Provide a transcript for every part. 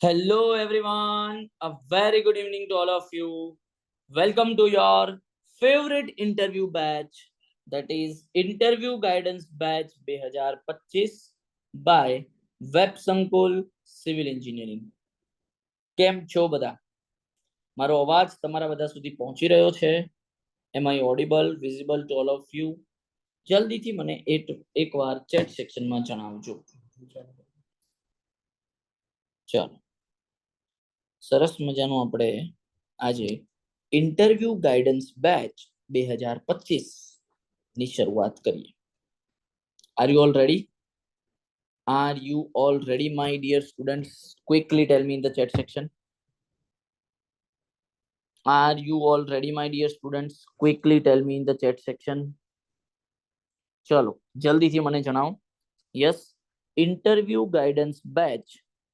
Hello, everyone. A very good evening to all of you. Welcome to your favorite interview batch, that is Interview Guidance Batch 2025 by Web Sankul Civil Engineering. કેમ છો બધા? મારો અવાજ તમારા બધા સુધી પહોંચી રહ્યો છે? Am I audible, visible to all of you? જલ્દીથી મને એકવાર ચેટ સેક્શનમાં જણાવજો. ચાલો, સરસ મજાનું આપણે આજે ઇન્ટરવ્યુ ગાઈડન્સ બેચ 2025 ની શરૂઆત કરીએ. Are you all ready? Are you all ready, my dear students? Quickly tell me in the chat section. Are you all ready, my dear students? Quickly tell me in the chat section. ચલો જલ્દીથી મને જણાવો. Yes, interview guidance batch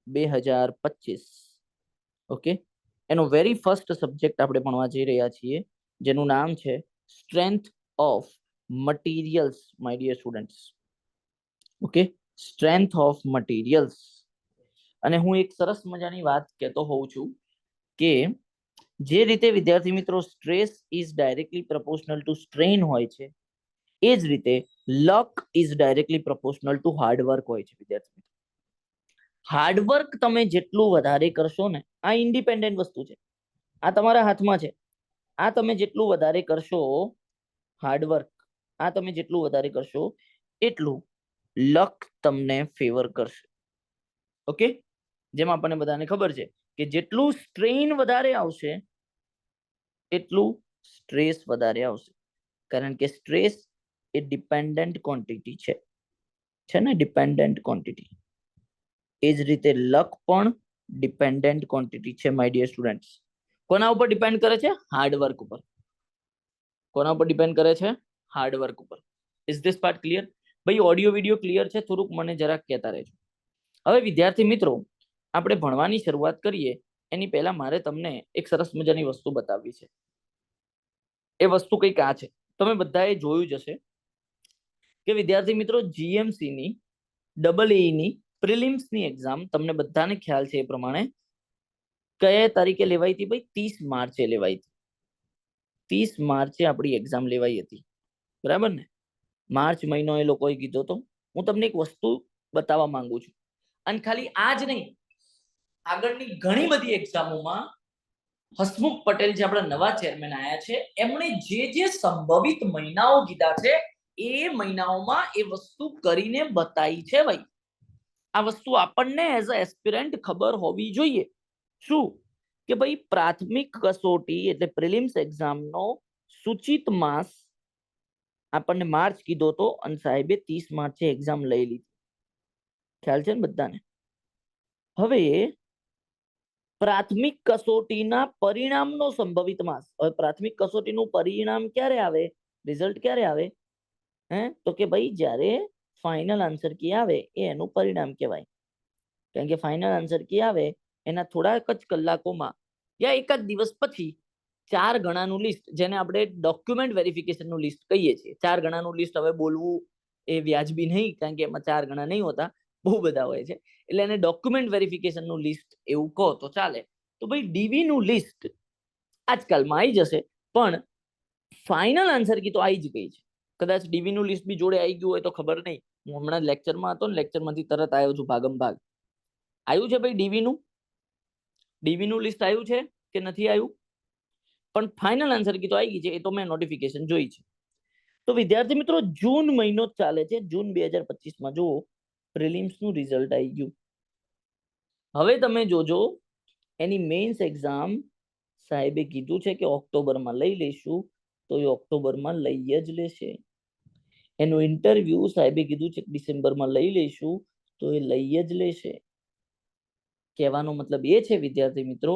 2025. Okay, એનો very first subject આપણે ભણવા જઈ રહ્યા છીએ, જેનું નામ છે strength of materials, my dear students. Okay, strength of materials. અને હું એક સરસ મજાની વાત કહેતો હોઉં છું કે જે રીતે વિદ્યાર્થી મિત્રો stress is directly proportional to strain હોય છે, એ જ રીતે luck is directly proportional to hard work હોય છે. વિદ્યાર્થી મિત્રો, હાર્ડવર્ક તમે જેટલું વધારે કરશો ને, આ ઇન્ડિપેન્ડન્ટ વસ્તુ છે, આ તમારા હાથમાં છે. આ તમે જેટલું વધારે કરશો હાર્ડવર્ક, આ તમે જેટલું વધારે કરશો એટલું લક તમને ફેવર કરશે. ઓકે, જેમ આપણને બધાને ખબર છે કે જેટલું સ્ટ્રેન વધારે આવશે એટલું સ્ટ્રેસ વધારે આવશે, કારણ કે સ્ટ્રેસ એ ડિપેન્ડન્ટ ક્વોન્ટિટી છે ને, ડિપેન્ડન્ટ ક્વોન્ટિટી. એ જ રીતે લક પણ ડિપેન્ડન્ટ ક્વોન્ટિટી છે, માય ડિયર સ્ટુડન્ટ્સ. કોના ઉપર ડિપેન્ડ કરે છે? હાર્ડવર્ક ઉપર. કોના ઉપર ડિપેન્ડ કરે છે? હાર્ડવર્ક ઉપર. Is this part clear? ભાઈ, ઓડિયો વિડિયો ક્લિયર છે? થોડુંક મને જરાક કહેતા રહેજો. હવે વિદ્યાર્થી મિત્રો, આપણે ભણવાની શરૂઆત કરીએ એની પહેલા મારે તમને એક સરસ મજાની વસ્તુ બતાવવી છે. એ વસ્તુ કંઈક આ છે. તમે બધાએ જોયું જ હશે કે વિદ્યાર્થી મિત્રો, જીએમસી ની AA ની પ્રિલિમ્સ ની એક્ઝામ તમને બધાને ખ્યાલ છે એ પ્રમાણે કયા તારીખે લેવાઈ હતી? ભાઈ 30 માર્ચે લેવાઈ હતી. 30 માર્ચે આપણી એક્ઝામ લેવાઈ હતી, બરાબર ને? માર્ચ મહિનો એ લોકોએ કીધો તો. હું તમને એક વસ્તુ બતાવવા માંગુ છું, અને ખાલી આ જ નહીં, આગળની ઘણી બધી એક્ઝામોમાં હસમુખ પટેલ જે આપણા નવા ચેરમેન આવ્યા છે, એમણે જે સંભવિત મહિનાઓ કીધા છે એ મહિનાઓમાં એ વસ્તુ કરીને બતાવી છે. ભાઈ, આ વસ્તુ આપણને એઝ અ એસ્પિરન્ટ ખબર હોવી જોઈએ. શું કે ભાઈ, પ્રાથમિક કસોટી એટલે પ્રિલિમ્સ એક્ઝામનો સૂચિત માસ આપણને માર્ચ કીધો તો, અને સાહેબે 30 માર્ચે એક્ઝામ લઈ લીધી. ખ્યાલ છે ને બધાને? હવે પ્રાથમિક કસોટીના પરિણામનો સંભવિત માસ. હવે પ્રાથમિક કસોટીનું પરિણામ ક્યારે આવે? રિઝલ્ટ ક્યારે આવે? તો કે ભાઈ, જ્યારે ફાઇનલ આન્સર કી આવે એ એનું પરિણામ કહેવાય. કારણ કે ફાઇનલ આન્સર કી આવે એના થોડાક જ કલાકોમાં યા એક જ દિવસ પછી 4 ગણાનું લિસ્ટ, જેને આપણે ડોક્યુમેન્ટ વેરિફિકેશનનું લિસ્ટ કહીએ છીએ. 4 ગણાનું લિસ્ટ હવે બોલવું એ વ્યાજબી નહીં, કારણ કે એમાં 4 ગણા નહીં હોતા, બહુ બધા હોય છે, એટલે એને ડોક્યુમેન્ટ વેરિફિકેશનનું લિસ્ટ એવું કહો તો ચાલે. તો ભાઈ, ડીવી નું લિસ્ટ આજકાલમાં આવી જશે, પણ ફાઇનલ આન્સર કી તો આવી જ ગઈ છે. કદાચ ડીવી નું લિસ્ટ બી જોડે આવી ગયું હોય તો ખબર નહીં. હું હમણાં લેક્ચરમાં હતો ને, લેક્ચરમાંથી તરત આવ્યો છું ભાગમ ભાગ. આવ્યું છે ભાઈ ડીવી નું લિસ્ટ આવ્યું છે કે નથી આવ્યું? પણ ફાઇનલ આન્સર કી તો આવી ગઈ છે, એ તો મેં નોટિફિકેશન જોઈ છે. તો વિદ્યાર્થી મિત્રો, જૂન મહિનો ચાલે છે. જૂન 2025 જુઓ, પ્રિલિમ્સ નું રિઝલ્ટ આવી ગયું. હવે તમે જોજો, એની મેઇન્સ એક્ઝામ સાહેબે કીધું છે કે ઓક્ટોબરમાં લઈ લઈશું, તો એ ઓક્ટોબરમાં લઈ જ લેશે. એનું ઇન્ટરવ્યુ સાહેબે કીધું છે ડિસેમ્બરમાં લઈ લઈશું, તો એ લઈ જ લેશે. કહેવાનો મતલબ એ છે વિદ્યાર્થી મિત્રો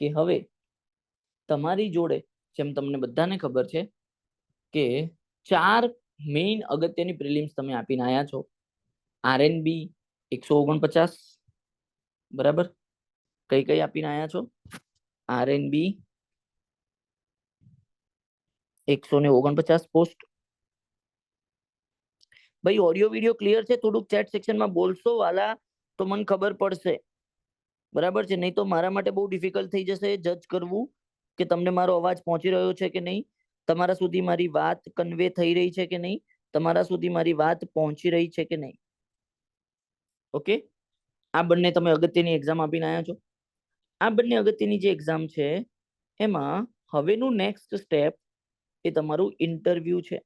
કે હવે તમારી જોડે, જેમ તમને બધાને ખબર છે કે 4 મેઇન અગત્યની પ્રિલિમ્સ તમે આપીને આવ્યા છો. આરએનબી 149, બરાબર? કઈ કઈ આપીને આવ્યા છો? RNB 149 post. ભાઈ, ઓડિયો વિડિયો ક્લિયર છે? થોડુંક ચેટ સેક્શનમાં બોલશો વાલા, તો મને ખબર પડશે. બરાબર છે, નહીં તો મારા માટે બહુ ડિફિકલ્ટ થઈ જશે જજ કરવું કે તમને મારો અવાજ પહોંચી રહ્યો છે કે નહીં, તમારા સુધી મારી વાત કન્વે થઈ રહી છે કે નહીં, તમારા સુધી મારી વાત પહોંચી રહી છે કે નહીં. ઓકે, આ બંને તમે અગત્યની એક્ઝામ આપીને આવ્યા છો. આ બંને અગત્યની જે એક્ઝામ છે એમાં હવેનું નેક્સ્ટ સ્ટેપ એ તમારું ઇન્ટરવ્યુ છે.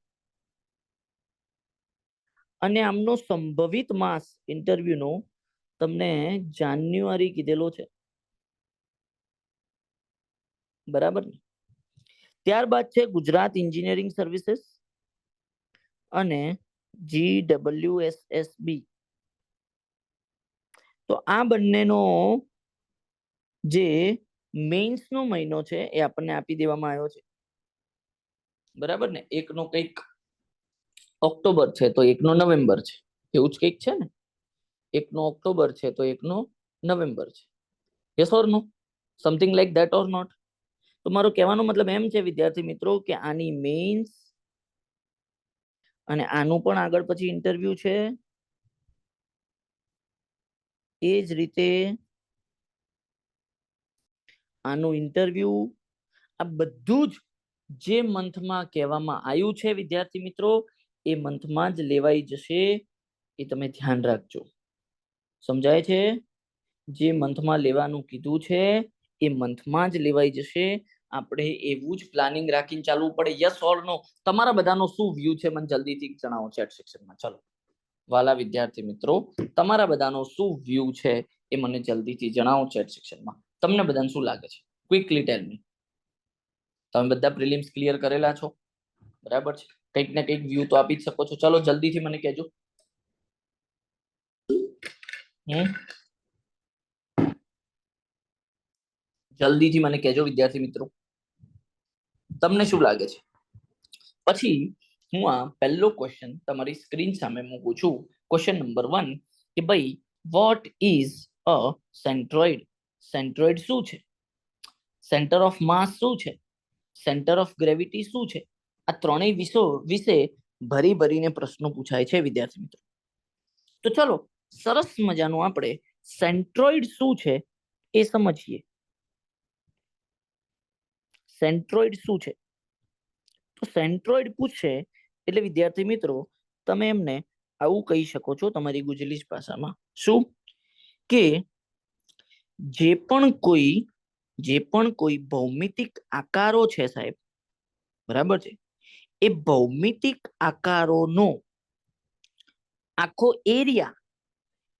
અને આમનો સંભવિત માસ ઇન્ટરવ્યુનો તમને જાન્યુઆરી કીધેલો છે, બરાબર ને. ત્યારબાદ છે ગુજરાત એન્જિનિયરિંગ સર્વિસીસ અને GWSSB. તો આ બંનેનો જે મેઇન્સ નો મહિનો છે એ આપણને આપી દેવામાં આવ્યો છે, બરાબર ને. એકનો કંઈક ઓક્ટોબર છે તો એકનો નવેમ્બર છે, એવું જ કંઈક છે ને. એકનો ઓક્ટોબર છે તો એકનો નવેમ્બર છે. Yes or no, something like that or not. તો મારો કહેવાનો મતલબ એમ છે વિદ્યાર્થી મિત્રો કે આની મેઇન્સ અને આનું પણ આગળ પછી ઇન્ટરવ્યુ છે. એ જ રીતે આનું ઇન્ટરવ્યુ, આ બધું જ જે મંથમાં કહેવામાં આવ્યું છે વિદ્યાર્થી મિત્રો એ મંથમાં જ લેવાઈ જશે, એ તમે ધ્યાન રાખજો. સમજાય છે? જે મંથમાં લેવાનું કીધું છે એ મંથમાં જ લેવાઈ જશે. આપણે એવું જ પ્લાનિંગ રાખીને ચાલવું પડે. યસ ઓર નો? તમારા બધાનો શું વ્યૂ છે મને જલ્દીથી જણાવો ચેટ સેક્શનમાં. ચલો વાલા વિદ્યાર્થી મિત્રો, તમારા બધાનો શું વ્યૂ છે એ મને જલ્દીથી જણાવો ચેટ સેક્શનમાં. તમને બધાને શું લાગે છે? ક્વિકલી ટેલ મી. તમે બધા પ્રિલિમ્સ ક્લિયર કરેલા છો, બરાબર છે? કંઈક ને કંઈક વ્યૂ તો આપી જ શકો છો. ચલો જલ્દીથી મને કહેજો. જલ્દીથી મને કહેજો વિદ્યાર્થી મિત્રો, તમને શું લાગે છે? પછી હું આ પહેલો ક્વેશ્ચન તમારી સ્ક્રીન સામે મૂકું છું. ક્વેશ્ચન નંબર 1 કે ભાઈ what is a centroid? Centroid શું છે? સેન્ટર ઓફ માસ શું છે? સેન્ટર ઓફ ગ્રેવિટી શું છે? આ ત્રણેય વિશે ભરી ભરીને પ્રશ્નો પૂછાય છે વિદ્યાર્થી મિત્રો. તો ચલો સરસ મજાનું આપણે સેન્ટ્રોઇડ શું છે એ સમજીએ. સેન્ટ્રોઇડ શું છે? તો સેન્ટ્રોઇડ પૂછે એટલે વિદ્યાર્થી મિત્રો તમે એમને આવું કહી શકો છો તમારી ગુજલીશ ભાષામાં. શું? કે જે પણ કોઈ ભૌમિતિક આકારો છે સાહેબ, બરાબર છે, એ ભૌમિતિક આકારોનો આખો એરિયા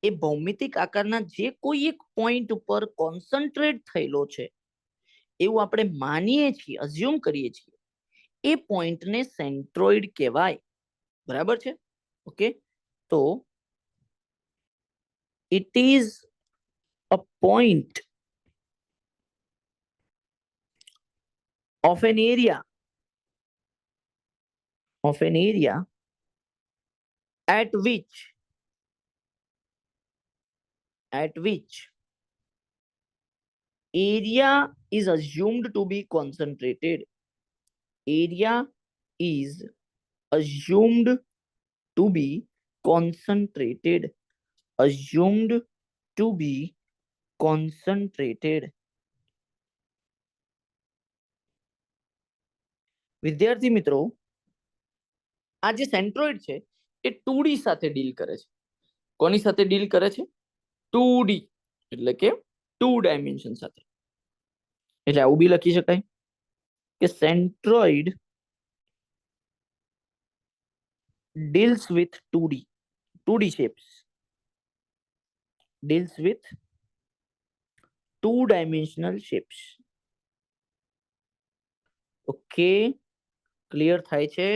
એ ભૌમિતિક આકારના જે કોઈ એક પોઈન્ટ ઉપર કોન્સન્ટ્રેટ થયેલો છે એવું આપણે માનીએ છીએ, અઝ્યુમ કરીએ છીએ, એ પોઈન્ટને સેન્ટ્રોઇડ કહેવાય, બરાબર છે. ઓકે, તો it is a point of an area at which area is assumed to be concentrated. Area is assumed to be concentrated. Assumed to be concentrated. વિદ્યાર્થી મિત્રો, આ જે સેન્ટ્રોઇડ છે એ 2D સાથે ડીલ કરે છે. કોની સાથે ડીલ કરે છે? 2D એટલે કે 2 ડાયમેન્શન સાથે. એટલે આવું બી લખી શકાય કે centroid deals with 2D shapes, deals with 2-dimensional shapes. Okay, clear થાય છે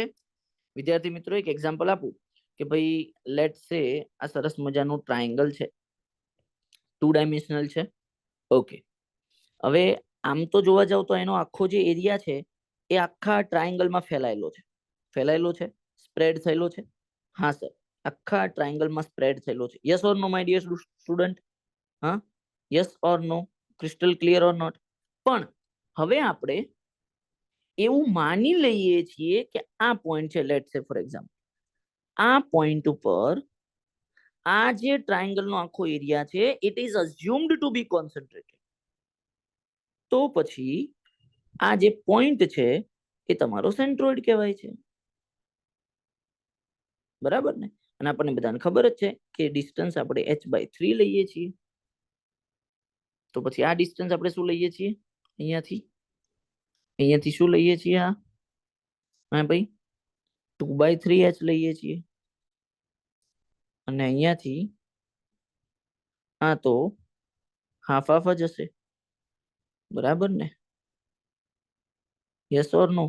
વિદ્યાર્થી મિત્રો? એક એક્ઝામ્પલ આપું કે ભાઈ લેટ સે આ સરસ મજાનું ટ્રાયેંગલ છે, 2 ડાયમેન્શનલ છે. ઓકે, હવે આમ તો જોવા જાવ તો એનો આખો જે એરિયા છે એ આખા ટ્રાયેંગલમાં ફેલાયેલો છે, સ્પ્રેડ થયેલો છે. હા સર, આખા ટ્રાયેંગલમાં સ્પ્રેડ થયેલો છે. Yes or no my dear student? હા, yes or no? Crystal clear or not? પણ હવે આપણે એવું માની લઈએ છીએ કે આ પોઈન્ટ છે, લેટ સે ફોર એક્ઝામ્પલ આ પોઈન્ટ ઉપર આ જે ટ્રાયંગલ નો આખો એરિયા છે it is assumed to be concentrated. તો પછી આ જે પોઈન્ટ છે એ તમારો સેન્ટ્રોઇડ કહેવાય છે. બરાબર ને? અને આપણને બધાને ખબર જ છે કે ડિસ્ટન્સ આપણે h/3 લઈએ છીએ. તો પછી આ ડિસ્ટન્સ આપણે શું લઈએ છીએ? અહીંયાથી શું લઈએ છીએ? હા ભાઈ 2/3h લઈએ છીએ. અને અહીંયાથી આ તો હાફ હાફ જ હશે. બરાબર ને? Yes or no?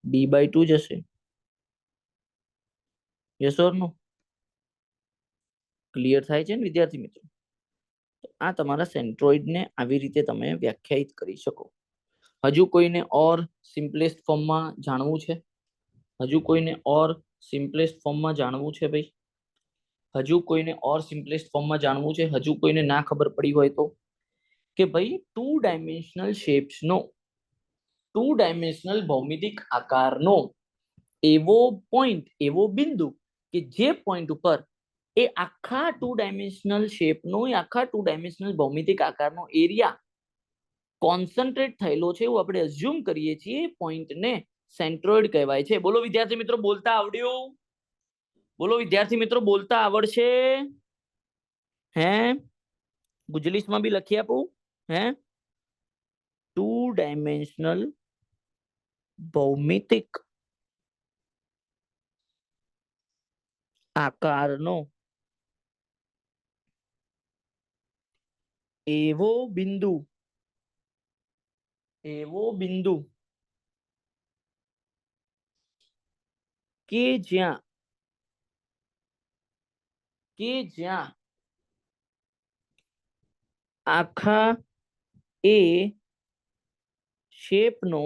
b/2 જ હશે. Yes or no? ક્લિયર થાય છે ને વિદ્યાર્થી મિત્રો? આ તમારા સેન્ટ્રોઇડને આવી રીતે તમે વ્યાખ્યાયિત કરી શકો. હજુ કોઈને ઓર સિમ્પલેસ્ટ ફોર્મમાં જાણવું છે? હજુ કોઈને ઓર સિમ્પલેસ્ટ ફોર્મમાં જાણવું છે ભાઈ? હજુ કોઈને ઓર સિમ્પલેસ્ટ ફોર્મમાં જાણવું છે? હજુ કોઈને ના ખબર પડી હોય તો કે ભાઈ 2 ડાયમેન્શનલ શેપ્સનો, 2 ડાયમેન્શનલ ભૌમિતિક આકારનો એવો પોઈન્ટ, એવો બિંદુ કે જે પોઈન્ટ ઉપર એ આખા 2 ડાયમેન્શનલ શેપનો, એ આખા 2 ડાયમેન્શનલ ભૌમિતિક આકારનો એરિયા કોન્સન્ટ્રેટ થયેલો છે એવું આપણે અઝ્યુમ કરીએ છીએ. પોઈન્ટને સેન્ટ્રોઇડ કહેવાય છે. બોલો વિદ્યાર્થી મિત્રો, બોલતા આવડ્યું? બોલો વિદ્યાર્થી મિત્રો, બોલતા આવડશે? હે? ગુજલીસમાં બી લખી આપું? હે? 2 ડાયમેન્શનલ ભૌમિતિક આકારનો એવો બિંદુ કે જ્યાં આખા એ શેપનો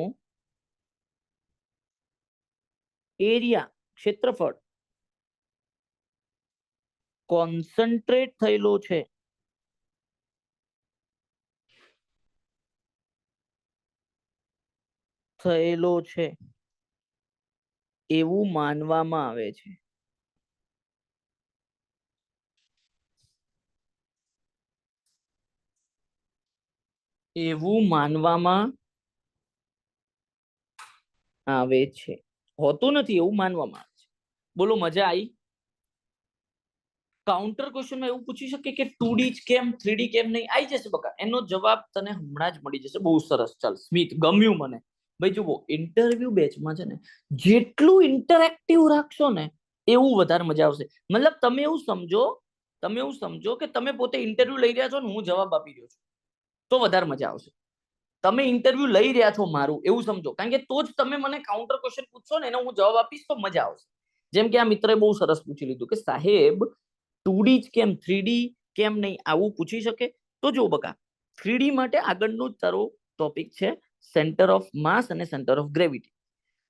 એરિયા, ક્ષેત્રફળ કોન્સન્ટ્રેટ થયેલો છે. એવું માનવામાં આવે છે. એવું માનવામાં આવે છે. હોતું નથી, એવું માનવામાં આવે છે. બોલો મજા આવી? કાઉન્ટર ક્વેશ્ચનમાં એવું પૂછી શકે કે 2D કેમ 3D કેમ નહીં? આવી જશે બકા. એનો જવાબ તને હમણાં જ મળી જશે. બહુ સરસ. ચાલ સ્મિત, ગમ્યું મને. ભાઈ જુઓ, ઇન્ટરવ્યુ બેચમાં છે ને જેટલું ઇન્ટરેક્ટિવ રાખશો ને એવું વધારે મજા આવશે. મતલબ તમે એવું સમજો કે તમે પોતે ઇન્ટરવ્યુ લઈ રહ્યા છો ને હું જવાબ આપી રહ્યો છું, તો વધારે મજા આવશે. તમે ઇન્ટરવ્યુ લઈ રહ્યા છો મારું એવું સમજો, કારણ કે તો જ તમે મને કાઉન્ટર ક્વેશ્ચન પૂછશો ને એનો હું જવાબ આપીશ તો મજા આવશે. જેમ કે આ મિત્રએ બહુ સરસ પૂછી લીધું કે સાહેબ 2D કેમ 3D કેમ નહીં, આવું પૂછી શકે? તો જો બકા, 3D માટે આગળનું તારો ટોપિક છે સેન્ટર ઓફ માસ અને સેન્ટર ઓફ ગ્રેવિટી.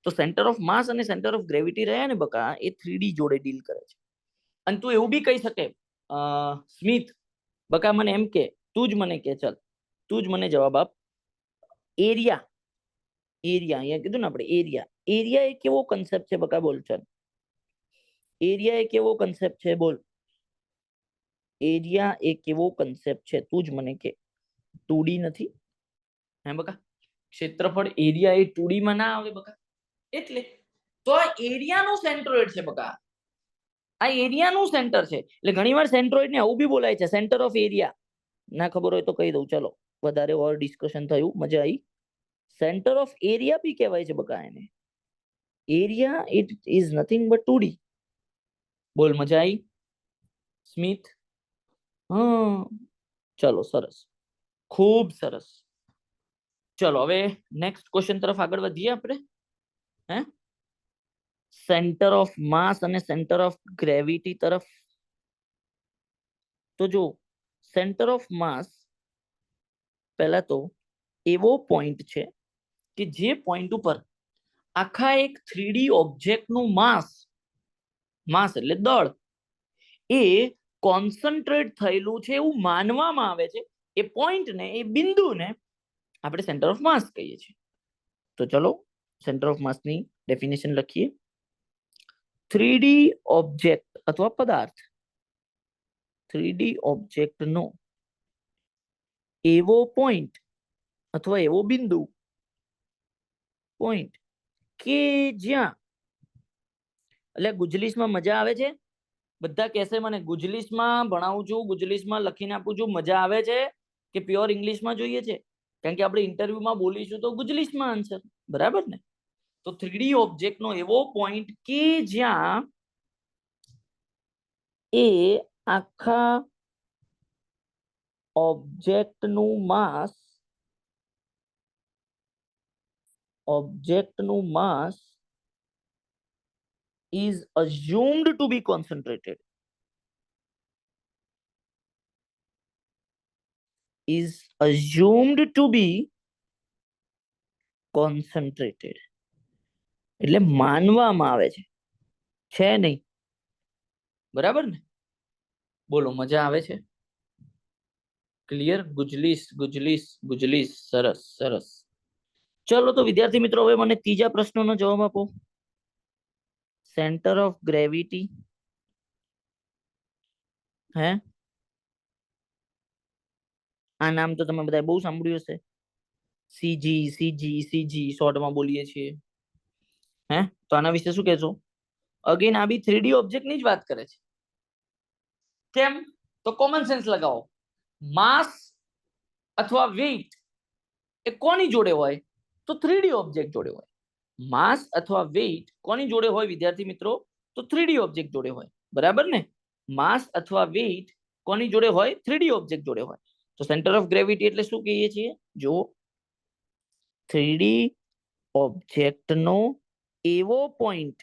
તો સેન્ટર ઓફ માસ અને સેન્ટર ઓફ ગ્રેવિટી રહ્યા ને બકા, એ 3D જોડે ડીલ કરે છે. અને તું એવું બી કહી શકે સ્મિત બકા મને એમ કે, તું જ મને કે, ચાલ તું જ મને જવાબ આપ. એરિયા અહીંયા કીધું ને આપણે એરિયા એ કેવો કન્સેપ્ટ છે બકા? બોલ ચાલ. એરિયા એ કેવો કન્સેપ્ટ છે? બોલ. એરિયા એ કેવો કન્સેપ્ટ છે? તું જ મને કે. 2D નથી હે બકા? ક્ષેત્રફળ એરિયા એ 2D માં ના આવે બકા. એટલે તો આ એરિયાનો સેન્ટ્રોઇડ છે બકા. આ એરિયાનું સેન્ટર છે. એટલે ઘણીવાર સેન્ટ્રોઇડ ને આવું બી બોલાય છે, સેન્ટર ઓફ એરિયા. ના ખબર હોય તો કહી દઉં. ચલો, વધારે ઓર ડિસ્કશન થયું, મજા આવી. સેન્ટર ઓફ એરિયા બી કહેવાય છે બકા એને. Area it is nothing but 2D. બોલ મજા આવી સ્મિત? હા ચલો, સરસ, ખૂબ સરસ. ચલો હવે નેક્સ્ટ ક્વેશ્ચન તરફ આગળ વધીએ આપણે. હે? સેન્ટર ઓફ માસ અને સેન્ટર ઓફ ગ્રેવિટી તરફ. તો જો સેન્ટર ઓફ માસ પહેલા તો એવો પોઈન્ટ છે કે જે પોઈન્ટ ઉપર આખા એક 3D ઓબ્જેક્ટનું માસ એટલે દળ એ કોન્સન્ટ્રેટ થયેલું છે એવું માનવામાં આવે છે. એ પોઈન્ટને, એ બિંદુને આપણે સેન્ટર ઓફ માસ કહીએ છીએ. તો ચલો સેન્ટર ઓફ માસની ડેફિનેશન લખીએ. 3D ઓબ્જેક્ટ અથવા પદાર્થ 3D ઓબ્જેક્ટ નો એવો પોઈન્ટ અથવા એવો બિંદુ પોઈન્ટ કે જ્યાં એટલે ગુજલીસમાં મજા આવે છે બધા કહેશે મને ગુજલીસમાં ભણાવું છું ગુજલીસમાં લખીને આપું છું મજા આવે છે કે પ્યોર ઇંગ્લિશમાં જોઈએ છે કારણ કે આપણે ઇન્ટરવ્યુમાં બોલીશું તો ગુજલીસમાં આન્સર બરાબર ને તો 3D ઓબ્જેક્ટ નો એવો પોઈન્ટ કે જ્યાં એ આખા ઓબ્જેક્ટ નું માસ is assumed to be concentrated એટલે માનવામાં આવે છે નહીં બરાબર ને બોલો મજા આવે છે ક્લિયર ગુજલીસ સરસ સરસ ચલો તો વિદ્યાર્થી મિત્રો હવે મને ત્રીજા પ્રશ્નનો જવાબ આપો સેન્ટર ઓફ ગ્રેવિટી હે આ નામ તો તમે બધા બહુ સાંભળ્યું હશે સીજી શોર્ટમાં બોલીએ છીએ હે તો આના વિશે શું કહેશો અગેન આ બી 3D ઓબ્જેક્ટ ની જ વાત કરે છે કેમ તો કોમન સેન્સ લગાવો માસ અથવા વેઇટ એ કોની જોડે હોય તો 3D ઓબ્જેક્ટ જોડે હોય માસ અથવા વેઇટ કોની જોડે હોય વિદ્યાર્થી મિત્રો તો 3D ઓબ્જેક્ટ જોડે હોય બરાબર ને માસ અથવા વેઇટ કોની જોડે હોય 3D ઓબ્જેક્ટ જોડે હોય તો સેન્ટર ઓફ ગ્રેવિટી એટલે શું કહીએ છીએ જો 3D ઓબ્જેક્ટ નો એવો પોઈન્ટ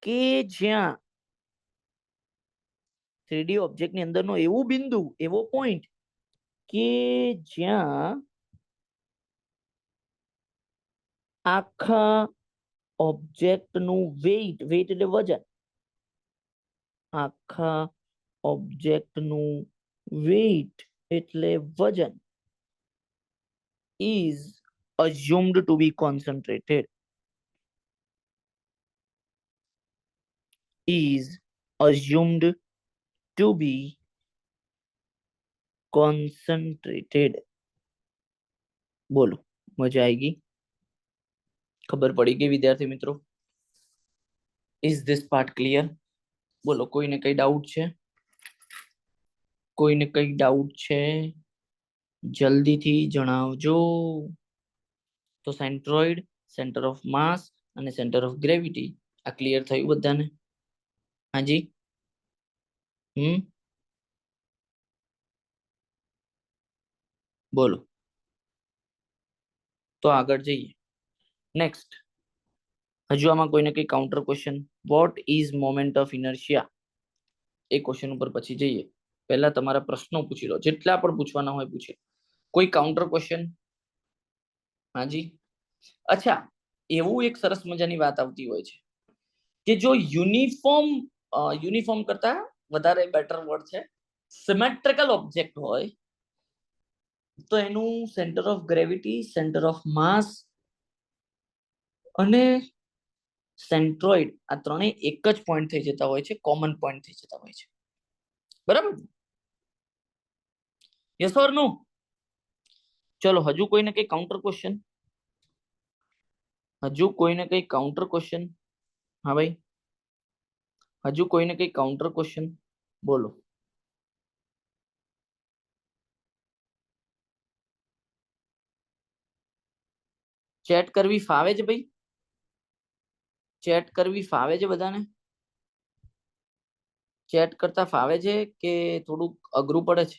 કે જ્યાં 3D ઓબ્જેક્ટ ની અંદરનો એવું બિંદુ એવો પોઈન્ટ કે જ્યાં આખા ઓબ્જેક્ટ નું વેઇટ એટલે વજન આખા ઓબ્જેક્ટ નું વેઇટ એટલે વજન is assumed to be concentrated બોલો મજા આવી ગઈ ખબર પડી ગઈ વિદ્યાર્થી મિત્રો ઇઝ ધીસ પાર્ટ ક્લિયર બોલો કોઈને કઈ ડાઉટ છે જલ્દીથી જણાવજો તો સેન્ટ્રોઇડ સેન્ટર ઓફ માસ અને સેન્ટર ઓફ ગ્રેવિટી આ ક્લિયર થયું બધાને હાજી બોલો તો આગળ જઈએ નેક્સ્ટ હજુ આમાં કોઈને કઈ counter question what is moment of inertia A question ઉપર પછી જઈએ પહેલા તમારા પ્રશ્નો પૂછી લો જેટલા પણ પૂછવાના હોય પૂછી કોઈ કાઉન્ટર ક્વેશ્ચન હાજી અચ્છા એવું એક સરસ મજાની વાત આવતી હોય છે કે જો યુનિફોર્મ કરતા વધારે બેટર વર્ડ છે સિમેટ્રિકલ ઓબ્જેક્ટ હોય તો એનું centre of gravity centre of માસ અને સેન્ટ્રોઇડ આ ત્રણેય એક જ પોઈન્ટ થઈ જતા હોય છે કોમન પોઈન્ટ થઈ જતા હોય છે બરાબર યસ ઓર નો ચલો હજુ કોઈને કઈ કાઉન્ટર ક્વેશ્ચન હા ભાઈ હજુ કોઈને કઈ કાઉન્ટર ક્વેશ્ચન બોલો ચેટ કરવી ફાવે છે ભાઈ ચેટ કરવી ફાવે છે બધાને ચેટ કરતા ફાવે છે કે થોડુંક અઘરું પડે છે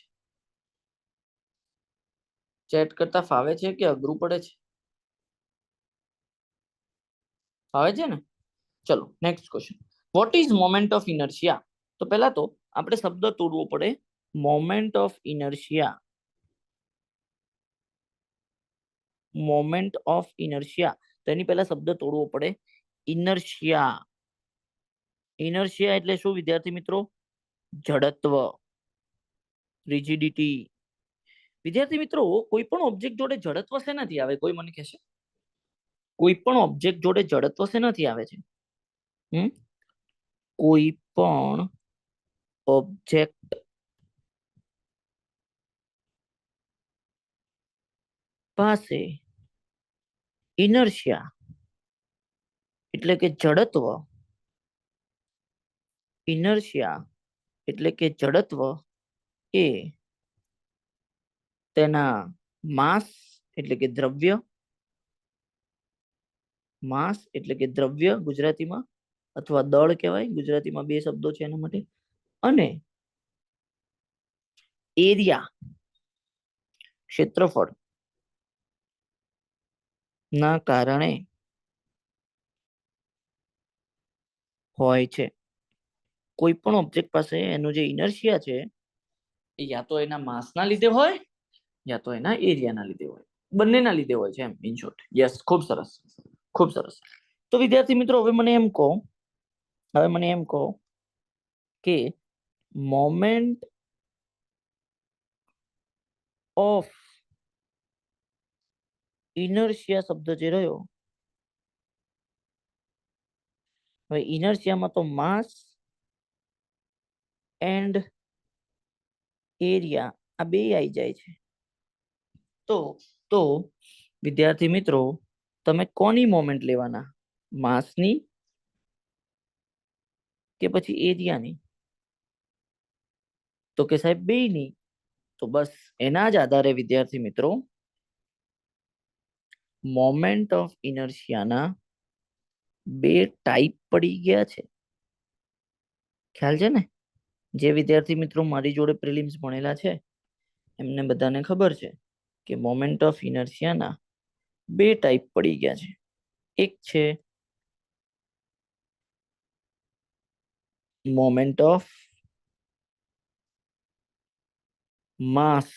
ચેટ કરતા ફાવે છે કે અઘરું પડે છે ફાવે છે ને ચલો next question what is moment of inertia તો પહેલા તો આપણે શબ્દ તોડવો પડે મોમેન્ટ ઓફ ઇનર્શિયા તો એની પહેલા શબ્દ તોડવો પડે ઇનર્શિયા એટલે શું વિદ્યાર્થી મિત્રો જડત્વ રિજિડિટી વિદ્યાર્થી મિત્રો કોઈ પણ ઓબ્જેક્ટ જોડે જડત્વ શેનાથી આવે કોઈ મને કહેશે કોઈ પણ ઓબ્જેક્ટ જોડે જડત્વ શેનાથી આવે છે? કોઈ પણ ઓબ્જેક્ટ પાસે ઇનર્શિયા એટલે કે જડત્વ, ઇનર્શિયા એટલે કે જડત્વ એ તેના માસ એટલે કે દ્રવ્ય, માસ એટલે કે દ્રવ્ય ગુજરાતીમાં, અથવા દળ કહેવાય ગુજરાતીમાં, બે શબ્દો છે એના માટે, અને એરિયા ક્ષેત્રફળ ના કારણે હોય છે. કોઈ પણ ઓબ્જેક્ટ પાસે એનું જે ઇનર્શિયા છે એ યા તો એના માસના લીધે હોય યા તો એના એરિયાના લીધે હોય, બંનેના લીધે હોય છે એમ, ઇન શોર્ટ. યસ, ખૂબ સરસ, ખૂબ સરસ. તો વિદ્યાર્થી મિત્રો, હવે મને એમ કહો કે મોમેન્ટ ઓફ ઇનર્શિયા શબ્દ જે રહ્યો, હવે ઇનર્શિયામાં તો માસ એન્ડ એરિયા આ બે આવી જાય છે. તો વિદ્યાર્થી મિત્રો, તમે કોની મોમેન્ટ લેવાના, માસની કે પછી એરિયાની? તો કે સાહેબ બેયની. તો બસ એના જ આધારે વિદ્યાર્થી મિત્રો મોમેન્ટ ઓફ ઇનર્શિયાના બે ટાઈપ પડી ગયા છે. ખ્યાલ છે ને? જે વિદ્યાર્થી મિત્રો મારી જોડે પ્રિલિમ્સ ભણેલા છે એમને બધાને ખબર છે કે મોમેન્ટ ઓફ ઇનર્શિયાના બે ટાઈપ પડી ગયા છે. એક છે મોમેન્ટ ઓફ માસ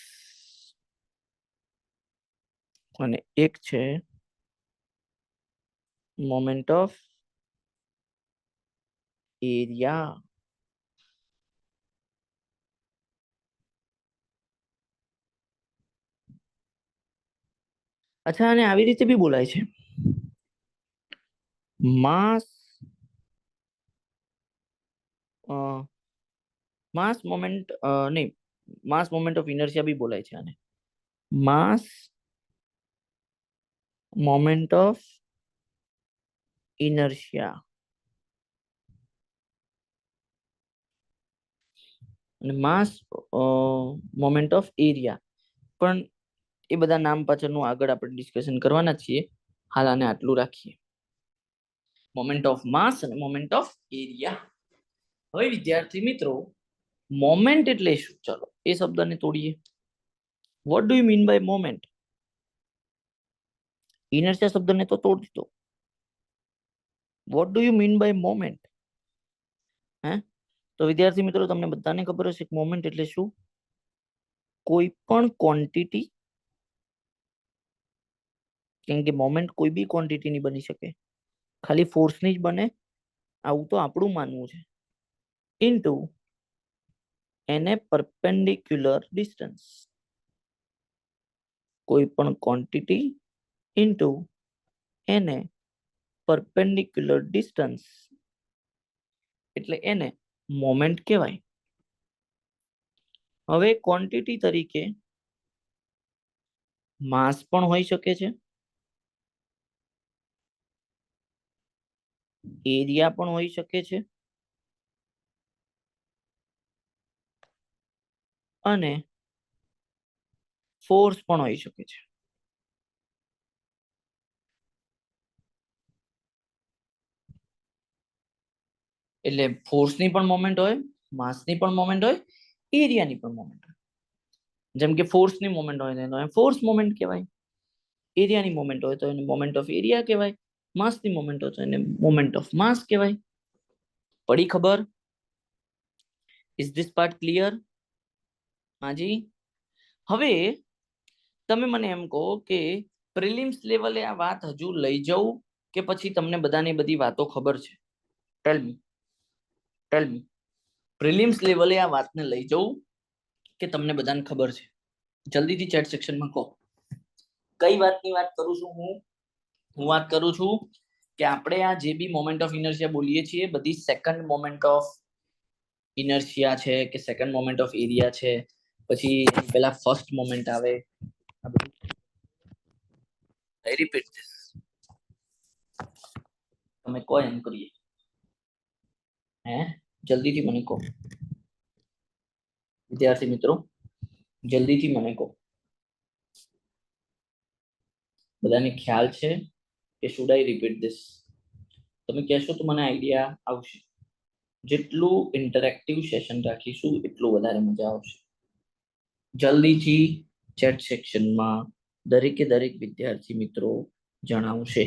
અને એક છે મોમેન્ટ ઓફ એરિયા. અચ્છા, અને આવી રીતે બી બોલાય છે, માસ માસ મોમેન્ટ, નહીં, માસ મોમેન્ટ ઓફ ઇનર્શિયા બી બોલાય છે આને, માસ મોમેન્ટ ઓફ ઇનર્શિયા. અને માસ મોમેન્ટ ઓફ એરિયા. પણ એ બધા નામ પાછળનું આગળ આપણે ડિસ્કશન કરવાના છીએ. હાલ આને આટલું રાખીએ, મોમેન્ટ ઓફ માસ અને મોમેન્ટ ઓફ એરિયા. હવે વિદ્યાર્થી મિત્રો, મોમેન્ટ એટલે શું? ચલો એ શબ્દને તોડીએ. What do you mean by moment? Inertia શબ્દને તો તોડ દીધો. What do you mean by moment? હે? તો વિદ્યાર્થી મિત્રો, તમને બધાને ખબર હશે કે મોમેન્ટ એટલે શું? કોઈ પણ ક્વોન્ટિટી, કેમ કે મોમેન્ટ કોઈ બી ક્વોન્ટિટીની બની શકે, ખાલી ફોર્સની જ બને આવું તો આપણું માનવું છે, ઇન્ટુ એને પરપેન્ડિક્યુલર ડિસ્ટન્સ. કોઈ પણ ક્વોન્ટિટી ઇન્ટુ એને પરપેન્ડિક્યુલર ડિસ્ટન્સ, એટલે એને મોમેન્ટ કહેવાય. હવે ક્વોન્ટિટી તરીકે માસ પણ હોઈ શકે છે, એરિયા પણ હોઈ શકે છે, અને ફોર્સ પણ હોઈ શકે છે. એટલે ફોર્સની પણ મોમેન્ટ હોય, માસની પણ મોમેન્ટ હોય, એરિયાની પણ મોમેન્ટ હોય. જેમ કે ફોર્સની મોમેન્ટ હોય તો એને ફોર્સ મોમેન્ટ કહેવાય, એરિયાની મોમેન્ટ હોય તો એને મોમેન્ટ ઓફ એરિયા કહેવાય, માસની મોમેન્ટ હોય તો એને મોમેન્ટ ઓફ માસ કહેવાય. પડી ખબર? Is this part clear? હાજી. હવે તમે મને એમ કહો કે પ્રિલિમ્સ લેવલે આ વાત હજુ લઈ જવું કે પછી તમને બધાને બધી વાતો ખબર છે? ટેલ મી. પ્રિલિમ્સ લેવલે આ વાતને લઈ જવું કે તમને બધાને ખબર છે? જલ્દીથી ચેટ સેક્શનમાં કહો. કઈ વાતની વાત કરું છું હું? હું વાત કરું છું કે આપણે આ જે બી મોમેન્ટ ઓફ ઇનર્શિયા બોલીએ છીએ બધી સેકન્ડ મોમેન્ટ ઓફ ઇનર્શિયા છે કે સેકન્ડ મોમેન્ટ ઓફ એરિયા છે, પછી પેલા ફર્સ્ટ મોમેન્ટ આવે. આઈ રિપીટ ધીસ, તમે કહો એમ કરીએ. હે જલ્દીથી મને કહો વિદ્યાર્થી મિત્રો, જલ્દીથી મને કહો. બધાને ખ્યાલ છે કે શુડ આઈ રિપીટ ધીસ? તમે કહેશો તો મને આઈડિયા આવશે. જેટલું ઇન્ટરેક્ટિવ સેશન રાખીશું એટલું વધારે મજા આવશે. જલ્દીથી ચેટ સેક્શનમાં દરેકે દરેક વિદ્યાર્થી મિત્રો જણાવશે.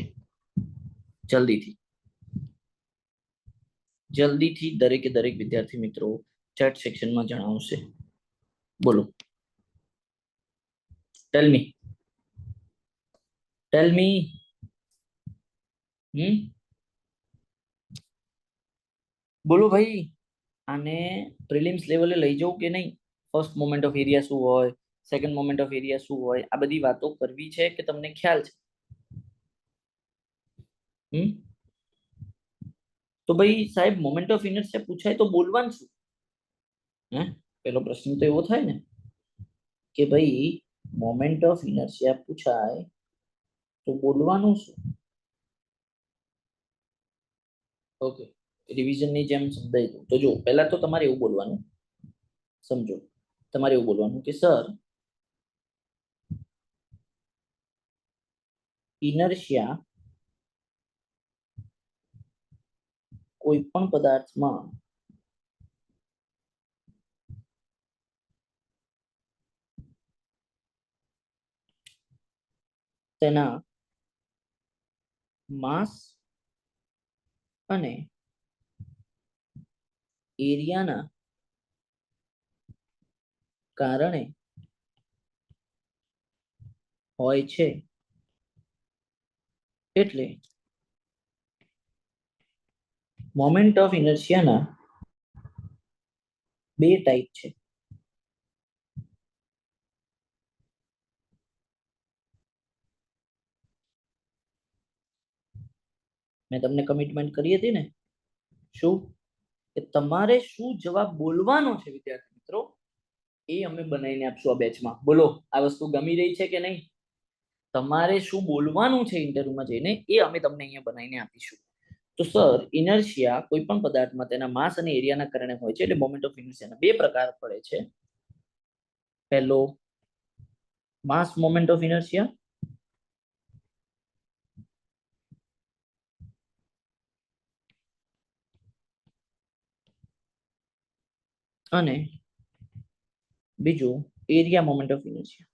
જલ્દીથી દરેકે દરેક વિદ્યાર્થી મિત્રો ચેટ સેક્શનમાં જણાવશે. બોલો, ટેલ મી. બોલો ભાઈ, આને પ્રિલિમ્સ લેવલે લઈ જાઉં કે નહીં? ફર્સ્ટ મોમેન્ટ ઓફ એરિયા શું હોય, સેકન્ડ મોમેન્ટ ઓફ એરિયા શું હોય, આ બધી વાતો કરવી છે કે તમને ખ્યાલ છે? તો ભાઈ સાહેબ મોમેન્ટ ઓફ ઇનર્શિયા પૂછાય તો બોલવાનું શું? હે પેલો પ્રશ્ન તો એવો થાય ને કે ભાઈ મોમેન્ટ ઓફ ઇનર્શિયા પૂછાય તો બોલવાનું શું? ઓકે, રિવિઝનની જેમ સમજાઈ દઉં તો જો પહેલા તો તમારે એવું બોલવાનું, સમજો, તમારે એવું બોલવાનું કે સર ઇનર્શિયા કોઈ પણ પદાર્થમાં તેના માસ અને એરિયાના કારણે હોય છે. એટલે મોમેન્ટ ઓફ ઇનર્શિયાના બે ટાઈપ છે. મેં તમને કમિટમેન્ટ કરી હતી ને, શું કે તમારે શું જવાબ બોલવાનો છે વિદ્યાર્થી મિત્રો, એ અમે બનાવીને આપશું આ બેચમાં. બોલો, આ વસ્તુ ગમી રહી છે કે નહીં? તમારે શું બોલવાનું છે ઇન્ટરવ્યુમાં જઈને એ અમે તમને અહીંયા બનાવીને આપીશું. તો સર ઇનર્શિયા કોઈ પણ પદાર્થમાં તેના માસ અને એરિયાના કારણે હોય છે. એટલે મોમેન્ટ ઓફ ઇનર્શિયાના બે પ્રકાર પડે છે. પહેલો માસ મોમેન્ટ ઓફ ઇનર્શિયા, અને બીજું એરિયા મોમેન્ટ ઓફ ઇનર્શિયા.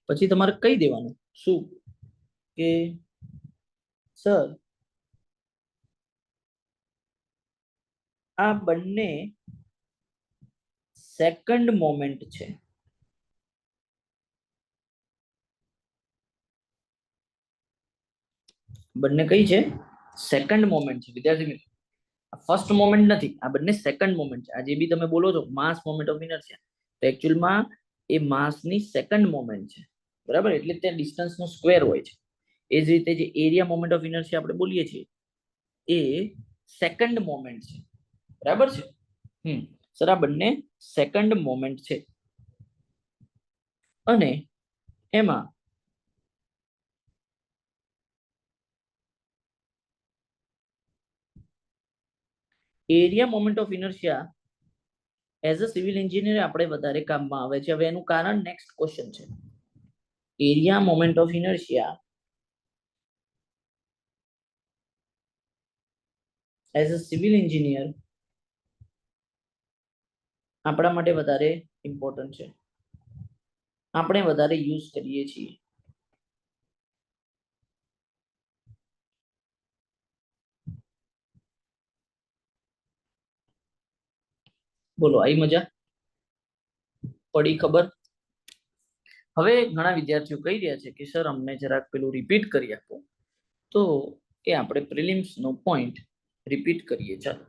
પછી તમારે કહી દેવાનું શું કે સર આ બંને સેકન્ડ મોમેન્ટ છે. બંને કઈ છે? સેકન્ડ મોમેન્ટ છે વિદ્યાર્થી મિત્રો. ફર્સ્ટ મોમેન્ટ નથી, આ બંને સેકન્ડ મોમેન્ટ છે. આ જે બી તમે બોલો છો માસ મોમેન્ટ ઓફ ઇનર્શિયા, તો એકચ્યુઅલમાં એ માસની સેકન્ડ મોમેન્ટ છે, બરાબર? એટલે ત્યાં ડિસ્ટન્સનો સ્ક્વેર હોય છે. એ જ રીતે જે એરિયા મોમેન્ટ ઓફ ઇનર્શિયા આપણે બોલીએ છીએ એ સેકન્ડ મોમેન્ટ છે, બરાબર છે? સર આ બંને સેકન્ડ મોમેન્ટ છે અને એમાં area moment of inertia as a civil engineer આપણે વધારે કામમાં આવે છે. હવે એનું કારણ નેક્સ્ટ ક્વેશ્ચન છે. Area moment of inertia as a civil engineer આપણા માટે વધારે ઇમ્પોર્ટન્ટ છે, આપણે વધારે યુઝ કરીએ છીએ. બોલો, આવી મજા પડી? ખબર? હવે ઘણા વિદ્યાર્થીઓ કહી રહ્યા છે કે સર અમને જરાક પેલું રિપીટ કરી આપો, તો એ આપણે પ્રિલિમ્સ નો પોઈન્ટ રિપીટ કરીએ. ચાલો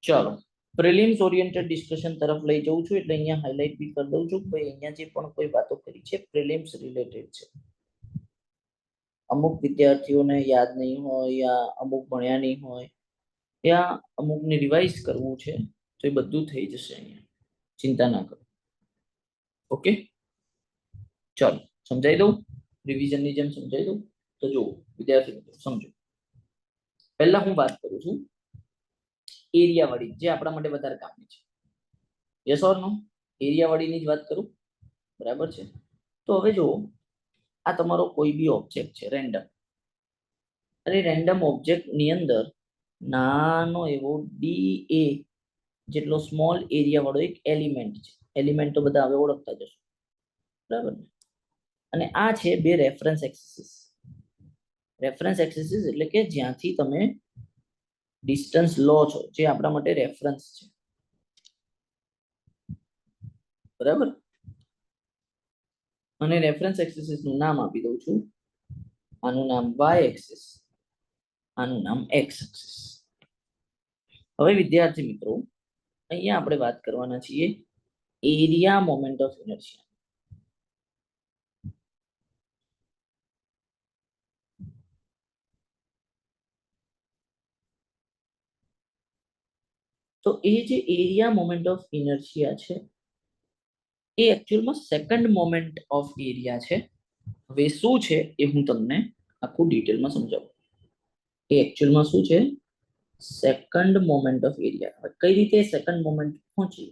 ચલો પ્રિલિમ્સ ઓરિએન્ટેડ ડિસ્કશન તરફ લઈ જઉં છું એટલે અહીંયા હાઇલાઇટ બી કરી દઉં છું કે ભાઈ અહીંયા જે પણ કોઈ વાતો કરી છે પ્રિલિમ્સ રિલેટેડ છે. અમુક વિદ્યાર્થીઓને યાદ નહીં હોય યા અમુક ભણ્યા નહીં હોય યા અમુકને રિવાઇઝ કરવું છે તો એ બધું થઈ જશે અહીંયા, ચિંતા ના કરો. ઓકે ચલો સમજાઈ દઉં, રિવિઝનની જેમ સમજાઈ દઉં. તો જુઓ વિદ્યાર્થી મિત્રો સમજો, પહેલા હું વાત કરું છું એરિયા વાળી, જે આપણા માટે વધારે કામની છે. Yes or no? એરિયા વાળીની જ વાત કરું, બરાબર છે? તો હવે જુઓ, આ તમારો કોઈ બી ઓબ્જેક્ટ છે રેન્ડમ, અને રેન્ડમ ઓબ્જેક્ટ ની અંદર નાનો એવો ડી જેટલો સ્મોલ એરિયા વાળો એક એલિમેન્ટ છે. એલિમેન્ટ તો બધા હવે ઓળખતા જશો, બરાબર ને? અને આ છે બે રેફરન્સ એક્સિસ. રેફરન્સ એક્સિસ એટલે કે જ્યાંથી તમે ડિસ્ટન્સ લો છો, જે આપણા માટે રેફરન્સ છે, બરાબર? અને રેફરન્સ એક્સિસ નું નામ આપી દઉં છું, આનું નામ y એક્સિસ, આનું નામ x એક્સિસ. હવે વિદ્યાર્થી મિત્રો અહીંયા આપણે વાત કરવાના છીએ એરિયા મોમેન્ટ ઓફ ઇનર્શિયા. તો એ જે એરિયા મોમેન્ટ ઓફ ઇનર્શિયા છે એ એકચ્યુઅલમાં સેકન્ડ મોમેન્ટ ઓફ એરિયા છે. હવે શું છે એ હું તમને આખું ડિટેલમાં સમજાવું. એ એકચ્યુઅલમાં શું છે? Second moment of area. હવે કઈ રીતે સેકન્ડ મોમેન્ટ પહોંચી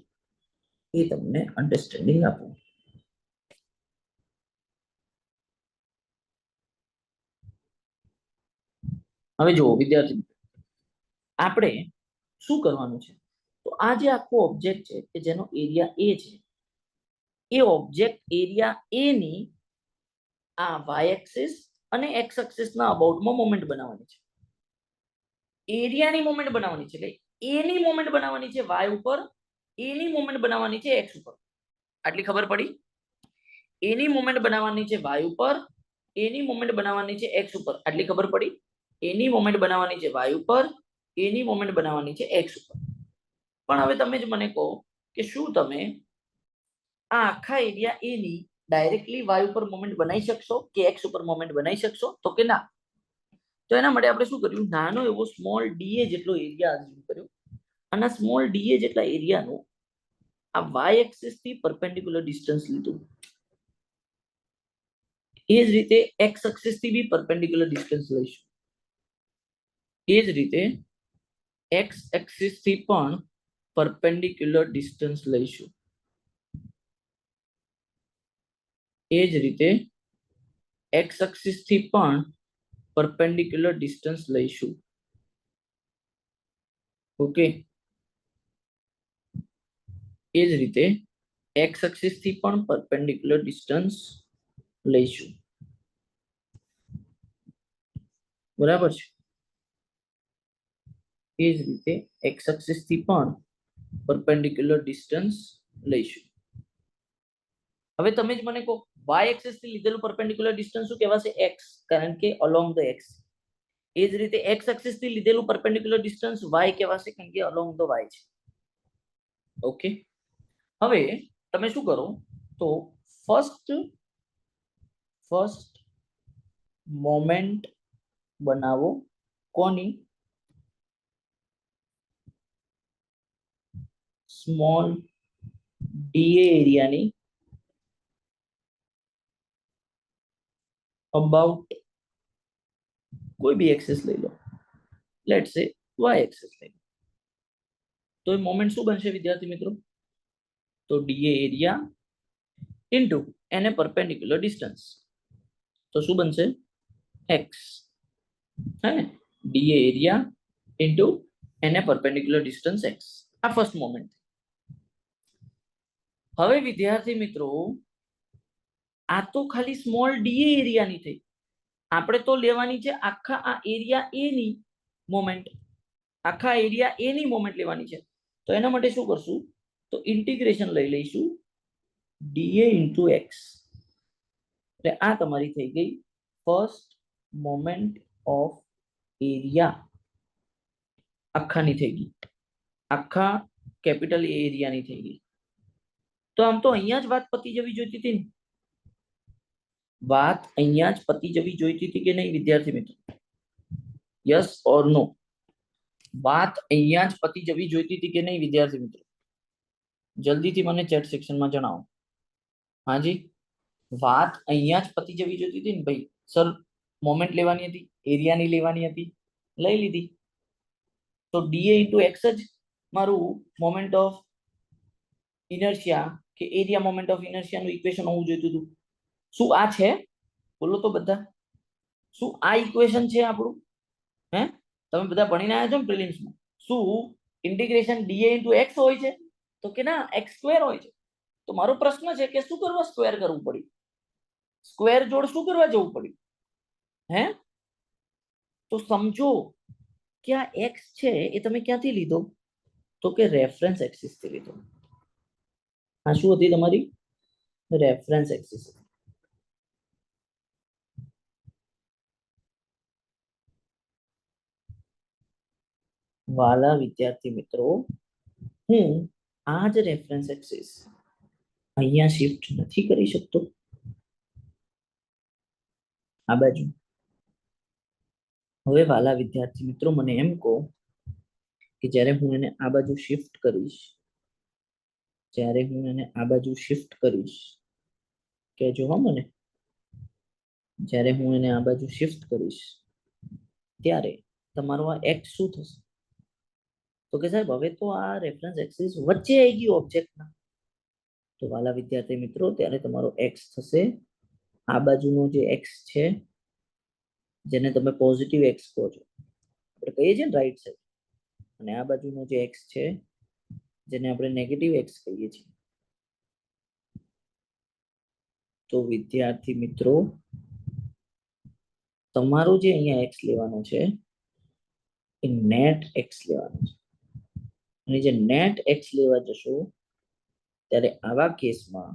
એ તમને અન્ડરસ્ટેન્ડિંગ આપું. હવે જુઓ વિદ્યાર્થી, આપણે શું કરવાનું છે? તો આ જે આખો ઓબ્જેક્ટ છે કે જેનો એરિયા એ છે, એ ઓબ્જેક્ટ એરિયા એ ની આ વાય એક્સિસ અને એક્સ એક્સિસ ના અબાઉટમાં મોમેન્ટ બનાવવાની છે. એરિયાની મોમેન્ટ બનાવવાની છે, એટલે એની મોમેન્ટ બનાવવાની છે વાય ઉપર, એની મોમેન્ટ બનાવવાની છે એક્સ ઉપર. આટલી ખબર પડી? એની મોમેન્ટ બનાવવાની છે વાય ઉપર, એની મોમેન્ટ બનાવવાની છે એક્સ ઉપર. આટલી ખબર પડી? એની મોમેન્ટ બનાવવાની છે વાય ઉપર, એની મોમેન્ટ બનાવવાની છે એક્સ ઉપર. પણ હવે તમે જ મને કહો કે શું તમે આ આખા એરિયા એ ની ડાયરેક્ટલી વાય ઉપર મોમેન્ટ બનાવી શકશો કે એક્સ ઉપર મોમેન્ટ બનાવી શકશો? તો કે ના. તો એના માટે આપણે શું કર્યું? નાનો એવો સ્મોલ ડીએ જેટલો એરિયા અઝ્યુમ કર્યો, અને સ્મોલ ડીએ જેટલા એરિયાનું આ વાય એક્સિસ થી પરપેન્ડિક્યુલર ડિસ્ટન્સ લીધું. એ જ રીતે એક્સ એક્સિસ થી બી પરપેન્ડિક્યુલર ડિસ્ટન્સ લઈશું. એ જ રીતે એક્સ એક્સિસ થી પણ પરપેન્ડિક્યુલર ડિસ્ટન્સ લઈશું. એ જ રીતે એક્સ એક્સિસ થી પણ પરપેન્ડિક્યુલર ડિસ્ટન્સ લઈશું. ઓકે, એ જ રીતે એક્સ એક્સિસ થી પણ પરપેન્ડિક્યુલર ડિસ્ટન્સ લઈશું. બરાબર છે? એ જ રીતે એક્સ એક્સિસ થી પણ પરપેન્ડિક્યુલર ડિસ્ટન્સ લઈશું. હવે તમે જ મને કહો, વાય એક્સિસ થી લીધેલું પરપેન્ડિક્યુલર ડિસ્ટન્સ શું કહેવાશે? એક્સ, કારણ કે અલોંગ ધ એક્સ. એ જ રીતે એક્સ એક્સિસ થી લીધેલું પરપેન્ડિક્યુલર ડિસ્ટન્સ વાય કહેવાશે, કારણ કે અલોંગ ધ વાય છે. ઓકે, હવે તમે શું કરો? તો ફર્સ્ટ મોમેન્ટ બનાવો. કોની? સ્મોલ ડીએ એરિયાની અબાઉટ કોઈ બી એક્સિસ લઈ લો, લેટ્સ સે વાય એક્સિસ લઈ લો. તો એ મોમેન્ટ શું બનશે વિદ્યાર્થી મિત્રો? તો ડીએ એરિયા ઇન્ટુ એને પરપેન્ડિક્યુલર ડિસ્ટન્સ. તો શું બનશે? એક્સ, હે ને? ડીએ એરિયા ઇન્ટુ એને પરપેન્ડિક્યુલર ડિસ્ટન્સ એક્સ. આ ફર્સ્ટ મોમેન્ટ. હવે વિદ્યાર્થી મિત્રો આ તો ખાલી સ્મોલ ડીએ એરિયાની થઈ. આપણે તો લેવાની છે આખા આ એરિયા એ ની મોમેન્ટ. આખા એરિયા એ ની મોમેન્ટ લેવાની છે. તો એના માટે શું કરશું? તો ઇન્ટિગ્રેશન લઈ લઈશું ડીએ ઇન્ટુ એક્સ. એટલે આ તમારી થઈ ગઈ ફર્સ્ટ મોમેન્ટ ઓફ એરિયા, આખાની થઈ ગઈ. આખા કેપિટલ એરિયાની થઈ ગઈ. તો આમ તો અહીંયા જ વાત પતી જવી જોઈતી હતી ને. વાત અહીંયા જ પતી જવી જોઈતી હતી કે નહીં વિદ્યાર્થી મિત્રો? યસ ઓર નો? વાત અહીંયા જ પતી જવી જોઈતી હતી કે નહીં વિદ્યાર્થી મિત્રો? જલ્દીથી મને ચેટ સેક્શનમાં જણાવો. હાજી, વાત અહીંયા જ પતી જવી જોઈતી હતી ને ભાઈ. સર મોમેન્ટ લેવાની હતી, એરિયાની લેવાની હતી, લઈ લીધી. તો ડીએ ઇન્ટુ એક્સ જ મારું મોમેન્ટ ઓફ ઇનર્શિયા કે એરિયા મોમેન્ટ ઓફ ઇનર્શિયાનું ઇક્વેશન હોવું જોઈતું હતું. શું આ છે? બોલો તો બધા. શું આ ઇક્વેશન છે આપણું? હે, તમે બધા ભણીને આવ્યા છો ને પ્રિલિમ્સમાં? શું ઇન્ટિગ્રેશન ડીએ ઇન્ટુ એક્સ હોય છે? તો કે ના, એક્સ સ્ક્વેર હોય છે. તો મારો પ્રશ્ન છે કે શું કરવા સ્ક્વેર કરવું પડ્યું? સ્ક્વેર જોડ શું કરવા જવું પડ્યું? હે, તો સમજો કે આ એક્સ છે એ તમે ક્યાંથી લીધો? તો કે રેફરન્સ એક્સિસ થી લીધો. આ શું હતી તમારી? Reference axis. વાલા વિદ્યાર્થી મિત્રો, હું આ જ રેફરન્સ એક્સિસ અહીંયા શિફ્ટ નથી કરી શકતો આ બાજુ. હવે વાલા વિદ્યાર્થી મિત્રો મને એમ કહો કે જ્યારે હું એને આ બાજુ શિફ્ટ કરીશ, જ્યારે હું એને આ બાજુ શિફ્ટ કરીશ, કે જોવા મને, જ્યારે હું એને આ બાજુ શિફ્ટ કરીશ ત્યારે તમારો આ એક્સ શું થશે? તો કે સાહેબ હવે તો આ રેફરન્સ એક્સિસ વચ્ચે આવી ગઈ ઓબ્જેક્ટના. તો વાલા વિદ્યાર્થી મિત્રો ત્યારે તમારો એક્સ થશે આ બાજુનો જે એક્સ છે જેને તમે પોઝિટિવ એક્સ કહો છો, આપણે કહીએ છીએ ને રાઈટ સાઈડ, અને આ બાજુનો જે એક્સ છે જેને આપણે નેગેટિવ એક્સ કહીએ છીએ. તો વિદ્યાર્થી મિત્રો તમારો જે અહીંયા એક્સ લેવાનો છે એ નેટ એક્સ લેવાનો છે. અને જે નેટ એક્સ લેવા જશો ત્યારે આવા કેસમાં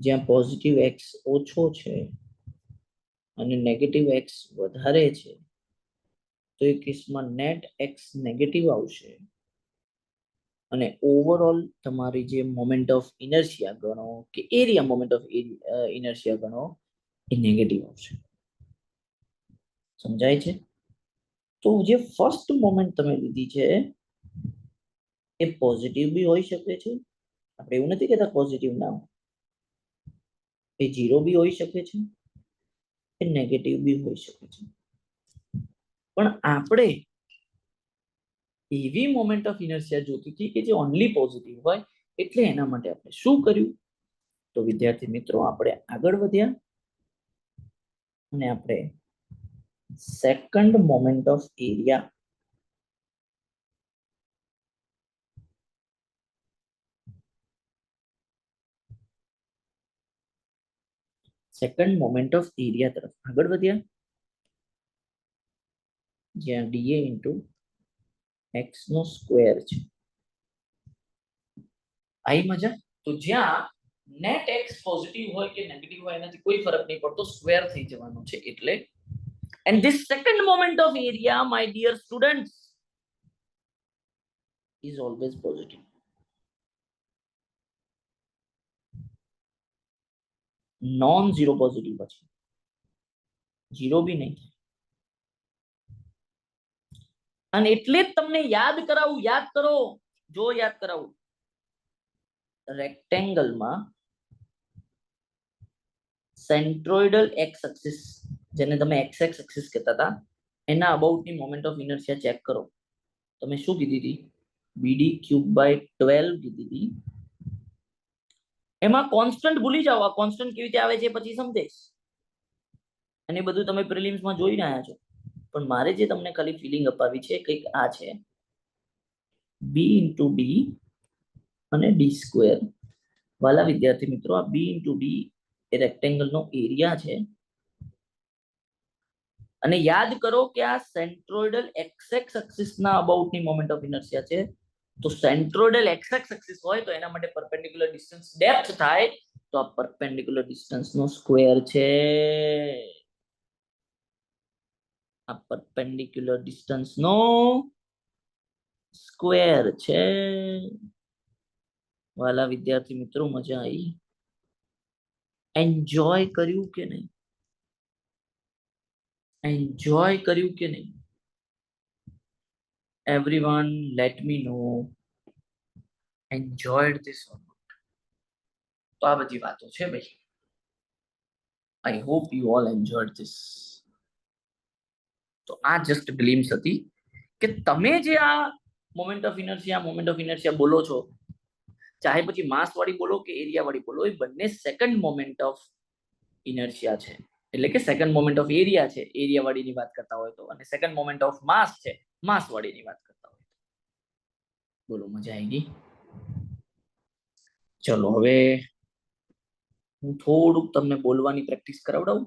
જ્યાં પોઝિટિવ એક્સ ઓછો છે અને નેગેટિવ એક્સ વધારે છે, તો એ કેસમાં નેટ એક્સ નેગેટિવ આવશે અને ઓવરઓલ તમારી જે મોમેન્ટ ઓફ ઇનર્શિયા ગણો કે એરિયા મોમેન્ટ ઓફ ઇનર્શિયા ગણો એ નેગેટિવ આવશે. સમજાય છે? તો જે ફર્સ્ટ મોમેન્ટ તમે લીધી છે એ પોઝિટિવ બી હોઈ શકે છે, આપણે એવું નથી કહેતા પોઝિટિવ ના હોય, એ ઝીરો બી હોઈ શકે છે, એ નેગેટિવ બી હોઈ શકે છે. પણ આપણે એવી મોમેન્ટ ઓફ ઇનર્શિયા જોતી હતી કે જે ઓનલી પોઝિટિવ હોય, એટલે એના માટે આપણે શું કર્યું? તો વિદ્યાર્થી મિત્રો આપણે આગળ વધ્યા અને આપણે સેકન્ડ મોમેન્ટ ઓફ એરિયા તરફ આગળ વધ્યા, જ્યાં ડીએ ઇન્ટુ એક્સ નો સ્ક્વેર છે. આઈ મજા? તો જ્યાં નેટ એક્સ પોઝિટિવ હોય કે નેગેટિવ હોય એનાથી કોઈ ફરક નહીં પડતો, સ્ક્વેર થઈ જવાનો છે એટલે. And this second moment of area, my dear students, is always positive. Non zero positive પછી ઝીરો બી નહીં થાય. અને એટલે જ તમને યાદ કરાવું, યાદ કરો, જો યાદ કરાવું, રેક્ટેંગલમાં સેન્ટ્રોઇડલ એક્સ એક્સિસ, જેને તમે એક્સ એક્સ એક્સિસ કહેતા હતા, એના અબાઉટની મોમેન્ટ ઓફ ઇનર્શિયા ચેક કરો. તમે શું કીધી હતી? બીડી ક્યુબ બાય 12 કીધી હતી. એમાં કોન્સ્ટન્ટ ભૂલી જાઓ, આ કોન્સ્ટન્ટ કેવી રીતે આવે છે પછી સમજાઈશ, અને બધું તમે પ્રિલિમ્સમાં જોઈને આવ્યા છો. પણ મારે જે તમને ખાલી ફીલિંગ અપાવી છે કંઈક આ છે, બી ઇન્ટુ ડી અને ડી સ્ક્વેર. વાલા વિદ્યાર્થી મિત્રો, આ બી ઇન્ટુ ડી એ રેક્ટેંગલનો એરિયા છે. અને યાદ કરો કે આ સેન્ટ્રોઇડલ એક્સ એક્સ એક્સિસના અબાઉટની મોમેન્ટ ઓફ ઇનર્શિયા છે. તો સેન્ટ્રોઇડલ એક્સ એક્સ એક્સિસ હોય તો એના માટે પરપેન્ડિક્યુલર ડિસ્ટન્સ ડેપ્થ થાય, તો આ પરપેન્ડિક્યુલર ડિસ્ટન્સનો સ્ક્વેર છે. આ પરપેન્ડિક્યુલર ડિસ્ટન્સનો સ્ક્વેર છે વાલા વિદ્યાર્થી મિત્રો, મજા આવી? એન્જોય કર્યું કે નહીં? એન્જોય કર્યું કે નહીં? Everyone let me know enjoyed this or not. તો આ બધી વાતો છે ભાઈ. I hope you all enjoyed this. તો આ જસ્ટ ગ્લિમ્સ હતી કે તમે જે આ મોમેન્ટ ઓફ ઇનર્શિયા બોલો છો, ચાહે પછી માસ વાળી બોલો કે એરિયા વાળી બોલો, એ બંને સેકન્ડ મોમેન્ટ ઓફ ઇનર્શિયા છે. એટલે કે સેકન્ડ મોમેન્ટ ઓફ એરિયા છે એરિયા વાળીની વાત કરતા હોય તો, અને સેકન્ડ મોમેન્ટ ઓફ માસ છે માસ વાળીની વાત કરતા હોય તો. બોલો, મજા આવી ગઈ? ચલો હવે હું થોડુંક તમને બોલવાની પ્રેક્ટિસ કરાવડાવું.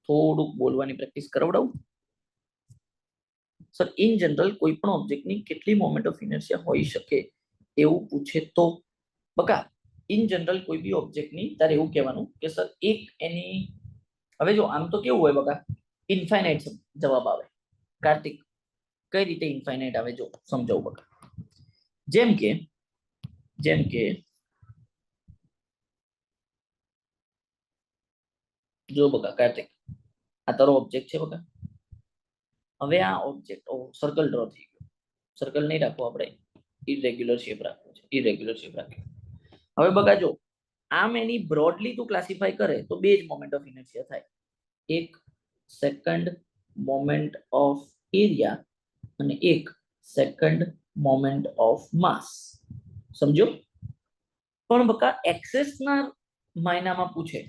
થોડુંક બોલવાની પ્રેક્ટિસ કરાવડાવું. સર, ઇન જનરલ કોઈ પણ ઓબ્જેક્ટની કેટલી મોમેન્ટ ઓફ ઇનર્શિયા હોઈ શકે એવું પૂછે તો બકા ઇન જનરલ કોઈ બી ઓબ્જેક્ટની તારે એવું કહેવાનું કે સર એક એની, હવે જો આમ તો કેવું હોય બકા, ઇન્ફાઇનાઇટ જવાબ આવે. કાર્તિક, કઈ રીતે ઇન્ફાઇનાઇટ આવે જો સમજાવું બકા. જેમ કે જો બકા કાર્તિક, આ તારો ઓબ્જેક્ટ છે બકા. હવે આ ઓબ્જેક્ટ સર્કલ ડ્રો થઈ ગયો. સર્કલ નહીં રાખવો આપણે, ઇરેગ્યુલર શેપ રાખવો છે. ઇરેગ્યુલર શેપ રાખીએ. હવે બકા જો આમ એની બ્રોડલી તું ક્લાસિફાઈ કરે તો બે જ મોમેન્ટ ઓફ ઇનર્શિયા થાય. એક સેકન્ડ મોમેન્ટ ઓફ એરિયા અને એક સેકન્ડ મોમેન્ટ ઓફ માસ. સમજો? પણ બકા એક્સેસ ના માયનામાં પૂછે,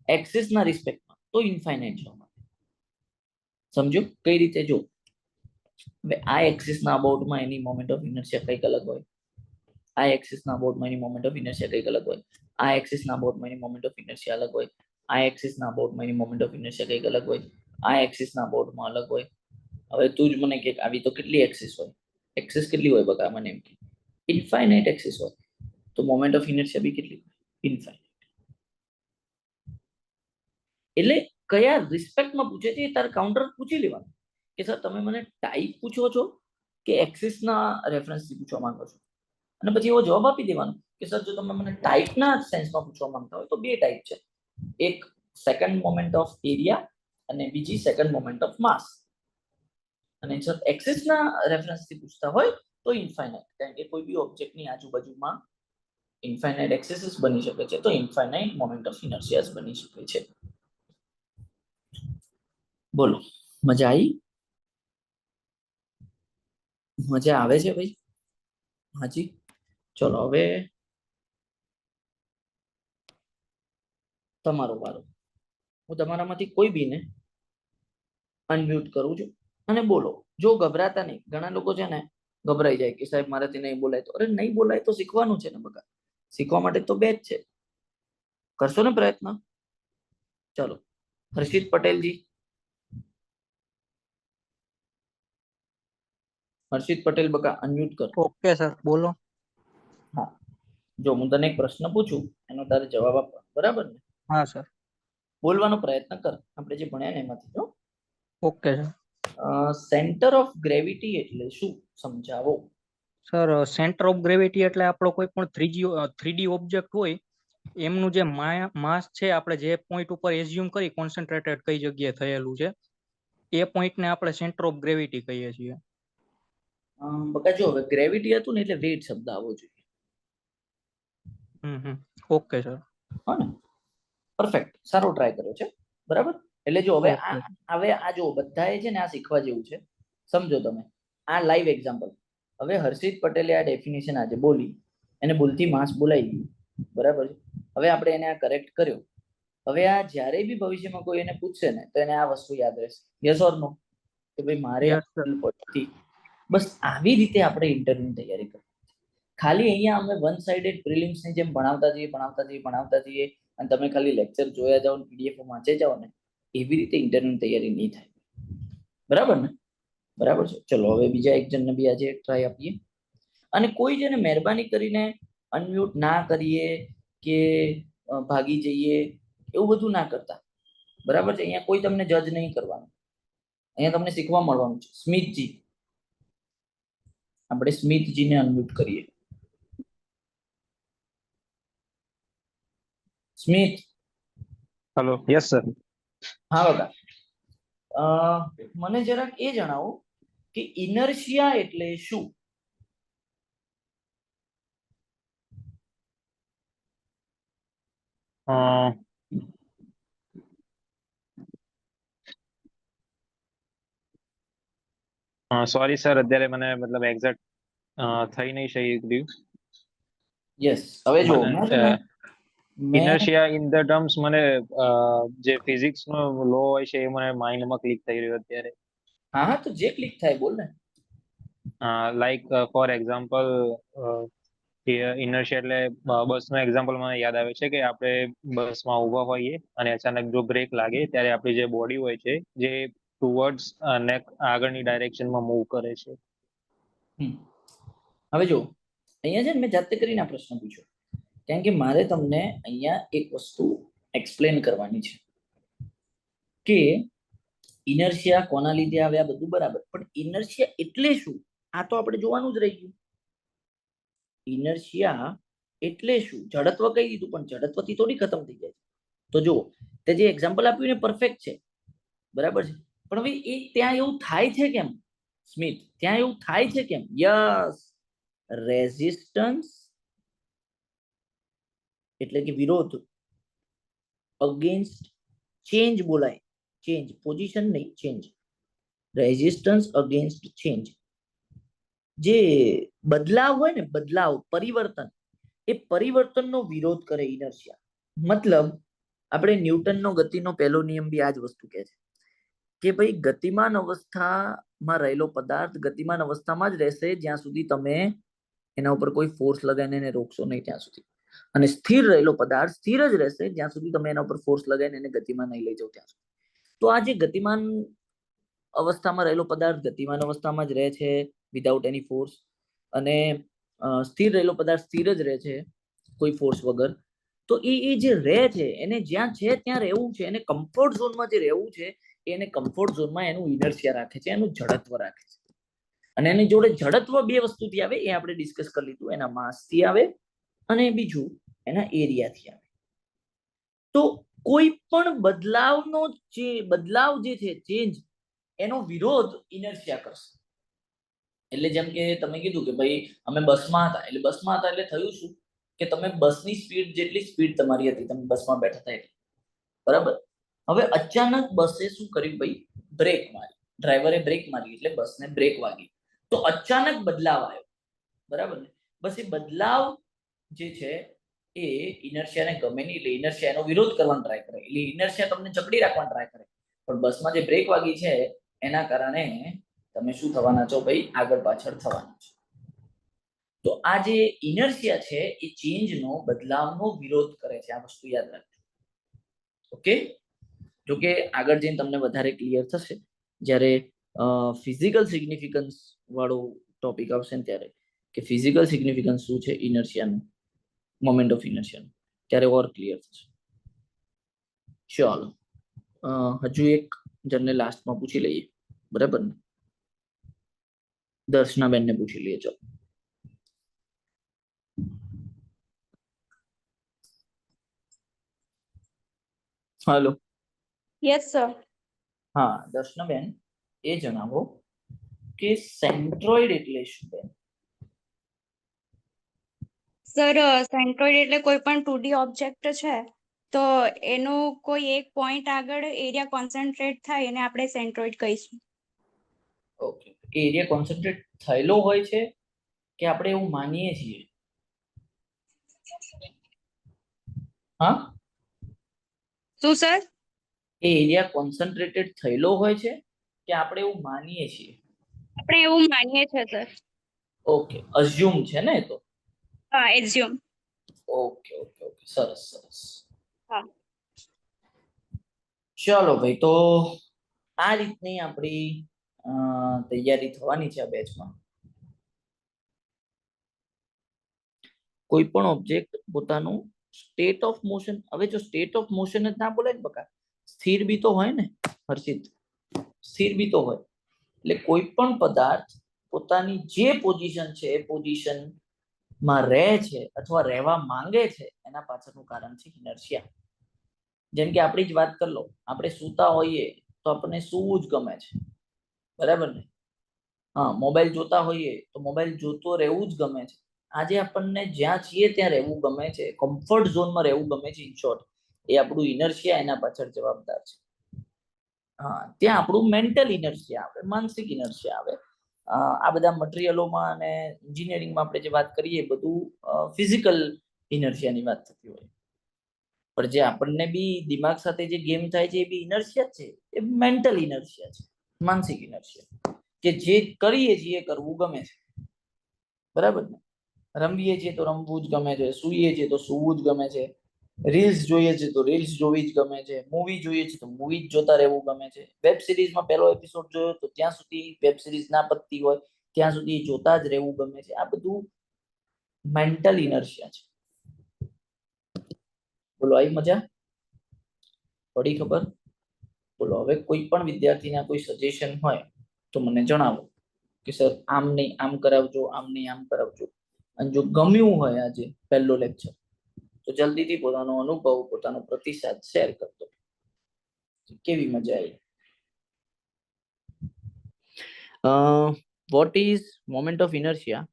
એક્સેસ ના રિસ્પેક્ટમાં, તો ઇન્ફાઇનાઇટ જોવા મળે. સમજો કઈ રીતે? જો હવે આ એક્સિસ ના અબાઉટમાં એની મોમેન્ટ ઓફ ઇનર્શિયા કંઈક અલગ હોય, આ એક્સિસ ના અબાઉટમાં એની મોમેન્ટ ઓફ ઇનર્શિયા કંઈક અલગ હોય, આ એક્સિસ ના અબાઉટમાં એની મોમેન્ટ ઓફ ઇનર્શિયા અલગ હોય, આ એક્સિસ ના અબાઉટમાં એની મોમેન્ટ ઓફ ઇનર્શિયા કંઈક અલગ હોય, આ એક્સિસ ના અબાઉટમાં અલગ હોય. હવે તું જ મને કે આવી તો કેટલી એક્સિસ હોય? એક્સિસ કેટલી હોય બકા? મને એમ કે ઇન્ફાઇનાઇટ એક્સિસ હોય, તો મોમેન્ટ ઓફ ઇનર્શિયા બી કેટલી હોય? ઇન્ફાઇનાઇટ. એટલે કયા રિસ્પેક્ટમાં પૂછે છે તારે કાઉન્ટર પૂછી લેવાનું કે સર તમે મને ટાઈપ પૂછો છો કે એક્સિસના રેફરન્સથી પૂછવા માંગો છો, અને પછી એવો જવાબ આપી દેવાનો કે સર જો તમે મને ટાઈપના સેન્સમાં પૂછવા માંગતા હોય તો બે ટાઈપ છે, એક સેકન્ડ મોમેન્ટ ઓફ એરિયા અને બીજી સેકન્ડ મોમેન્ટ ઓફ માસ. અને સર એક્સિસના રેફરન્સથી પૂછતા હોય તો ઇન્ફાઇનાઇટ, કારણ કે કોઈ બી ઓબ્જેક્ટની આજુબાજુમાં ઇન્ફાઇનાઇટ એક્સિસ બની શકે છે, તો ઇન્ફાઇનાઇટ મોમેન્ટ ઓફ ઇનર્શિયા બની શકે છે. બોલો, મજા આવી? મજા આવે છે ભાઈ? હાજી. ચલો હવે તમારો વારો. હું તમારામાંથી કોઈ બીને અનમ્યુટ કરું છું અને બોલો. જો ગભરાતા નહીં, ઘણા લોકો છે ને ગભરાઈ જાય કે સાહેબ મારાથી નહીં બોલાય તો. અરે નહીં બોલાય તો શીખવાનું છે ને બકા. શીખવા માટે તો બે જ છે. કરશો ને પ્રયત્ન? ચલો, હર્ષિત પટેલજી. હર્ષિત પટેલ બકા અનમ્યુટ કર. ઓકે સર, બોલો. હા, જો હું તને એક પ્રશ્ન પૂછું, એનો તારે જવાબ આપવાનો, બરાબર ને? હા સર. બોલવાનો પ્રયત્ન કર, આપણે જે ભણ્યા ને એમાંથી. જો okay sir. Centre of gravity એટલે શું? સમજાવો. સર, સેન્ટર ઓફ ગ્રેવિટી એટલે આપણો કોઈ પણ 3D ઓબ્જેક્ટ હોય એમનું જે માસ છે, આપણે જે પોઈન્ટ ઉપર એઝ્યુમ કરી કોન્સન્ટ્રેટેડ કઈ જગ્યાએ થયેલું છે એ પોઈન્ટને આપણે સેન્ટર ઓફ ગ્રેવિટી કહીએ છીએ. બકા જો હવે ગ્રેવિટી હતું ને એટલે વેટ શબ્દ આવવો જોઈએ. Okay sir. હા ને? પરફેક્ટ, સારો ટ્રાય કર્યો છે. બરાબર. એટલે જો હવે આ જો બધાએ છે ને આ શીખવા જેવું છે. સમજો તમે આ લાઈવ એક્ઝામ્પલ. હવે હર્ષિત પટેલે આ ડેફિનેશન આજે બોલી, એને ભૂલથી માસ બોલાવી દીધું, બરાબર છે. હવે આપણે એને આ કરેક્ટ કર્યો. હવે આ જ્યારે બી ભવિષ્યમાં કોઈ એને પૂછશે ને તો એને આ વસ્તુ યાદ રહેશે. યસ ઓર નો? કે ભાઈ મારે પડતી. બસ આવી રીતે આપણે ઇન્ટરવ્યુની તૈયારી કરવી. ખાલી અહીંયા અમે વન સાઇડેડ પ્રિલિમ્સની જેમ ભણાવતા જઈએ અને તમે ખાલી લેક્ચર જોયા જાઓ, પીડીએફ વાંચે જાઓ ને, એવી રીતે ઇન્ટરવ્યુની તૈયારી નહીં થાય. બરાબર ને? બરાબર છે. ચલો હવે બીજા એક જણને બી આજે ટ્રાય આપીએ. અને કોઈ જેને મહેરબાની કરીને અનમ્યુટ ના કરીએ કે ભાગી જઈએ એવું બધું ના કરતા. બરાબર છે? અહીંયા કોઈ તમને જજ નહીં કરવાનું, અહીંયા તમને શીખવા મળવાનું છે. સ્મિતજી, આપણે સ્મિતજીને અનમ્યુટ કરીએ. સ્મિત. હેલો. Yes sir. હા બકા, મને જરાક એ જણાવો કે ઇનર્શિયા એટલે શું? સોરી સર, અત્યારે મને મતલબ એક્ઝેક્ટ થઈ નહીં શક્યું. યસ, હવે જો મને મેં છે ને મેં ઇનર્શિયા ઇન ધ ટર્મ્સ મને જે ફિઝિક્સ નો લો હોય છે એ મને માઇન્ડમાં ક્લિક થઈ રહ્યો અત્યારે. હા હા, તો જે ક્લિક થાય બોલ ને. લાઈક ફોર એક્ઝામ્પલ, ઇનર્શિયા એટલે બસનો એક્ઝામ્પલ મને યાદ આવે છે કે આપણે બસમાં ઊભા હોઈએ અને અચાનક જો બ્રેક લાગે ત્યારે આપણી જે બોડી હોય છે જે ટુવર્ડ્સ આગળની ડાયરેક્શનમાં મૂવ કરે છે. હવે જો અહીંયા છે ને મેં જાતે કરીને આ પ્રશ્ન પૂછ્યો કારણ કે મારે તમને અહીંયા એક વસ્તુ એક્સપ્લેન કરવાની છે કે ઇનર્શિયા કોના લીધે આવે, આ બધું બરાબર, પણ ઇનર્શિયા એટલે શું આ તો આપણે જોવાનું જ રહી ગયું. ઇનર્શિયા એટલે શું? જડત્વ કહી દીધું, પણ જડત્વથી થોડી ખતમ થઈ જાય. તો જો તે જે એક્ઝામ્પલ આપ્યું ને પરફેક્ટ છે, બરાબર છે, પણ હવે એ ત્યાં એવું થાય છે કેમ સ્મિત? ત્યાં એવું થાય છે કેમ? યસ, રેઝિસ્ટન્સ એટલે કે વિરોધ, અગેન્સ્ટ ચેન્જ બોલાય, ચેન્જ, પોઝિશન નહીં, ચેન્જ, રેઝિસ્ટન્સ અગેન્સ્ટ ચેન્જ. જે બદલાવ હોય ને, બદલાવ, પરિવર્તન, એ પરિવર્તનનો વિરોધ કરે ઇનર્શિયા. મતલબ આપણે ન્યૂટનનો ગતિનો પહેલો નિયમ બી આ જ વસ્તુ કહે છે કે ભાઈ ગતિમાન અવસ્થામાં રહેલો પદાર્થ ગતિમાન અવસ્થામાં જ રહેશે જ્યાં સુધી તમે એના ઉપર કોઈ ફોર્સ લગાવીને એને રોકશો નહીં ત્યાં સુધી, અને સ્થિર રહેલો પદાર્થ સ્થિર જ રહેશે જ્યાં સુધી તમે એના ઉપર ફોર્સ લગાવીને એને ગતિમાં નહીં લઈ જાઓ ત્યાં સુધી. તો આ જે ગતિમાન અવસ્થામાં રહેલો પદાર્થ ગતિમાન અવસ્થામાં જ રહે છે વિધાઉટ એની ફોર્સ, અને સ્થિર રહેલો પદાર્થ સ્થિર જ રહે છે કોઈ ફોર્સ વગર. તો એ જે રહે છે એને જ્યાં છે ત્યાં રહેવું છે, એને કમ્ફર્ટ ઝોનમાં જે રહેવું છે એને કમ્ફર્ટ ઝોનમાં એનું ઇનર્શિયા રાખે છે, એનું જડત્વ રાખે છે. અને એની જોડે જડત્વ બે વસ્તુથી આવે, એ આપણે ડિસ્કસ કરી લીધું, એના માસથી આવે અને બીજું એના એરિયાથી આવે. તો કોઈ પણ બદલાવ જે છે, ચેન્જ, એનો વિરોધ ઇનર્શિયા કરશે. એટલે જેમ કે તમે કીધું કે ભાઈ અમે બસમાં હતા, એટલે બસમાં હતા એટલે થયું શું કે તમે બસની સ્પીડ જેટલી સ્પીડ તમારી હતી, તમે બસમાં બેઠા હતા એટલે, બરાબર. હવે અચાનક બસે શું કર્યું ભાઈ? બ્રેક મારી, ડ્રાઈવરે બ્રેક મારી એટલે બસને બ્રેક વાગી. તો અચાનક બદલાવ આવ્યો, બરાબર ને? બસ એ બદલાવ જે છે એ ઇનર્શિયાને ગમે નહીં, એટલે ઇનર્શિયા એનો વિરોધ કરવાનો ટ્રાય કરે, એટલે ઇનર્શિયા તમને જકડી રાખવાનો ટ્રાય કરે. પણ બસમાં જે બ્રેક વાગી છે એના કારણે તમે શું થવાના છો ભાઈ? આગળ પાછળ થવાના છો. તો આ જે ઇનર્શિયા છે એ ચેન્જનો, બદલાવનો વિરોધ કરે છે. આ વસ્તુ યાદ રાખજો. ઓકે, જોકે આગળ જઈને તમને વધારે ક્લિયર થશે જ્યારે ફિઝિકલ સિગ્નિફિકન્સ વાળો ટોપિક આવશે ને ત્યારે, કે ફિઝિકલ સિગ્નિફિકન્સ શું છે ઇનર્શિયાનું, મોમેન્ટ ઓફ ઇનર્શિયાનું, ત્યારે ઓર ક્લિયર થશે. ચાલો, હજુ એક જણને લાસ્ટમાં પૂછી લઈએ, બરાબર ને? દર્શનાબેનને પૂછી લઈએ. ચાલો, હાલો. Yes sir. હા દર્શનાબેન, એ જણાવો કે સેન્ટ્રોઇડ એટલે શું બેન? સર, સેન્ટ્રોઇડ એટલે કોઈ પણ 2D ઓબ્જેક્ટ છે તો એનું કોઈ એક પોઈન્ટ આગળ એરિયા કોન્સન્ટ્રેટ થાય અને આપણે સેન્ટ્રોઇડ કહીશું. ઓકે, એરિયા કોન્સન્ટ્રેટ થયેલો હોય છે કે આપણે એવું માનીએ છીએ? હા, શું સર? એ એરિયા કોન્સન્ટ્રેટેડ થયેલો હોય છે કે આપણે એવું માનીએ છીએ? આપણે એવું માનીએ છીએ સર. ઓકે, અઝ્યુમ છે ને? તો હા, એઝ્યુમ. ઓકે ઓકે ઓકે, સરસ સરસ. હા. ચલો ભાઈ, તો આ રીતની આપણી તૈયારી થવાની છે આ બેચમાં. કોઈ પણ ઓબ્જેક્ટ પોતાનું સ્ટેટ ઓફ મોશન, હવે જો સ્ટેટ ઓફ મોશન જ ના બોલે ને બકા, સ્થિર બી તો હોય ને હર્ષિત, સ્થિર બી તો હોય. એટલે કોઈ પણ પદાર્થ પોતાની જે પોઝિશન છે એ પોઝિશન માં રહે છે અથવા રહેવા માંગે છે એના પાછળનું કારણ છે ઇનર્શિયા. જેમ કે આપણી જ વાત કરી લો, આપણે સૂતા હોઈએ તો આપણને સૂવું જ ગમે છે, બરાબર ને? હા, મોબાઈલ જોતા હોઈએ તો મોબાઈલ જોતો રહેવું જ ગમે છે. આજે આપણને જ્યાં છીએ ત્યાં રહેવું ગમે છે, કમ્ફર્ટ ઝોનમાં રહેવું ગમે છે. ઇન શોર્ટ, એ આપણું ઇનર્શિયા એના પાછળ જવાબદાર છે. હા, ત્યાં આપણું મેન્ટલ ઇનર્શિયા આવે, માનસિક ઇનર્શિયા આવે. આ બધા મટીરિયલોમાં અને એન્જિનિયરિંગમાં આપણે જે વાત કરીએ બધું ફિઝિકલ ઇનર્શિયાની વાત થતી હોય, પણ જે આપણને બી દિમાગ સાથે જે ગેમ થાય છે એ બી ઇનર્શિયા છે, એ મેન્ટલ ઇનર્શિયા છે, માનસિક ઇનર્શિયા, કે જે કરીએ છીએ એ કરવું ગમે છે, બરાબર ને? રમીએ છીએ તો રમવું જ ગમે છે, સૂઈએ છીએ તો સૂવું જ ગમે છે, રીલ્સ જોઈએ છે તો રીલ્સ જોવી જ ગમે છે, મૂવી જોઈએ છે તો મૂવી જ જોતા રહેવું ગમે છે, વેબ સિરીઝમાં પહેલો એપિસોડ જોયો તો ત્યાં સુધી વેબ સિરીઝ ના પતતી હોય ત્યાં સુધી જોતા જ રહેવું ગમે છે. આ બધું મેન્ટલ ઇનર્શિયા છે. બોલો, આવી મજા પડી? ખબર? બોલો, હવે કોઈ પણ વિદ્યાર્થીના કોઈ સજેશન હોય તો મને જણાવો કે સર આમ નહીં આમ કરાવજો, આમ નહીં આમ કરાવજો. અને જો ગમ્યું હોય આજે પહેલો લેક્ચર તો જલ્દીથી પોતાનો અનુભવ, પોતાનો પ્રતિસાદ શેર કરજો. કેવી મજા આવી? What is moment of inertia,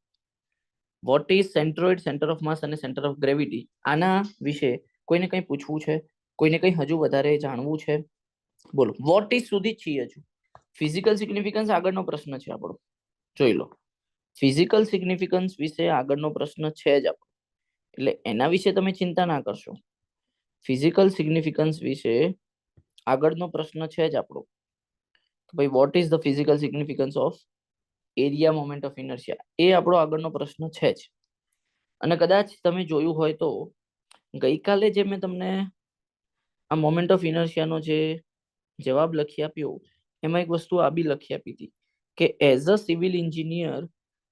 what is centroid, centre of માસ અને સેન્ટર ઓફ ગ્રેવિટી? આના વિશે કોઈને કંઈ પૂછવું છે? કોઈને કંઈ હજુ વધારે જાણવું છે? બોલો. વોટ ઇઝ સુધી છીએ હજુ. ફિઝિકલ સિગ્નિફિકન્સ આગળનો પ્રશ્ન છે આપણો, જોઈ લો. ફિઝિકલ સિગ્નિફિકન્સ વિશે આગળનો પ્રશ્ન છે જ આપણો, એટલે એના વિશે તમે ચિંતા ના કરશો. ફિઝિકલ સિગ્નિફિકન્સ વિશે આગળનો પ્રશ્ન છે જ આપણો. ભાઈ, what is the physical significance of area moment of inertia? એ આપણો આગળનો પ્રશ્ન છે જ. અને કદાચ તમે જોયું હોય તો ગઈકાલે જે મેં તમને આ મોમેન્ટ ઓફ ઇનર્શિયાનો જે જવાબ લખી આપ્યો એમાં એક વસ્તુ આ બી લખી આપી હતી કે એઝ અ સિવિલ એન્જિનિયર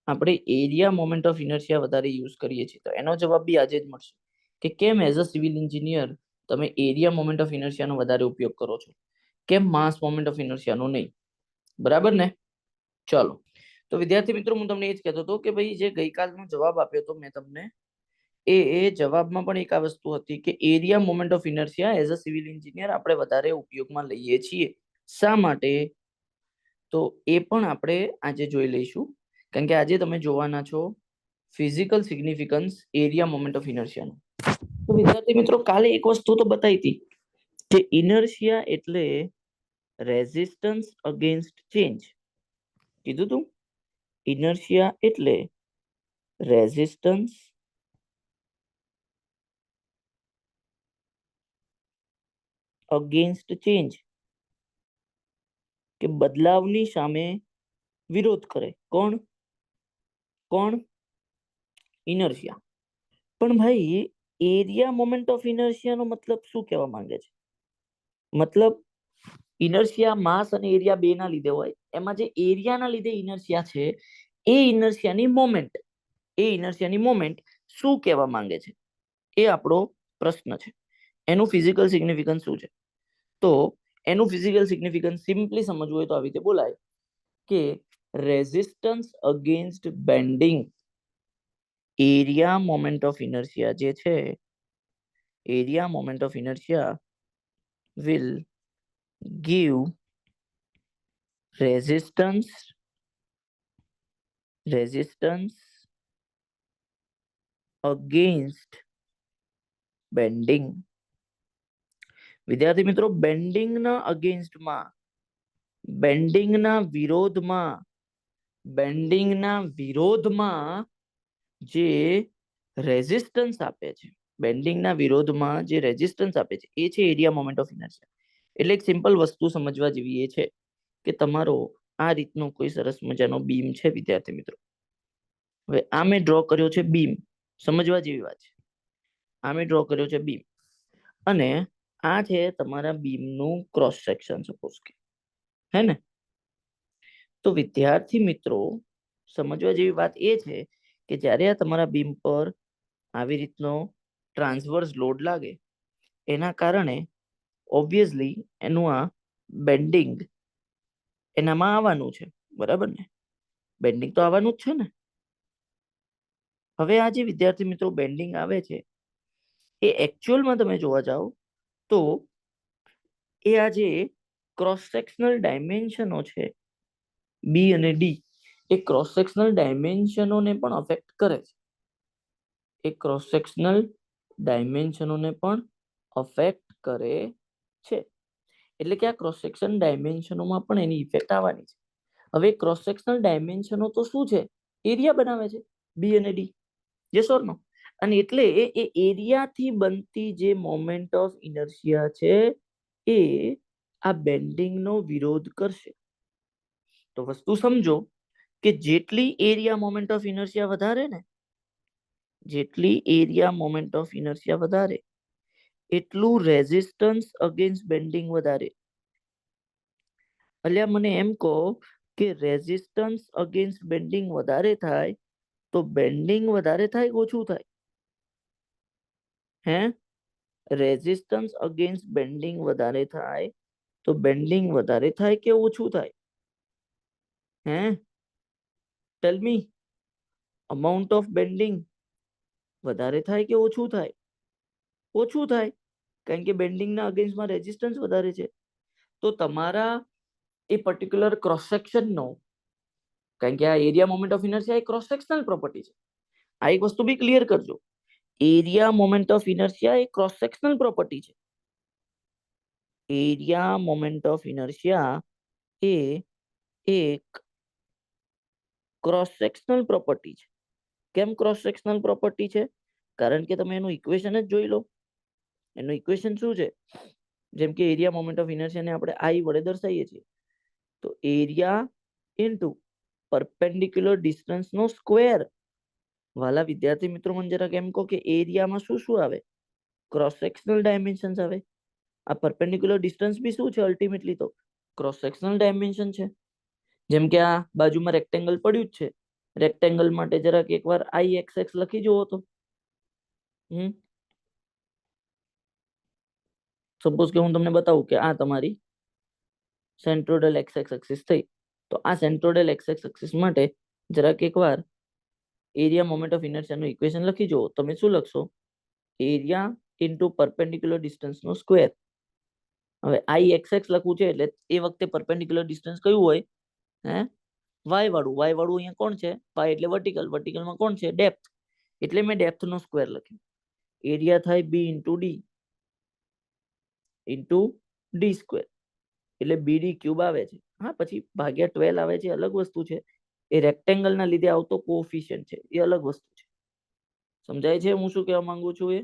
આપણે એરિયા મોમેન્ટ ઓફ ઇનર્શિયા વધારે યુઝ કરીએ છીએ. તો એનો જવાબ બી આજે જ મળશે કે કેમ એઝ અ સિવિલ એન્જિનિયર તમે એરિયા મોમેન્ટ ઓફ ઇનર્શિયાનો વધારે ઉપયોગ કરો છો, કેમ માસ મોમેન્ટ ઓફ ઇનર્શિયાનો નહીં. બરાબર ને? ચલો, તો વિદ્યાર્થી મિત્રો હું તમને એ જ કહેતો હતો કે ભાઈ જે ગઈકાલનો જવાબ આપ્યો હતો મેં તમને, એ જવાબમાં પણ એક આ વસ્તુ હતી કે area moment of inertia as a civil engineer આપણે વધારે ઉપયોગમાં લઈએ છીએ. શા માટે? તો એ પણ આપણે આજે જોઈ લઈશું, કારણ કે આજે તમે જોવાના છો physical significance area moment of ઇનર્શિયાનો. તો વિદ્યાર્થી મિત્રો કાલે એક વસ્તુ તો બતાવી હતી કે ઇનર્શિયા એટલે રેઝિસ્ટન્સ અગેન્સ્ટ ચેન્જ. કીધું તું ઇનર્શિયા એટલે રેઝિસ્ટન્સ અગેન્સ્ટ ચેન્જ, કે બદલાવની સામે વિરોધ કરે. કોણ? ઇનર્શિયા. પણ ભાઈ, એરિયા મોમેન્ટ ઓફ ઇનર્શિયાનો મતલબ શું કહેવા માંગે છે? મતલબ ઇનર્શિયા માસ અને એરિયા બે ના લીધે હોય, એમાં જે એરિયાના લીધે ઇનર્શિયા છે એ ઇનર્શિયાની મોમેન્ટ શું કહેવા માંગે છે એ આપણો પ્રશ્ન છે. એનું ફિઝિકલ સિગ્નિફિકન્સ શું છે? તો એનું ફિઝિકલ સિગ્નિફિકન્સ સિમ્પલી સમજવું હોય તો આવી રીતે બોલાય કે resistance against bending area moment of inertia જે છે, area moment of inertia will give resistance against bending. વિદ્યાર્થી મિત્રો, બેન્ડિંગ ના અગેન્સ્ટમાં, બેન્ડિંગના વિરોધમાં જે રેઝિસ્ટન્સ આપે છે, બેન્ડિંગના વિરોધમાં જે રેઝિસ્ટન્સ આપે છે એ છે એરિયા મોમેન્ટ ઓફ ઇનર્શિયા. એટલે એક સિમ્પલ વસ્તુ સમજવા જેવી એ છે કે તમારો આ રીતનો કોઈ સરસ મજાનો બીમ છે વિદ્યાર્થી મિત્રો. હવે આ મેં ડ્રો કર્યો છે બીમ, સમજવા જેવી વાત છે. આ મેં ડ્રો કર્યો છે બીમ અને આ છે તમારા બીમનું ક્રોસ સેક્શન, સપોઝ કે, હે ને? તો વિદ્યાર્થી મિત્રો સમજવા જેવી વાત એ છે કે જ્યારે આ તમારા બીમ પર આવી રીતનો ટ્રાન્સવર્સ લોડ લાગે એના કારણે ઓબ્વિયસલી એનું આ બેન્ડિંગ એનામાં આવવાનું છે, બરાબર ને? બેન્ડિંગ તો આવવાનું જ છે ને. હવે આ જે વિદ્યાર્થી મિત્રો બેન્ડિંગ આવે છે એ એકચ્યુઅલમાં તમે જોવા જાઓ તો એ આ જે ક્રોસ સેક્શનલ ડાયમેન્શનો છે બી અને ડી, એ ક્રોસ સેક્શનલ ડાયમેન્શનોને પણ અફેક્ટ કરે છે. એ ક્રોસ સેક્શનલ ડાયમેન્શનોને પણ અફેક્ટ કરે છે. એટલે કે આ ક્રોસ સેક્શન ડાયમેન્શનોમાં પણ એની ઇફેક્ટ આવવાની છે. હવે ક્રોસ સેક્શનલ ડાયમેન્શનો તો શું છે? એરિયા બનાવે છે, બી અને ડી. યસ ઓર નો? અને એટલે એ એરિયાથી બનતી જે મોમેન્ટ ઓફ ઇનર્શિયા છે એ આ બેન્ડિંગનો વિરોધ કરશે. તો વસ્તુ સમજો કે જેટલી એરિયા મોમેન્ટ ઓફ ઇનર્શિયા વધારે ને, જેટલી એરિયા મોમેન્ટ ઓફ ઇનર્શિયા વધારે એટલું રેઝિસ્ટન્સ અગેન્સ્ટ બેન્ડિંગ વધારે. એટલે મને એમ કહો કે રેઝિસ્ટન્સ અગેન્સ્ટ બેન્ડિંગ વધારે થાય તો બેન્ડિંગ વધારે થાય કે ઓછું થાય? હે? રેઝિસ્ટન્સ અગેન્સ્ટ બેન્ડિંગ વધારે થાય તો બેન્ડિંગ વધારે થાય કે ઓછું થાય? હે? ટેલ મી. અમાઉન્ટ ઓફ બેન્ડિંગ વધારે થાય કે ઓછું થાય? ઓછું થાય, કારણ કે બેન્ડિંગના અગેન્સ્ટમાં રેઝિસ્ટન્સ વધારે છે. તો તમારા એ પર્ટિક્યુલર ક્રોસ સેક્શનનો, કારણ કે આ area moment of inertia A cross sectional property છે. આ એક વસ્તુ બી ક્લિયર કરજો. Area moment of inertia A cross sectional property છે. એરિયા મોમેન્ટ ઓફ ઇનર્શિયા એ એક ક્રોસ સેક્શનલ પ્રોપર્ટી છે. કેમ ક્રોસ સેક્શનલ પ્રોપર્ટી છે? કારણ કે તમે એનું ઇક્વેશન જ જોઈ લો. એનું ઇક્વેશન શું છે? જેમ કે એરિયા મોમેન્ટ ઓફ ઇનર્શિયાને આપણે આઈ વડે દર્શાવીએ છીએ. તો એરિયા ઇન્ટુ પરપેન્ડિક્યુલર ડિસ્ટન્સ નો સ્ક્વેર. વાલા વિદ્યાર્થી મિત્રો મને જરાક એમ કહો કે એરિયામાં શું શું આવે? ક્રોસ સેક્શનલ ડાયમેન્શન્સ આવે. આ પરપેન્ડિક્યુલર ડિસ્ટન્સ બી શું છે? અલ્ટિમેટલી તો ક્રોસ સેક્શનલ ડાયમેન્શન છે. જેમ કે આ બાજુમાં રેક્ટેંગલ પડ્યું જ છે. રેક્ટેંગલ માટે જરાક એકવાર આઈ એક્સ એક્સ લખી જુઓ તો. સપોઝ કે હું તમને બતાવું કે આ તમારી સેન્ટ્રોઇડલ એક્સ એક્સ એક્સિસ થઈ. તો આ સેન્ટ્રોઇડલ એક્સ એક્સ એક્સિસ માટે જરાક એકવાર એરિયા મોમેન્ટ ઓફ ઇનર્શિયાનું ઇક્વેશન લખી જુઓ. તમે શું લખશો? એરિયા ઇન્ટુ પરપેન્ડિક્યુલર ડિસ્ટન્સ નો સ્ક્વેર. હવે આઈ એક્સ એક્સ લખવું છે એટલે એ વખતે પરપેન્ડિક્યુલર ડિસ્ટન્સ કયું હોય? હે? વાય વાળું. વાય વાળું અહીંયા કોણ છે? વાય એટલે વર્ટિકલ. વર્ટિકલમાં કોણ છે? ડેપ્થ. એટલે મેં ડેપ્થ નો સ્ક્વેર લખ્યો. એરિયા થાય B into D into D square, એટલે બીડી ક્યુબ આવે છે. હા, પછી ભાગ્યા 12 આવે છે, અલગ વસ્તુ છે. એ રેક્ટેંગલ ના લીધે આવતો કોએફિશિયન્ટ છે, એ અલગ વસ્તુ છે. સમજાય છે હું શું કહેવા માંગુ છું? એ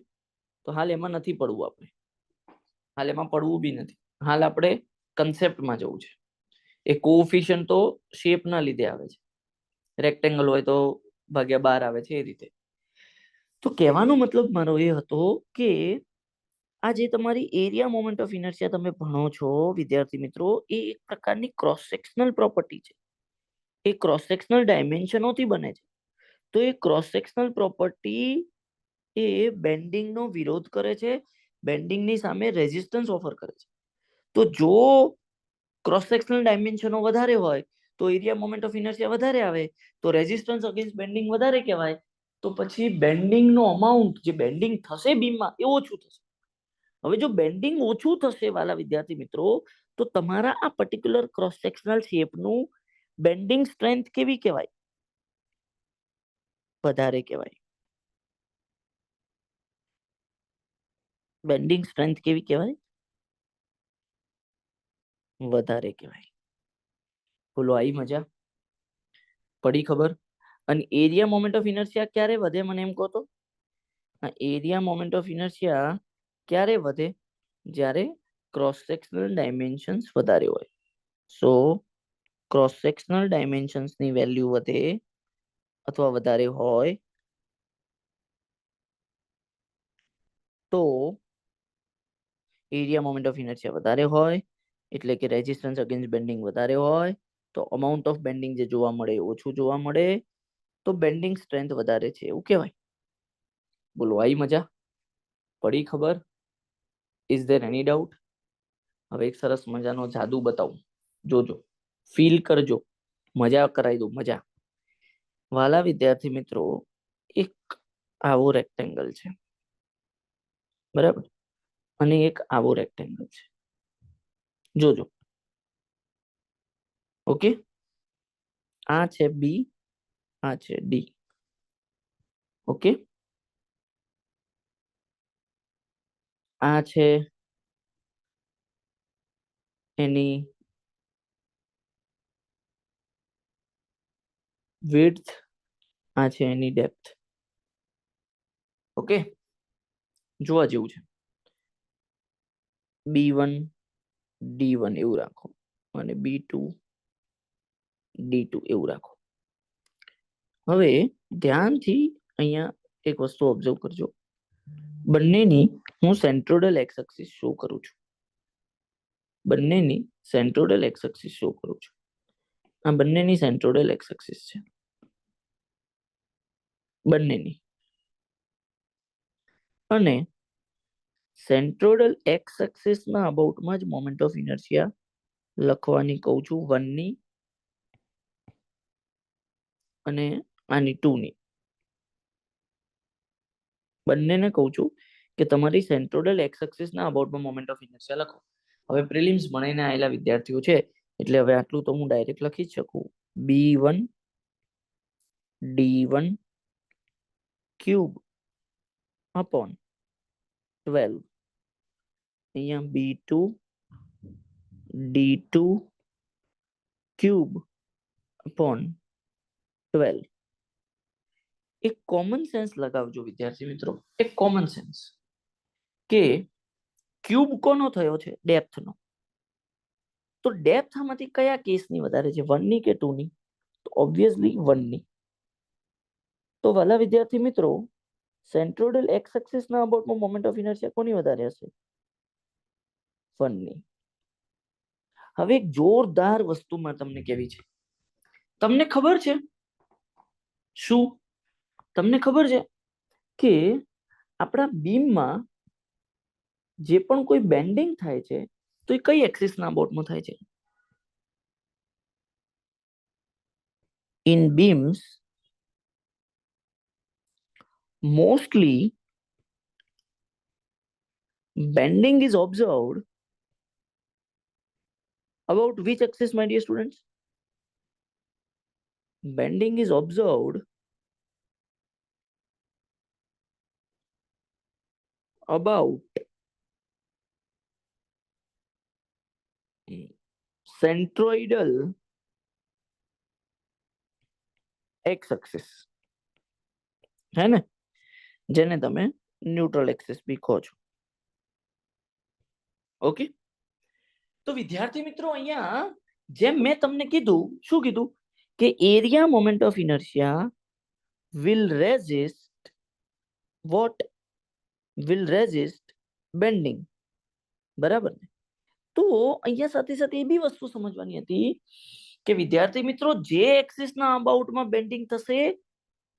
તો હાલ એમાં નથી પડવું આપણે. હાલ એમાં પડવું બી નથી. હાલ આપણે કન્સેપ્ટમાં જવું છે. એ કોએફિશિયન્ટ તો શેપ ના લીધે આવે છે. રેક્ટેંગલ હોય તો ભાગ્યા 12 આવે છે, એ રીતે. તો કહેવાનો મતલબ મારો એ હતો કે આ જે તમારી એરિયા મોમેન્ટ ઓફ ઇનર્શિયા તમે ભણો છો વિદ્યાર્થી મિત્રો, એ એક પ્રકારની ક્રોસ સેક્શનલ પ્રોપર્ટી છે. એ ક્રોસ સેક્શનલ ડાયમેન્શનોથી બને છે. તો એ ક્રોસ સેક્શનલ પ્રોપર્ટી એ બેન્ડિંગનો વિરોધ કરે છે, બેન્ડિંગની સામે રેઝિસ્ટન્સ ઓફર કરે છે. તો જો ક્રોસ સેક્શનલ ડાયમેન્શનો વધારે હોય તો એરિયા મોમેન્ટ ઓફ ઇનર્શિયા વધારે આવે, તો રેઝિસ્ટન્સ અગેન્સ્ટ બેન્ડિંગ વધારે કહેવાય. તો પછી બેન્ડિંગનો અમાઉન્ટ જે બેન્ડિંગ થશે બીમમાં એ ઓછું થશે. હવે જો બેન્ડિંગ ઓછું થશે વાલા વિદ્યાર્થી મિત્રો, તો તમારા આ પર્ટિક્યુલર ક્રોસ સેક્શનલ શેપનું બેન્ડિંગ સ્ટ્રેન્થ કેવી કહેવાય? વધારે કહેવાય. બેન્ડિંગ સ્ટ્રેન્થ કેવી કહેવાય? વધારે કહેવાય. બોલો, આવી મજા? પડી ખબર? અને એરિયા મોમેન્ટ ઓફ ઇનર્શિયા ક્યારે વધે મને એમ કહો તો? એરિયા મોમેન્ટ ઓફ ઇનર્શિયા ક્યારે વધે? જ્યારે ક્રોસ સેક્શનલ ડાયમેન્શન્સ વધારે હોય. સો ક્રોસ સેક્શનલ ડાયમેન્શન્સ ની વેલ્યુ વધે અથવા વધારે હોય તો એરિયા મોમેન્ટ ઓફ ઇનર્શિયા વધારે હોય, એટલે કે રેઝિસ્ટન્સ અગેન્સ્ટ બેન્ડિંગ વધારે હોય, તો અમાઉન્ટ ઓફ બેન્ડિંગ જે જોવા મળે ઓછું જોવા મળે, તો બેન્ડિંગ સ્ટ્રેન્થ વધારે છે એવું કહેવાય. બોલો, આવી મજા? પડી ખબર? Is there any doubt? હવે એક સરસ મજાનો જાદુ બતાવું, જોજો, ફીલ કરજો, મજા કરાવી દઉં, મજા. વાલા વિદ્યાર્થી મિત્રો, એક આવો રેક્ટેંગલ છે, બરાબર, અને એક આવો રેક્ટેંગલ છે. જોજો, ઓકે, આ છે બી, આ છે ડી. ઓકે, આ છે એની વિડ્થ, આ છે એની ડેપ્થ. ઓકે, જોવા જેવું છે. B1 D1 એવું રાખો અને B2 D2 એવું રાખો. હવે ધ્યાનથી અહીંયા એક વસ્તુ ઓબ્ઝર્વ કરજો. બંનેની હું સેન્ટ્રોઇડલ એક્સ એક્સિસ શો કરું છું. બંનેની સેન્ટ્રોઇડલ એક્સ એક્સિસ શો કરું છું. આ બંનેની સેન્ટ્રોઇડલ એક્સ એક્સિસ છે, બંનેની. અને સેન્ટ્રોઇડલ એક્સ એક્સિસ ના અબાઉટમાં જ મોમેન્ટ ઓફ ઇનર્શિયા લખવાની કહું છું, 1 ની અને આની 2 ની. બંનેને કહું છું કે તમારી સેન્ટ્રોઇડલ એક્સ એક્સિસ ના અબાઉટમાં મોમેન્ટ ઓફ ઇનર્શિયા લખો. હવે પ્રિલિમ્સ ભણીને આવેલા વિદ્યાર્થીઓ છે એટલે હવે આટલું તો હું ડાયરેક્ટ લખી જ શકું. B1 D1 cube upon 12. અહીંયા B2 D2 ક્યુબ અપોન 12. એક કોમન સેન્સ લગાવજો વિદ્યાર્થી મિત્રો, એક કોમન સેન્સ કે ક્યુબ કોનો થયો છે? ડેપ્થ નો. તો ડેપ્થ આમાંથી કયા કેસની વધારે છે, 1 ની કે 2 ની? તો ઓબ્વિયસલી 1 ની. તો વાલા વિદ્યાર્થી મિત્રો, સેન્ટ્રોઇડલ એક્સ એક્સિસ ના અબાઉટમાં મોમેન્ટ ઓફ ઇનર્શિયા કોની વધારે હશે? 1 ની. હવે એક જોરદાર વસ્તુમાં તમને કેવી છે, તમને ખબર છે શું? તમને ખબર છે કે આપણા બીમમાં જે પણ કોઈ બેન્ડિંગ થાય છે તો એ કઈ એક્સિસ ના અબાઉટમાં થાય છે? In BIMS mostly bending is observed about which axis, my dear students? Bending is observed about centroidal x axis, है ने, જેને તમે ન્યુટ્રલ એક્સિસ બી કહો છો. ઓકે, તો વિદ્યાર્થી મિત્રો અહીંયા જેમ મેં તમને કીધું, શું કીધું કે area moment of inertia will resist what? will resist bending. બરાબર ને? તો અહીંયા સાથે સાથે એ બી વસ્તુ સમજવાની હતી કે વિદ્યાર્થી મિત્રો, જે એક્સિસ ના અબાઉટમાં બેન્ડિંગ થશે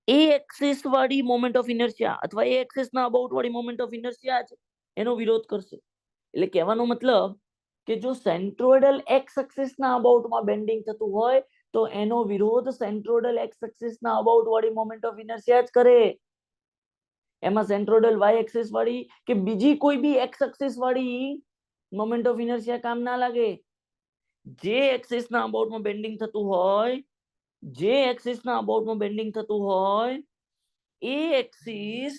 એ એક્સિસ વાળી મોમેન્ટ ઓફ ઇનર્શિયા અથવા એ એક્સિસ ના અબાઉટ વાળી મોમેન્ટ ઓફ ઇનર્શિયા જ એનો વિરોધ કરશે. એટલે કહેવાનો મતલબ કે જો સેન્ટ્રોઇડલ એક્સ એક્સિસ ના અબાઉટમાં બેન્ડિંગ થતું હોય તો એનો વિરોધ સેન્ટ્રોઇડલ એક્સ એક્સિસ ના અબાઉટ વાળી મોમેન્ટ ઓફ ઇનર્શિયા જ કરે. એમાં સેન્ટ્રોઇડલ વાય એક્સિસ વાળી કે બીજી કોઈ બી એક્સ એક્સિસ વાળી મોમેન્ટ ઓફ ઇનર્શિયા કામ ના લાગે. જે એક્સિસ ના અબાઉટમાં બેન્ડિંગ થતું હોય, જે એક્સિસ ના અબાઉટમાં બેન્ડિંગ થતું હોય એ એક્સિસ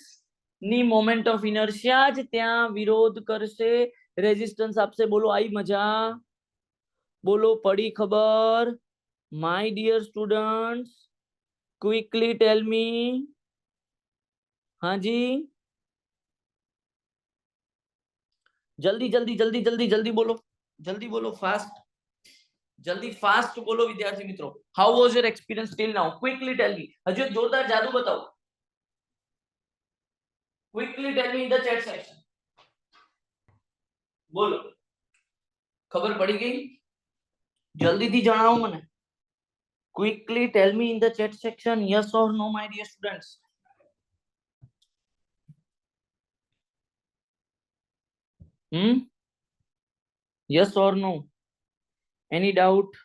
ની મોમેન્ટ ઓફ ઇનર્શિયા જ ત્યાં વિરોધ કરશે, રેઝિસ્ટન્સ આપશે. બોલો આવી મજા? બોલો પડી ખબર? My dear students, quickly tell મી. हाँ जी, जल्दी जल्दी जल्दी जल्दी जल्दी बोलो, जल्दी बोलो, फास्ट, जल्दी फास्ट बोलो विद्यार्थी मित्रों. How was your experience till now? Quickly tell me. हजू एक जोरदार जादू बताओ. Quickly tell me in the chat section. बोलो, खबर पड़ी गई? जल्दी थी जणाવો મને. Quickly tell me in the chat section, yes or no, my dear students. Yes or no? Any doubt?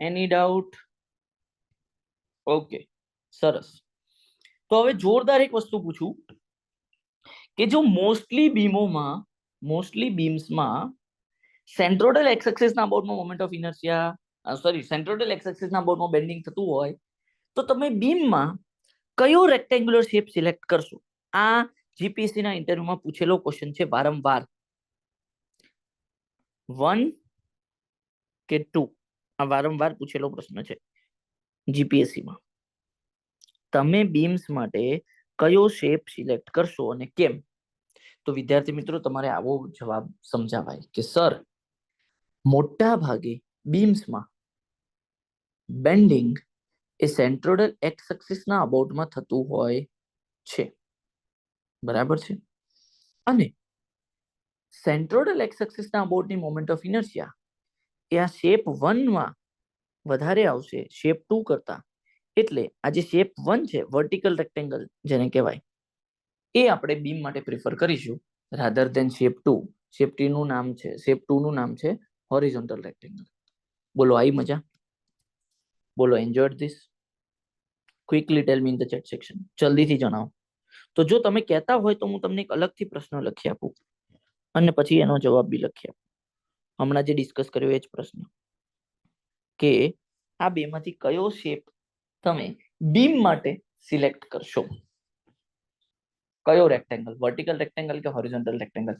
Any doubt? Okay, સરસ. તો હવે જોરદાર એક વસ્તુ પૂછું કે જો મોસ્ટલી બીમ્સમાં સેન્ટ્રોઇડલ એક્સ એક્સિસ ના અબાઉટમાં moment of inertia centroidal X axis ના અબાઉટમાં બેન્ડિંગ થતું હોય તો તમે બીમમાં કયો રેક્ટેન્ગ્યુલર શેપ સિલેક્ટ કરશો? આ જીપીએસસી ના ઇન્ટરવ્યુમાં પૂછેલો ક્વેશ્ચન છે વારંવાર. 1 કે 2 આ વારંવાર પૂછેલો પ્રશ્ન છે જીપીએસસી માં. તમે બીમ્સ માટે કયો શેપ સિલેક્ટ કરશો અને કેમ? તો વિદ્યાર્થી મિત્રો તમારે આવો જવાબ સમજાવાય કે સર મોટા ભાગે બીમ્સમાં બેન્ડિંગ એ સેન્ટ્રોઇડલ એક્સ એક્સિસ ના અબાઉટમાં થતું હોય છે, બરાબર છે. અને સેન્ટ્રોઇડલ એક્સ એક્સિસ ના અબાઉટની મોમેન્ટ ઓફ ઇનર્શિયા એ આ શેપ 1 માં વધારે આવશે શેપ 2 કરતા. એટલે આ જે શેપ 1 છે વર્ટિકલ રેક્ટેંગલ જેને કહેવાય એ આપણે બીમ માટે પ્રિફર કરીશું રાધર ધેન શેપ 2. શેપ 2 નું નામ છે હોરિઝોન્ટલ રેક્ટેંગલ. બોલો આવી મજા? બોલો enjoyed this? Quickly tell me in the chat section. જલ્દીથી જણાવો. તો જો તમે કહેતા હોય તો હું તમને એક અલગથી પ્રશ્ન લખી આપું અને પછી એનો જવાબ બી લખી આપું. હમણાં જે ડિસ્કસ કર્યો એ જ પ્રશ્ન કે આ બેમાંથી કયો શેપ તમે બીમ માટે સિલેક્ટ કરશો? કયો રેક્ટેંગલ, વર્ટિકલ રેક્ટેંગલ કે હોરિઝોન્ટલ રેક્ટેંગલ?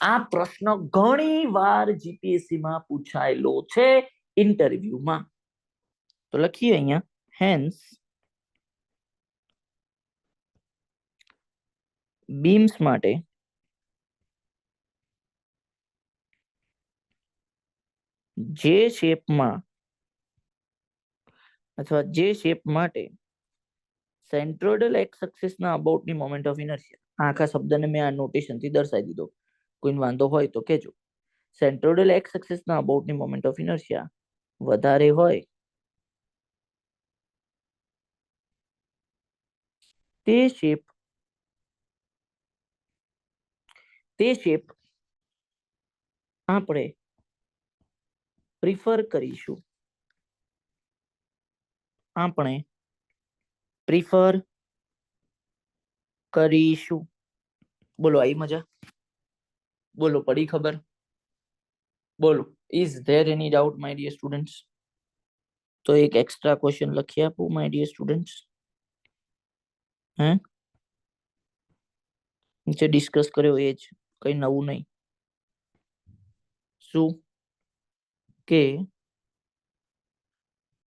આ પ્રશ્ન ઘણી વાર જીપીએસસી માં પૂછાયેલો છે ઇન્ટરવ્યુમાં. તો લખીએ અહીંયા હેન્સ બીમ્સ માટે જે શેપમાં અથવા જે શેપ માટે સેન્ટ્રોઇડલ એક્સ એક્સિસ ના અબાઉટ ની મોમેન્ટ ઓફ ઇનર્શિયા, આખા શબ્દને મેં આ નોટેશન થી દર્શાવી દીધો, કોઈ વાંધો હોય તો કેજો. સેન્ટ્રોઇડલ એક્સ એક્સિસ ના અબાઉટ ની મોમેન્ટ ઓફ ઇનર્શિયા વધારે હોય તે શેપ આપણે પ્રિફર કરીશું. બોલો આવી મજા? બોલો પડી ખબર? બોલો is there any doubt my dear students? તો એક એક્સ્ટ્રા ક્વેશ્ચન લખી આપું માય ડિયર સ્ટુડન્ટ્સ. જે ડિસ્કસ કર્યો એ જ, કઈ નવું નહીં. શું કે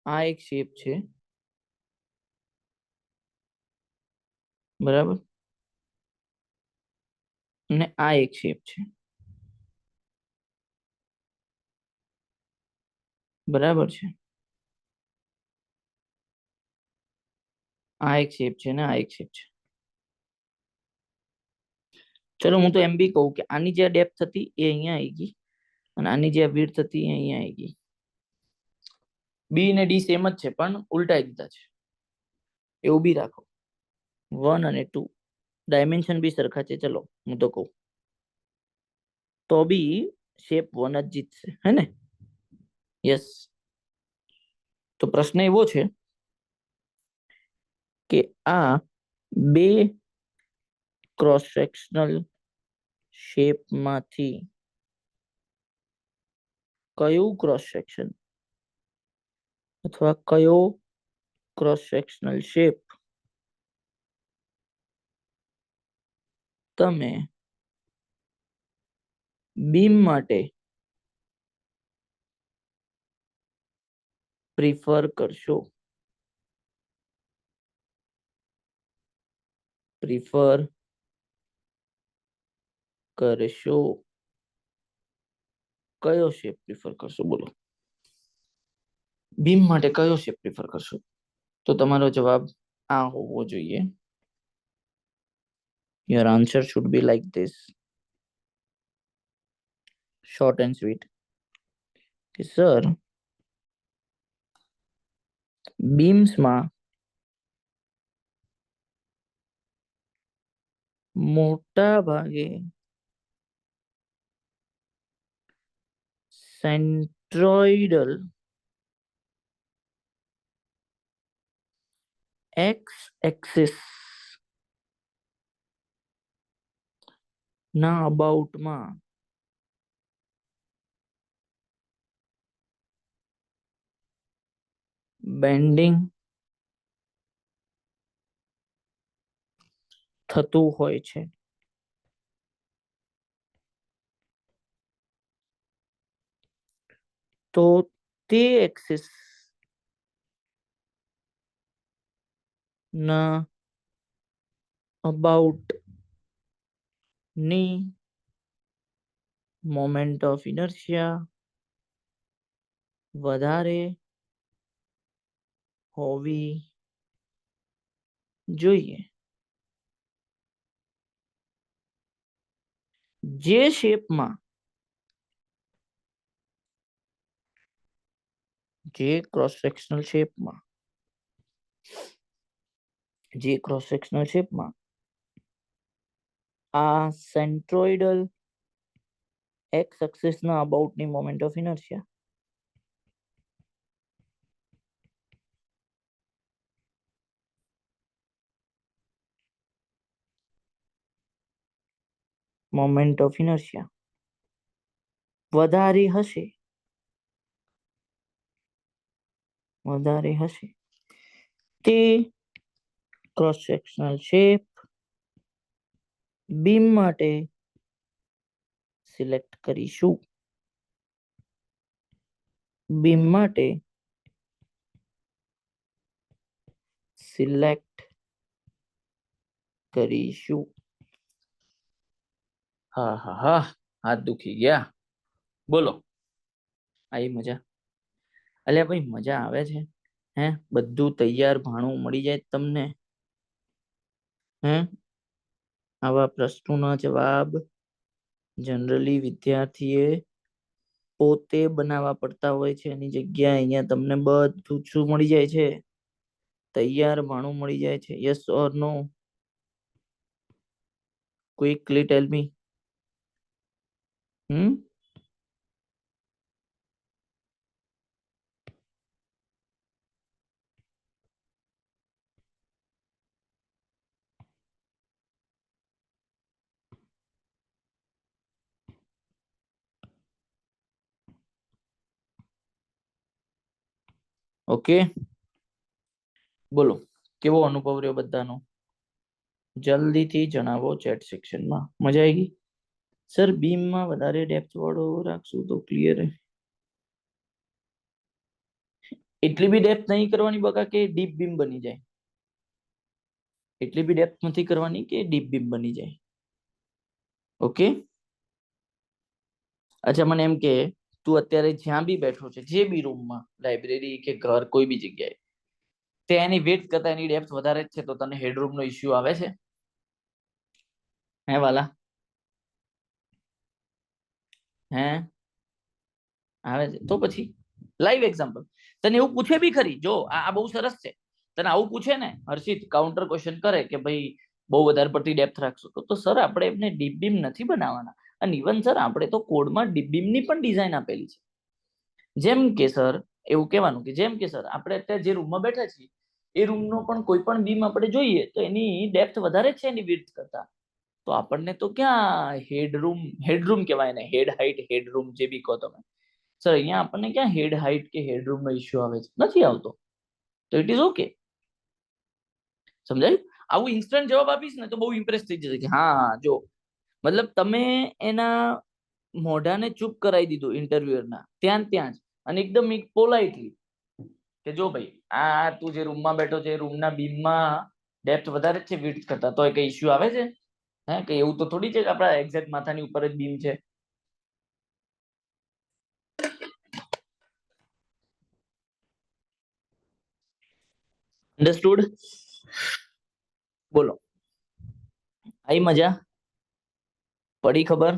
આ એક શેપ છે, બરાબર, અને આ એક શેપ છે, બરાબર છે. આ એક શેપ છે ને આ એક શેપ છે. ચલો હું તો એમ બી કહું કે આની જે ડેપ્થ હતી એ અહીંયા આવી ગઈ અને આની જે વિડ્થ હતી એ અહીંયા આવી ગઈ. બી ને ડી સેમ જ છે પણ ઉલટાઈ દીધા છે, એવું બી રાખો. 1 અને 2 ડાયમેન્શન બી સરખા છે. ચલો હું તો કહું તો બી શેપ 1 જ જીતશે, હે ને? યસ. તો પ્રશ્ન એવો છે કે આ બે ક્રોસ સેક્શનલ શેપ માંથી કયું ક્રોસ સેક્શન અથવા કયો ક્રોસ સેક્શનલ શેપ તમે બીમ માટે પ્રિફર કરશો? કયો શેપ પ્રિફર કરશો? બોલો બીમ માટે કયો શેપ પ્રિફર કરશો? તો તમારો જવાબ આ હોવો જોઈએ. Your answer should be like this, short and sweet. કે સર બીમ્સમાં મોટા ભાગે સેન્ટ્રોઇડલ એક્સ એક્સિસ ના અબાઉટમાં બેન્ડિંગ થતું હોય છે. તો તે એક્સિસ ના અબાઉટ ની મોમેન્ટ ઓફ ઇનર્શિયા વધારે હોવી જોઈએ. જે શેપમાં જે ક્રોસ સેક્શનલ શેપમાં આ સેન્ટ્રોઇડલ એક્સ એક્સિસ ના અબાઉટ ની મોમેન્ટ ઓફ ઇનર્શિયા વધારે હશે તે ક્રોસ સેક્શનલ શેપ બીમ માટે સિલેક્ટ કરીશું. હા હા હા, હાથ દુખી ગયા. બોલો, આવી મજા? અલ્યા ભાઈ મજા આવે છે? હે, બધું તૈયાર ભાણું મળી જાય તમને? હે, આવા પ્રશ્નોના જવાબ જનરલી વિદ્યાર્થીએ પોતે બનાવવા પડતા હોય છે. એની જગ્યાએ અહીંયા તમને બધું શું મળી જાય છે? તૈયાર ભાણું મળી જાય છે. Yes or no? Quickly tell me. Okay, બોલો કેવો અનુભવ રહ્યો બધાનો? જલ્દીથી જણાવો ચેટ સેક્શનમાં. મજા આવી ગઈ? સર બીમમાં વધારે ડેપ્થ વાળો રાખશું તો ક્લિયર. એટલી બી ડેપ્થ નહીં કરવાની બકા કે ડીપ બીમ બની જાય. એટલી બી ડેપ્થ નથી કરવાની કે ડીપ બીમ બની જાય. ઓકે, અચ્છા મને એમ કે તું અત્યારે જ્યાં બી બેઠો છે, જે બી રૂમમાં, લાઇબ્રેરી કે ઘર, કોઈ બી જગ્યાએ, તેની વિડ્થ કરતા એની ડેપ્થ વધારે જ છે તો તને હેડરૂમ નો ઇશ્યુ આવે છે? હે વાલા? હે આવે છે? તો પછી લાઈવ એક્ઝામ્પલ તને એવું પૂછે બી ખરી. જો આ બહુ સરસ છે. તને આવું પૂછે ને હર્ષિત, કાઉન્ટર ક્વેશ્ચન કરે કે ભાઈ બહુ વધારે પડતી ડેપ્થ રાખશો તો સર આપણે એમને ડીપ બીમ નથી બનાવવાના. અને ઇવન સર આપણે તો કોડમાં ડીપ બીમ ની પણ ડિઝાઇન આપેલી છે. જેમ કે સર એવું કહેવાનું કે જેમ કે સર આપણે અત્યારે જે રૂમમાં બેઠા છીએ એ રૂમનો પણ કોઈ પણ બીમ આપણે જોઈએ તો એની ડેપ્થ વધારે છે એની વિડ્થ કરતા, તો આપણને તો ક્યાં હેડરૂમ કહેવાય ને, હેડ હાઇટ હેડરૂમ જે બી કહો તમે. સર અહીંયા આપણને ક્યાં હેડ હાઇટ કે હેડરૂમ નો ઇશ્યુ આવે છે? નથી આવતો. તો ઇટ ઇઝ ઓકે. સમજાયું? આવું ઇન્સ્ટન્ટ જવાબ આપીશ ને તો બહુ ઇમ્પ્રેસ થઈ જશે કે હા જો, મતલબ તમે એના મોઢાને ચૂપ કરાવી દીધું ઇન્ટરવ્યુઅરના ત્યાં જ, અને એકદમ પોલાઇટલી કે જો ભાઈ આ તું જે રૂમમાં બેઠો છે રૂમના બીમમાં ડેપ્થ વધારે છે વિડ્થ કરતા, તો કઈ ઇશ્યુ આવે છે? હે, કે એવું તો થોડી છે કે આપણા એક્ઝેક્ટ માથાની ઉપર જ બીમ છે. અંડરસ્ટુડ? બોલો, આઈ મજા? પડી ખબર?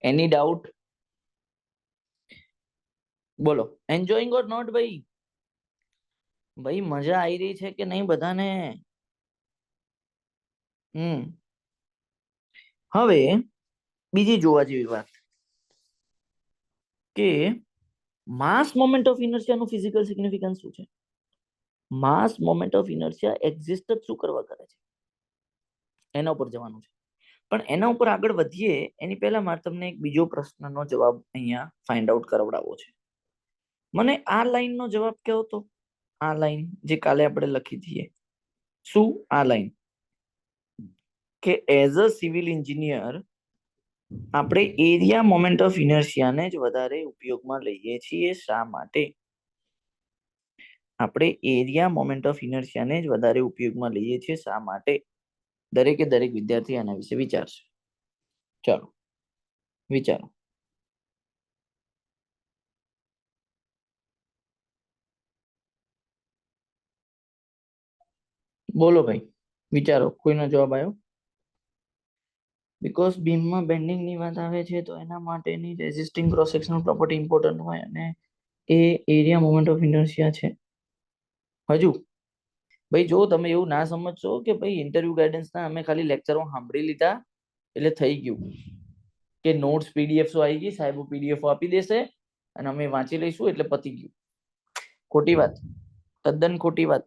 એની ડાઉટ? બોલો, એન્જોયિંગ ઓર નોટ? ભાઈ મજા આવી રહી છે કે નહીં બધાને? હવે બીજી જોવા જેવી વાત કે માસ મોમેન્ટ ઓફ ઇનર્શિયા નું ફિઝિકલ સિગ્નિફિકન્સ શું છે? માસ મોમેન્ટ ઓફ ઇનર્શિયા એક્ઝિસ્ટ જ શું કરવા કરે છે, એના ઉપર જવાનું છે. પણ એના ઉપર આગળ વધીએ એની પહેલા મારે તમને એક બીજો પ્રશ્નનો જવાબ અહીંયા ફાઇન્ડ આઉટ કરાવડાવવો છે. મને આ લાઈનનો જવાબ કયો તો, આ લાઈન જે કાલે આપણે લખી દઈએ, શું આ લાઈન કે એઝ અ સિવિલ એન્જિનિયર આપણે એરિયા મોમેન્ટ ઓફ ઇનર્શિયાને જ વધારે ઉપયોગમાં લઈએ છીએ. શા માટે? આપણે એરિયા મોમેન્ટ ઓફ ઇનર્શિયાને જ વધારે ઉપયોગમાં લઈએ છીએ. શા માટે? દરેકે દરેક વિદ્યાર્થી આના વિશે વિચારશે. ચાલો વિચારો. બોલો ભાઈ, વિચારો. કોઈનો જવાબ આવ્યો? બીકોઝ બીમમાં બેન્ડિંગની વાત આવે છે તો એના માટેની resisting cross sectional property important હોય અને એ એરિયા મોમેન્ટ ઓફ ઇનર્શિયા છે. હજુ ભાઈ જો તમે એવું ના સમજશો કે ભાઈ ઇન્ટરવ્યુ ગાઈડન્સના અમે ખાલી લેક્ચરો સાંભળી લીધા એટલે થઈ ગયું, કે નોટ્સ પીડીએફ આવી ગઈ, સાહેબો પીડીએફ આપી દેશે અને અમે વાંચી લઈશું એટલે પતી ગયું. ખોટી વાત, તદ્દન ખોટી વાત.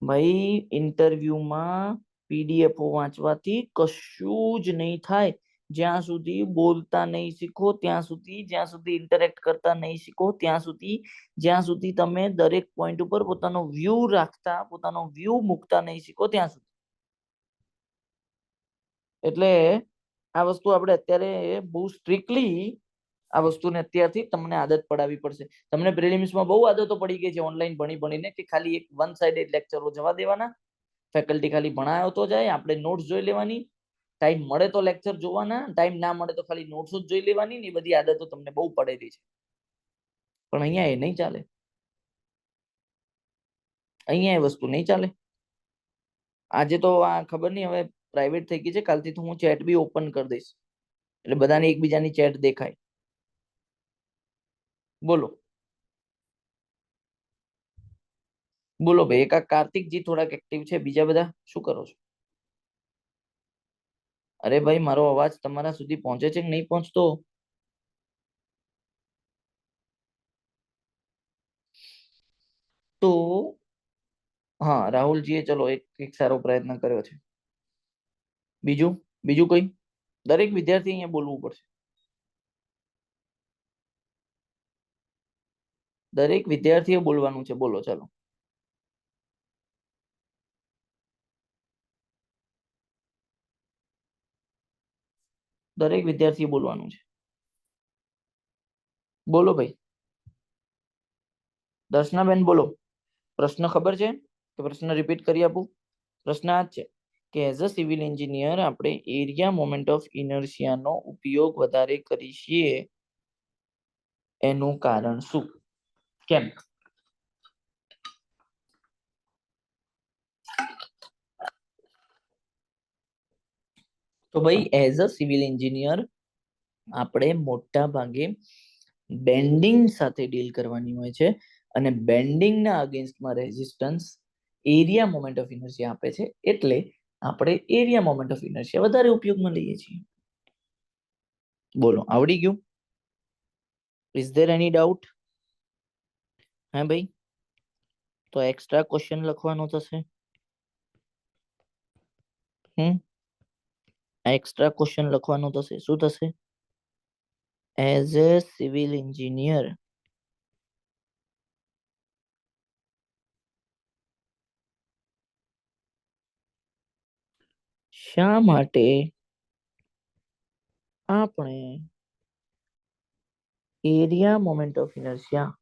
ભાઈ ઇન્ટરવ્યુમાં પીડીએફો વાંચવાથી કશું જ નહીં થાય. જ્યાં સુધી બોલતા નહીં શીખો ત્યાં સુધી, જ્યાં સુધી ઇન્ટરેક્ટ કરતા નહીં શીખો ત્યાં સુધી, જ્યાં સુધી તમે દરેક પોઈન્ટ ઉપર પોતાનો વ્યૂ રાખતા, પોતાનો વ્યૂ મૂકતા નહીં શીખો ત્યાં સુધી. એટલે આ વસ્તુ આપણે અત્યારે બહુ સ્ટ્રિક્ટલી આ વસ્તુને અત્યારથી તમને આદત પડાવવી પડશે. તમને પ્રિલિમ્સમાં બહુ આદતો પડી ગઈ છે ઓનલાઈન ભણી ભણીને કે ખાલી એક વન સાઇડેડ લેક્ચરો જવા દેવાના, ફેકલ્ટી ખાલી ભણાયો તો જાય, આપણે નોટ્સ જોઈ લેવાની, ટાઈમ મળે તો લેક્ચર જોવાના, ટાઈમ ના મળે તો ખાલી નોટ્સ જ જોઈ લેવાની. ને બધી આદતો તમને બહુ પડેલી છે. પણ અહીંયા એ નહીં ચાલે, અહીંયા એ વસ્તુ નહીં ચાલે. આજે તો આ ખબર નહીં હવે પ્રાઇવેટ થઈ ગઈ છે, કાલથી તો હું ચેટ બી ઓપન કરી દઈશ એટલે બધાને એકબીજાની ચેટ દેખાય. બોલો બોલો ભાઈ. એક આ કાર્તિકજી થોડાક એક્ટિવ છે, બીજા બધા શું કરો છો? અરે ભાઈ મારો અવાજ તમારા સુધી પહોંચે છે કે નહીં પહોંચતો? તો હા, રાહુલજીએ ચલો એક સારો પ્રયત્ન કર્યો છે. બીજું બીજું કઈ? દરેક વિદ્યાર્થી અહીંયા બોલવું પડશે. દરેક વિદ્યાર્થીએ બોલવાનું છે. બોલો ચાલો. દરેક વિદ્યાર્થીએ બોલવાનું છે. બોલો ભાઈ. દર્શનાબેન બોલો. પ્રશ્ન ખબર છે કે પ્રશ્ન રિપીટ કરી આપું? પ્રશ્ન આ જ છે કે એઝ અ સિવિલ એન્જિનિયર આપણે એરિયા મોમેન્ટ ઓફ ઇનર્શિયાનો ઉપયોગ વધારે કરીએ છીએ, એનું કારણ શું? કેમ? તો ભાઈ એઝ અ સિવિલ એન્જિનિયર આપણે મોટા ભાગે બેન્ડિંગ સાથે ડીલ કરવાની હોય છે અને બેન્ડિંગના અગેન્સ્ટમાં resistance area moment of inertia આપે છે. એટલે આપણે એરિયા મોમેન્ટ ઓફ ઇનર્શિયા વધારે ઉપયોગમાં લઈએ છીએ. બોલો, આવડી ગયું? Is there any doubt? હા ભાઈ, તો એક્સ્ટ્રા ક્વેશ્ચન લખવાનો થશે. એક્સ્ટ્રા ક્વેશ્ચન લખવાનું થશે. શું થશે? એઝ અ સિવિલ એન્જિનિયર શા માટે આપણે એરિયા મોમેન્ટ ઓફ ઇનર્શિયા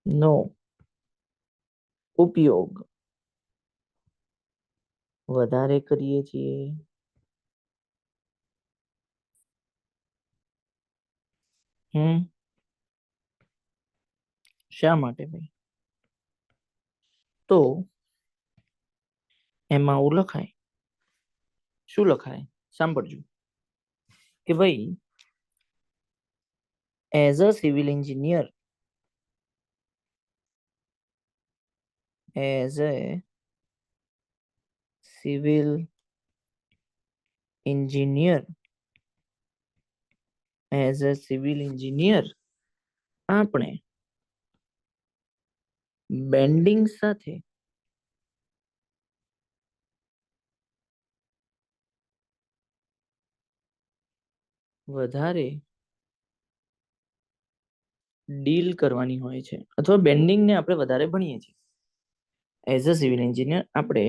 નો ઉપયોગ વધારે કરીએ છીએ? શા માટે ભાઈ? તો એમાં આવું લખાય. શું લખાય? સાંભળજો કે ભાઈ as a civil engineer, as a civil engineer, as a civil engineer આપણે બેન્ડિંગ સાથે વધારે ડીલ કરવાની હોય છે અથવા બેન્ડિંગ ને આપણે વધારે ભણીએ છીએ એઝ અ સિવિલ એન્જિનિયર. આપણે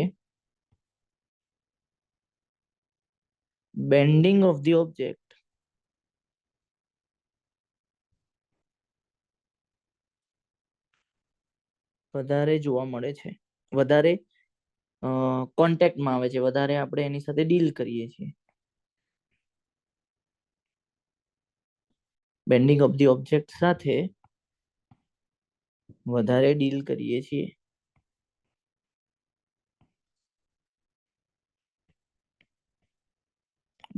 બેન્ડિંગ ઓફ ધી ઓબ્જેક્ટ વધારે જોવા મળે છે, વધારે કોન્ટેક્ટમાં આવે છે, વધારે આપણે એની સાથે ડીલ કરીએ છીએ. બેન્ડિંગ ઓફ ધી ઓબ્જેક્ટ સાથે વધારે ડીલ કરીએ છીએ.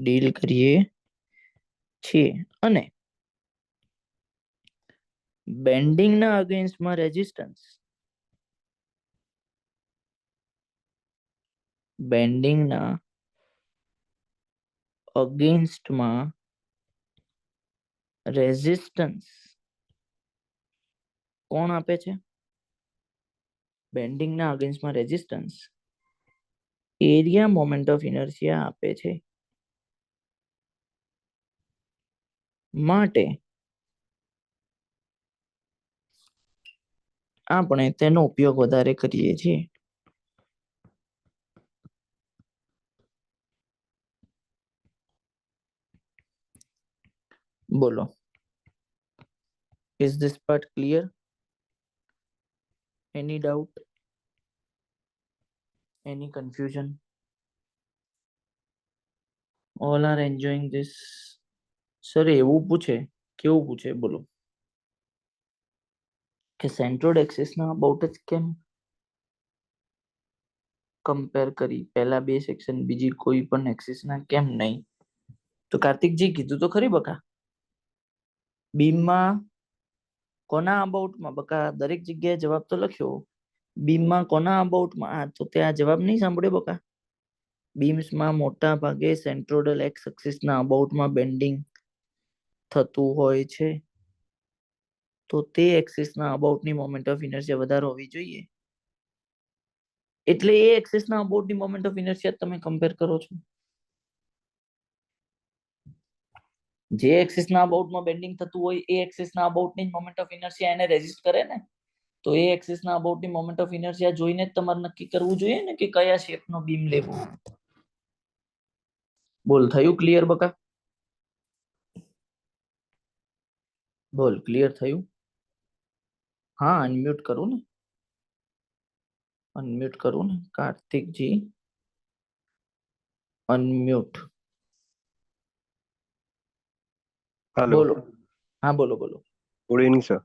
ડીલ કરીએ છીએ અને બેન્ડિંગના અગેન્સ્ટમાં રેઝિસ્ટન્સ બેન્ડિંગના અગેન્સ્ટમાં રેઝિસ્ટન્સ કોણ આપે છે? બેન્ડિંગના અગેન્સ્ટમાં resistance area moment of inertia આપે છે. માટે આપણે તેનો ઉપયોગ વધારે કરીએ છીએ. બોલો, is this part clear? Any doubt? Any confusion? All are enjoying this. Sir એવું પૂછે, કેવું પૂછે બોલો, કે સેન્ટ્રોઇડ એક્સિસના અબાઉટ જ કેમ કમ્પેર કરી, પહેલા બે સેક્શન બીજી કોઈ પણ એક્સિસના કેમ નહીં? તો કાર્તિકજી કીધું તો ખરી બકા, બીમમાં કોના અબાઉટમાં? બકા દરેક જગ્યાએ જવાબ તો લખ્યો, બીમમાં કોના અબાઉટમાં? તો ત્યાં જવાબ નહીં સાંભળ્યો બકા. બીમ્સમાં મોટા ભાગે સેન્ટ્રોઇડલ એક્સ એક્સિસના અબાઉટમાં બેન્ડિંગ થતું હોય છે, તો તે એક્સિસના અબાઉટની મોમેન્ટ ઓફ ઇનર્શિયા વધારે હોવી જોઈએ. એટલે એ એક્સિસના અબાઉટની મોમેન્ટ ઓફ ઇનર્શિયા તમે કમ્પેર કરો છો. જે એક્સિસના અબાઉટમાં બેન્ડિંગ થતું હોય એ એક્સિસના અબાઉટની મોમેન્ટ ઓફ ઇનર્શિયા એને રેઝિસ્ટ કરે ને, તો એ એક્સિસના અબાઉટની મોમેન્ટ ઓફ ઇનર્શિયા જોઈને જ તમારે નક્કી કરવું જોઈએ ને કે કયા શેપનો બીમ લેવો. બોલ, થયું ક્લિયર બકા? બોલ, ક્લિયર થયું? હા, અનમ્યુટ કરું ને, અનમ્યુટ કરું ને કાર્તિકજી, અનમ્યુટ. હેલો, બોલો. હા બોલો બોલો. Good evening sir.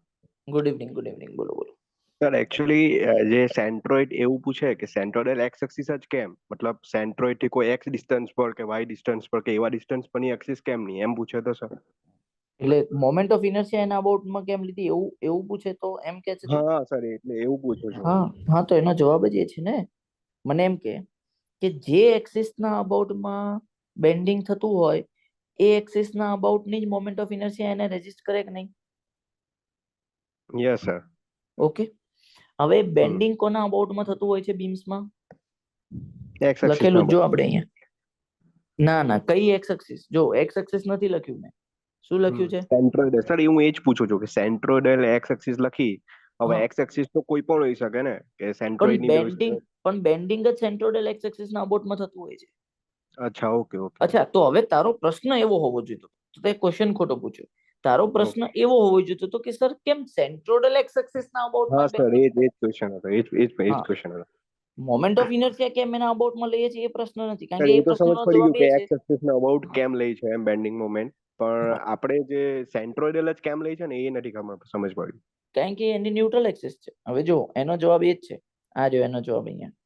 Good evening, good evening. બોલો બોલો. સર એકચ્યુઅલી જે સેન્ટ્રોઇડ એવું પૂછે કે સેન્ટ્રોઇડલ એક્સ એક્સિસ જ કેમ, મતલબ સેન્ટ્રોઇડ થી કોઈ એક્સ ડિસ્ટન્સ પર કે વાય ડિસ્ટન્સ પર કે એવા ડિસ્ટન્સ પરની એક્સિસ કેમ નહીં એમ પૂછે તો સર. એટલે મોમેન્ટ ઓફ ઇનર્શિયા એના અબાઉટમાં કેમ લીધી એવું એવું પૂછે તો એમ કે છે. હા સર, એટલે એવું પૂછું છું. હા હા, તો એનો જવાબ જ એ છે ને. મને એમ કે જે એક્સિસના અબાઉટમાં બેન્ડિંગ થતું હોય એ એક્સિસના અબાઉટની જ મોમેન્ટ ઓફ ઇનર્શિયા એને રેઝિસ્ટ કરે કે નહીં? Yes sir. ઓકે, હવે બેન્ડિંગ કોના અબાઉટમાં થતું હોય છે બીમ્સમાં? એક્સ એક્સિસ લખેલું જો આપણે અહીંયા. ના ના, કઈ એક્સ એક્સિસ? જો એક્સ એક્સિસ નથી લખ્યું મેં. શું લખ્યું છે? સેન્ટ્રોઇડ સર, હું એ જ પૂછું છું કે સેન્ટ્રોઇડલ એક્સ એક્સિસ લખી, હવે હા. એક્સ એક્સિસ તો કોઈ પણ હોઈ શકે ને, કે પણ સેન્ટ્રોઇડ ની બેન્ડિંગ જ સેન્ટ્રોઇડલ એક્સ એક્સિસના અબાઉટમાં થતું હોય છે. અચ્છા, ઓકે ઓકે. અચ્છા, તો હવે તારો પ્રશ્ન એવો હોવો જોઈએ, તો તે ક્વેશ્ચન ખોટો પૂછ્યો. તારો પ્રશ્ન એવો હોવો જોઈએ તો કે સર કેમ સેન્ટ્રોઇડલ એક્સ એક્સિસના હા અબાઉટમાં સર, એ જ ક્વેશ્ચન હતો, એ જ ક્વેશ્ચન હતો. મોમેન્ટ ઓફ ઇનર્શિયા કેમ એના અબાઉટમાં લઈએ છીએ એ પ્રશ્ન નથી, કારણ સર કે એ એ તો સમજ પ્રશ્નનો પડી જવાબ ગયું એ કે છે. એક્સ એક્સિસ નો અબાઉટ કેમ લે છે એમ બેન્ડિંગ મોમેન્ટ, પણ હા. આપણે જે સેન્ટ્રોઇડલ જ કેમ લે છે ને એ નથી સમજ પડી. કારણ કે એની ન્યુટ્રલ એક્સિસ છે. હવે જો એનો જવાબ એ જ છે, આ જો એનો જવાબ અહીંયા.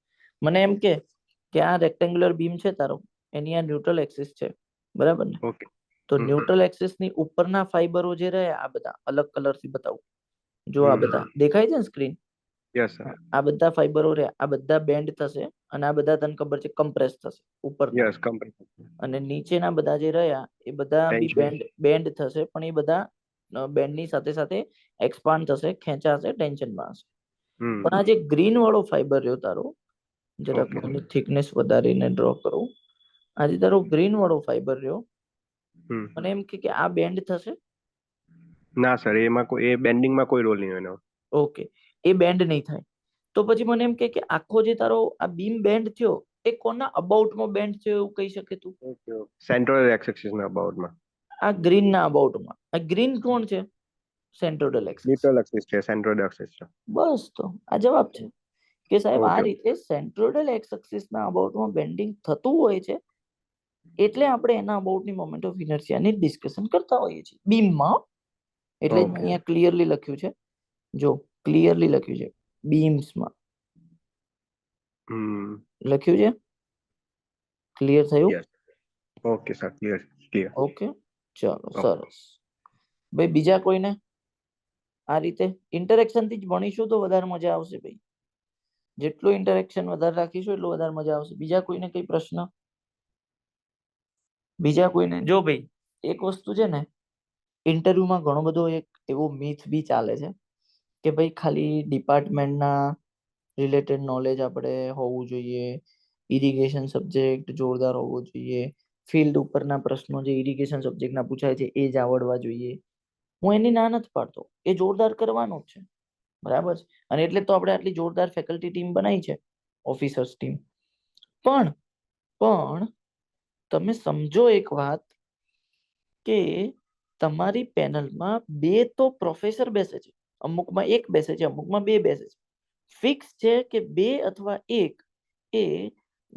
મને એમ કે આ રેક્ટેન્ગ્યુલર બીમ છે તારો, એની આ ન્યુટ્રલ એક્સિસ છે, બરાબર ને? ઓકે. તો ન્યુટ્રલ એક્સિસ ની ઉપરના ફાઈબરો જે રહ્યા, આ બધા અલગ કલર થી બતાવું, જો આ બધા દેખાય છે ને સ્ક્રીન? Yes sir. આ બધા ફાઈબરો રહ્યા, આ બધા બેન્ડ થશે અને આ બધા તને ખબર છે કમ્પ્રેસ થશે ઉપરના. Yes, complete. અને નીચેના બધા જે રહ્યા એ બધા બી Tension. બેન્ડ થશે, પણ એ બધા બેન્ડની સાથે સાથે એક્સપાન્ડ થશે, ખેંચાશે, ટેન્શનમાં હશે. હમ પણ આ જે ગ્રીન વાળો ફાઈબર રહ્યો તારો, જરાક Okay. એની થિકનેસ વધારીને ડ્રો કરું. આ જે તારો ગ્રીન વાળો ફાઈબર રહ્યો, હમ મને એમ કે આ બેન્ડ થશે. ના સર, એમાં કોઈ એ બેન્ડિંગમાં કોઈ રોલ નહીં એનો. ઓકે, એ બેન્ડ નહીં થાય. તો પછી મને એમ કે આખો જે તારો આ બીમ બેન્ડ થયો એ કોના અબાઉટમાં બેન્ડ થયો એવું કહી શકે તું? સેન્ટ્રોઇડ એક્સ એક્સિસ ના અબાઉટમાં. આ ગ્રીન ના અબાઉટમાં. આ ગ્રીન કોણ છે? Centroidal axis. ન્યુટ્રલ એક્સિસ છે, સેન્ટ્રોઇડ એક્સિસ છે. બસ, તો આ જવાબ છે કે સાહેબ આ Okay. રીતે સેન્ટ્રોઇડલ એક્સ એક્સિસ ના અબાઉટમાં બેન્ડિંગ થતું હોય છે, એટલે આપણે એના અબાઉટની મોમેન્ટ ઓફ ઇનર્શિયાની ડિસ્કશન કરતા હોઈએ છીએ બીમમાં. એટલે જ મેં Okay. અહીંયા ક્લિયરલી લખ્યું છે, જો ક્લિયરલી લખ્યું છે બીમ્સમાં હમ લખ્યું છે. ક્લિયર થયું? Yes. Okay sir, clear. Okay, ચલો Okay. સરસ. ભાઈ બીજા કોઈને આ રીતે ઇન્ટરેક્શન થી જ ભણીશું તો વધારે મજા આવશે ભાઈ. જેટલું ઇન્ટરેક્શન વધારે રાખીશું એટલું વધારે મજા આવશે. બીજા કોઈને કઈ પ્રશ્ન? બીજા કોઈને? જો ભાઈ એક વસ્તુ છે ને, ઇન્ટરવ્યુમાં ઘણો બધો એક એવો મીથ બી ચાલે છે કે ભાઈ ખાલી ડિપાર્ટમેન્ટના રિલેટેડ નોલેજ આપણે હોવું જોઈએ, ઇરિગેશન સબ્જેક્ટ જોરદાર હોવો જોઈએ, ફિલ્ડ ઉપરના પ્રશ્નો જે ઇરિગેશન સબ્જેક્ટના પૂછાય છે એ જ આવડવા જોઈએ. હું એની ના નથી પાડતો, એ જોરદાર કરવાનો જ છે, બરાબર છે. અને એટલે તો આપણે આટલી જોરદાર ફેકલ્ટી ટીમ બનાવી છે, ઓફિસર્સ ટીમ. પણ તમે સમજો એક વાત કે તમારી પેનલમાં બે તો પ્રોફેસર બેસે છે, અમુકમાં એક બેસે છે, અમુકમાં બે બેસે છે. ફિક્સ છે કે બે અથવા એક એ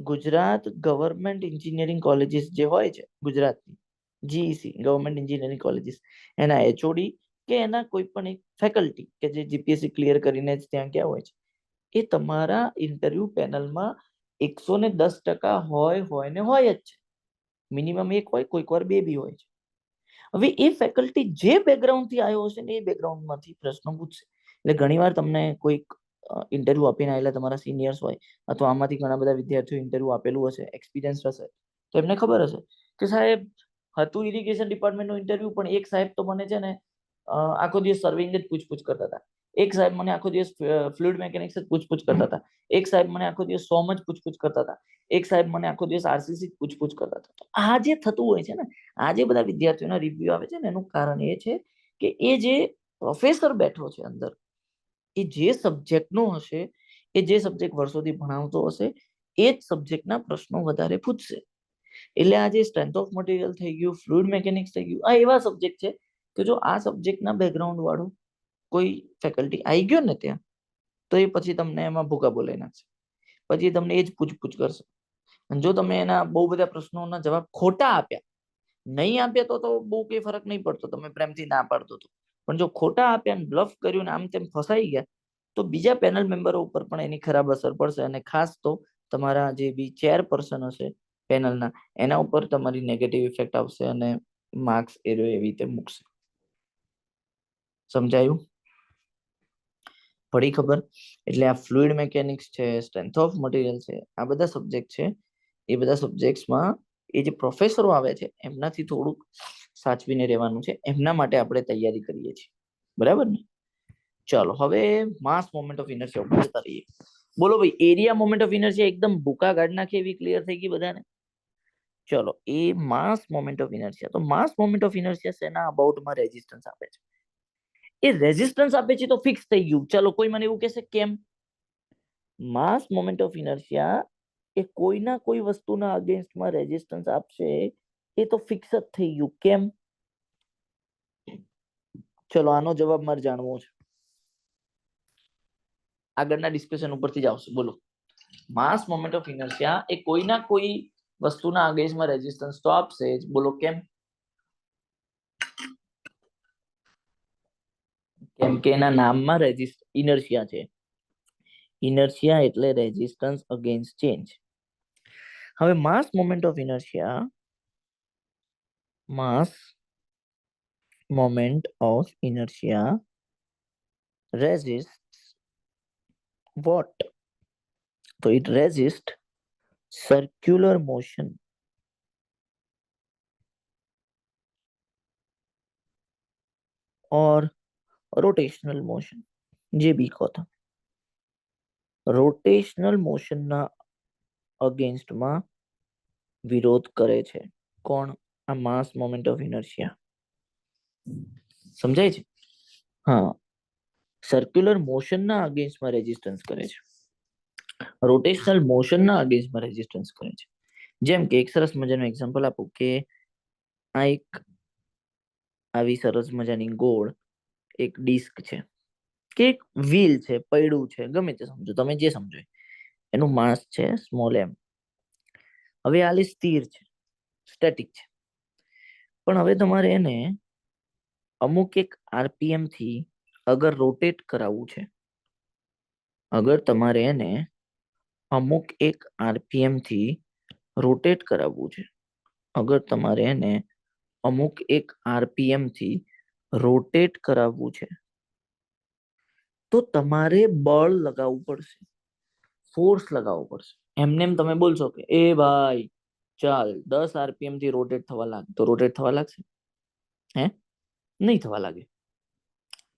ગુજરાત ગવર્મેન્ટ એન્જિનિયરિંગ કોલેજીસ જે હોય છે ગુજરાતની, જીઈસી ગવર્મેન્ટ એન્જિનિયરિંગ કોલેજીસ, એના એચઓડી કે એના કોઈ પણ એક ફેકલ્ટી કે જે જીપીએસસી ક્લિયર કરીને જ ત્યાં ગયા હોય છે, એ તમારા ઇન્ટરવ્યુ પેનલમાં 110% હોય ને હોય જ છે. મિનિમમ એક હોય, કોઈક વાર બે બી હોય છે. હવે એ ફેકલ્ટી જે બેકગ્રાઉન્ડ થી આવ્યો હશે ને એ બેકગ્રાઉન્ડમાંથી પ્રશ્નો પૂછશે. એટલે ઘણીવાર તમને કોઈક ઇન્ટરવ્યુ આપીને આવેલા તમારા સિનિયર્સ હોય, અથવા આમાંથી ઘણા બધા વિદ્યાર્થીઓ ઇન્ટરવ્યુ આપેલું હશે, એક્સપિરિયન્સ હશે, તો એમને ખબર હશે કે સાહેબ હતું ઇરિગેશન ડિપાર્ટમેન્ટનું ઇન્ટરવ્યુ, પણ એક સાહેબ તો મને છે ને આખો દિવસ સર્વિંગ જ પૂછપૂછ કરતા હતા, એક સાહેબ મને આખો દિવસ ફ્લુઇડ મેકેનિક્સ જ પૂછપૂછ કરતા હતા, એક સાહેબ મને આખો દિવસ સોમ જ પૂછપૂછ કરતા હતા, એક સાહેબ મને આખો દિવસ આરસીસી પૂછપૂછ કરતા હતા. આ જે થતું હોય છે ને, આ જે બધા વિદ્યાર્થીઓના રિવ્યુ આવે છે ને, એનું કારણ એ છે કે એ જે પ્રોફેસર બેઠો છે અંદર, એ જે સબ્જેક્ટનો હશે, એ જે સબ્જેક્ટ વર્ષોથી ભણાવતો હશે, એ જ સબ્જેક્ટના પ્રશ્નો વધારે પૂછશે. એટલે આ જે સ્ટ્રેન્થ ઓફ મટીરિયલ થઈ ગયું, ફ્લુઇડ મેકેનિક્સ થઈ ગયું, આ એવા સબ્જેક્ટ છે કે જો આ સબ્જેક્ટના બેકગ્રાઉન્ડ વાળું કોઈ ફેકલ્ટી આવી ગયો ને ત્યાં, તો એ પછી તમને એમાં ભૂકા બોલાવી નાખશે, પછી તમને એ જ પૂછપૂછ કરશે. અને જો તમે એના બહુ બધા પ્રશ્નોના જવાબ ખોટા આપ્યા, નહીં આપ્યા તો બહુ કઈ ફરક નહીં પડતો, તમે પ્રેમથી ના પાડતો તો. પણ જો ખોટા આપ્યા, બ્લફ કર્યું ને આમ તેમ ફસાઈ ગયા, તો બીજા પેનલ મેમ્બરો ઉપર પણ એની ખરાબ અસર પડશે. અને ખાસ તો તમારા જે બી ચેરપર્સન હશે પેનલના, એના ઉપર તમારી નેગેટિવ ઇફેક્ટ આવશે અને માર્ક્સ એવી રીતે મૂકશે. સમજાયું? પડી ખબર? એટલે આ ફ્લુઇડ મેકેનિક્સ છે, સ્ટ્રેન્થ ઓફ મટીરિયલ છે, આ બધા સબ્જેક્ટ છે, એ બધા સબ્જેક્ટ્સમાં એ જે પ્રોફેસરો આવે છે એમનાથી થોડુંક સાચવીને રહેવાનું છે, એમના માટે આપણે તૈયારી કરીએ છીએ, બરાબર ને? ચલો હવે માસ મોમેન્ટ ઓફ ઇનર્શિયા ઉપર જતા રહીએ. બોલો ભાઈ, એરિયા મોમેન્ટ ઓફ ઇનર્શિયા એકદમ ભૂકા કાઢ નાખે એવી ક્લિયર થઈ ગઈ બધાને? ચલો, એ માસ મોમેન્ટ ઓફ ઇનર્શિયા, તો માસ મોમેન્ટ ઓફ ઇનર્શિયા શેના અબાઉટમાં રેઝિસ્ટન્સ આપે છે? એ રેઝિસ્ટન્સ આપે છે તો ફિક્સ થઈ ગયું. ચલો, કોઈ મને એવું કહેશે કેમ? માસ મોમેન્ટ ઓફ ઇનર્શિયા એ કોઈના કોઈ વસ્તુના અગેન્સ્ટમાં રેઝિસ્ટન્સ આપશે, એ તો ફિક્સ જ થઈ ગયું. કેમ? ચલો, આનો જવાબ મારે જાણવો છે. આગળના ડિસ્કશન ઉપરથી જ આવશે. બોલો, માસ મોમેન્ટ ઓફ ઇનર્શિયા એ કોઈના કોઈ વસ્તુના અગેન્સ્ટમાં રેઝિસ્ટન્સ તો આપશે જ. બોલો કેમ? કેમ કે એના નામમાં ઇનર્શિયા છે. ઇનર્શિયા એટલે રેઝિસ્ટન્સ અગેન્સ્ટ ચેન્જ. હવે mass moment of inertia, mass moment of inertia resists what? So it resists circular motion. और रोटेशनल मोशन, जे बी કહો તો રોટેશનલ મોશનના અગેન્સ્ટમાં વિરોધ કરે છે કોણ? આ માસ મોમેન્ટ ઓફ ઇનર્શિયા. સમજાય છે? હા, સર્ક્યુલર મોશનના અગેન્સ્ટમાં રેઝિસ્ટન્સ કરે છે, રોટેશનલ મોશનના અગેન્સ્ટમાં રેઝિસ્ટન્સ કરે છે. જેમ કે એક સરસ મજાનું એક્ઝામ્પલ આપું કે આ એક આવી સરસ મજાની ગોળ એક ડિસ્ક છે કે એક વ્હીલ છે, પૈડું છે, ગમે તે સમજો, તમે જે સમજો. એનું માસ છે સ્મોલ એમ. હવે આ સ્થિર છે, સ્ટેટિક છે, પણ હવે તમારે એને અમુક એક આરપીએમ થી અગર રોટેટ કરાવવું છે, અગર તમારે એને અમુક એક આરપીએમ થી રોટેટ કરાવવું છે, અગર તમારે એને અમુક એક આરપીએમ થી રોટેટ કરાવવું છે, તો તમારે બળ લગાવવું પડશે, ફોર્સ લગાવવો પડશે. એમને એમ તમે બોલશો કે એ ભાઈ ચાલ 10 આરપીએમ થી રોટેટ થવા લાગ, તો રોટેટ થવા લાગશે? હે? નહીં થવા લાગે.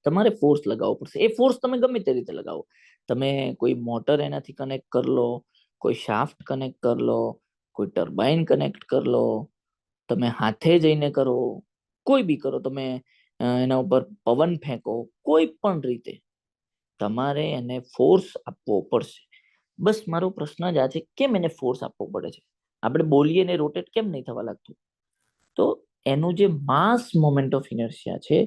તમારે ફોર્સ લગાવવો પડશે. એ ફોર્સ તમે ગમે તે રીતે લગાવો. તમે કોઈ મોટર એનાથી કનેક્ટ કરી લો, કોઈ શાફ્ટ કનેક્ટ કરી લો, કોઈ ટર્બાઇન કનેક્ટ કરી લો, તમે હાથે જઈને કરો, કોઈ બી કરો, તમે એના ઉપર પવન ફેંકો, કોઈ પણ રીતે તમારે એને ફોર્સ આપવો પડશે. બસ મારો પ્રશ્ન જ આ છે, કેમ એને ફોર્સ આપવો પડે છે? આપણે બોલીએ ને રોટેટ કેમ નહીં થવા લાગતું? તો એનું જે માસ મોમેન્ટ ઓફ ઇનર્શિયા છે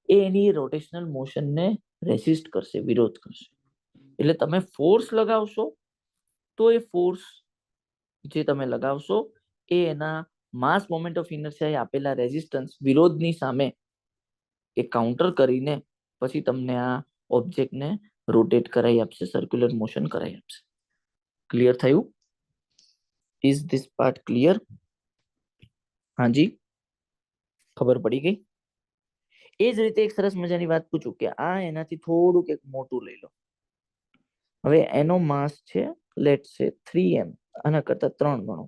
એ એની રોટેશનલ મોશનને રેસિસ્ટ કરશે, વિરોધ કરશે. એટલે તમે ફોર્સ લગાવશો તો એ ફોર્સ જે તમે લગાવશો એ એના માસ મોમેન્ટ ઓફ ઇનર્શિયા આપેલા રેઝિસ્ટન્સ, વિરોધની સામે એ કાઉન્ટર કરીને પછી તમને આ ઓબ્જેક્ટને રોટેટ કરાવી આપશે, સર્ક્યુલર મોશન કરાવી આપશે. ક્લિયર થયું? Is this part clear? હાજી, ખબર પડી ગઈ? એ જ રીતે એક સરસ મજાની વાત પૂછું કે આ એનાથી થોડુંક એક મોટું લઈ લો. હવે એનો માસ છે લેટ સે 3m, આના કરતા 3 ગણો.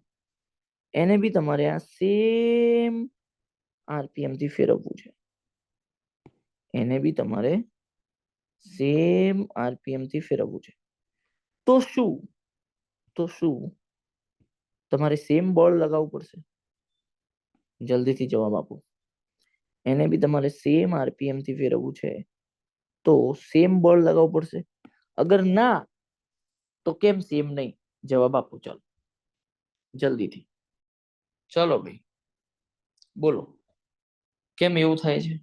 એને બી તમારે આ સેમ આરપીએમ થી ફેરવવું છે, એને બી તમારે સેમ આરપીએમ થી ફેરવવું છે. તો શું તમારે સેમ બળ લગાવવું પડશે? જલ્દીથી જવાબ આપો. એને બી તમારે સેમ આરપીએમ થી ફેરવવું છે, તો સેમ બળ લગાવવું પડશે. અગર ના તો કેમ સેમ નહીં? જવાબ આપો ચાલો જલ્દીથી. ચલો ભાઈ બોલો, કેમ એવું થાય છે?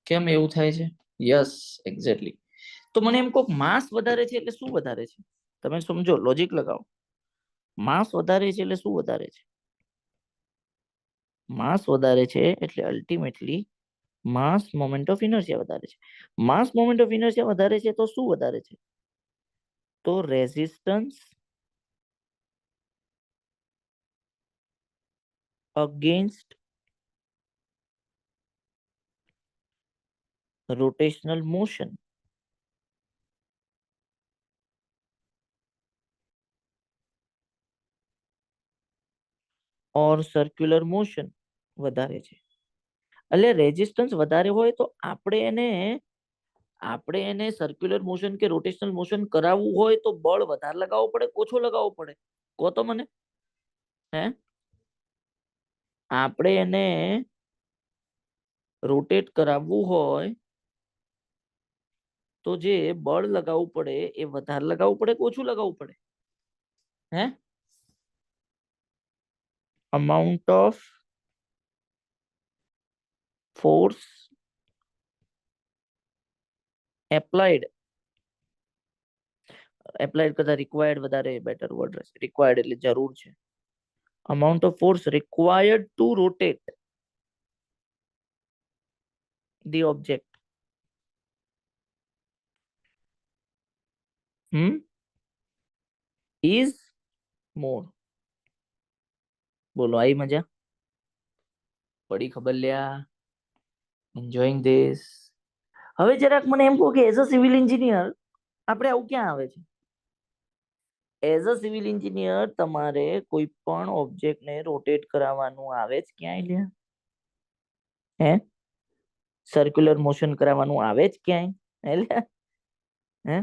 કેમ એવું થાય છે? Yes, exactly. તો મને એમ કહો, માસ વધારે છે એટલે શું વધારે છે? તમે સમજો, લોજિક લગાવો. માસ વધારે છે એટલે શું વધારે છે? માસ વધારે છે એટલે ultimately mass moment of inertia વધારે છે. માસ મોમેન્ટ ઓફ ઇનર્શિયા વધારે છે તો શું વધારે છે? તો રેઝિસ્ટન્સ અગેન્સ્ટ रोटेशनल मोशन और सर्क्युलर मोशन વધારે છે. એટલે રેઝિસ્ટન્સ વધારે હોય તો આપણે એને સર્ક્યુલર મોશન કે રોટેશનલ મોશન કરાવવું હોય તો બળ વધારે લગાવવો પડે, ઓછો લગાવવો પડે? કહો તો મને. હે? આપણે એને રોટેટ કરાવવું હોય તો જે બળ લગાવવું પડે એ વધારે લગાવવું પડે કે ઓછું લગાવવું પડે? હે? amount of force applied કરતા required વધારે બેટર વર્ડ રહેશે. required એટલે જરૂર છે. amount of force required to rotate the object is more. બોલો, आई મજા? પડી ખબર લ્યા? enjoying this? હવે જરાક મને એમ કહો કે એઝ અ સિવિલ એન્જિનિયર આપણે આવું ક્યાં આવે છે? એઝ અ સિવિલ એન્જિનિયર તમારે કોઈ પણ ઓબ્જેક્ટ ને રોટેટ કરાવવાનું આવે જ ક્યાંય લ્યા? હે? સર્ક્યુલર મોશન કરાવવાનું આવે જ ક્યાંય એટલે હે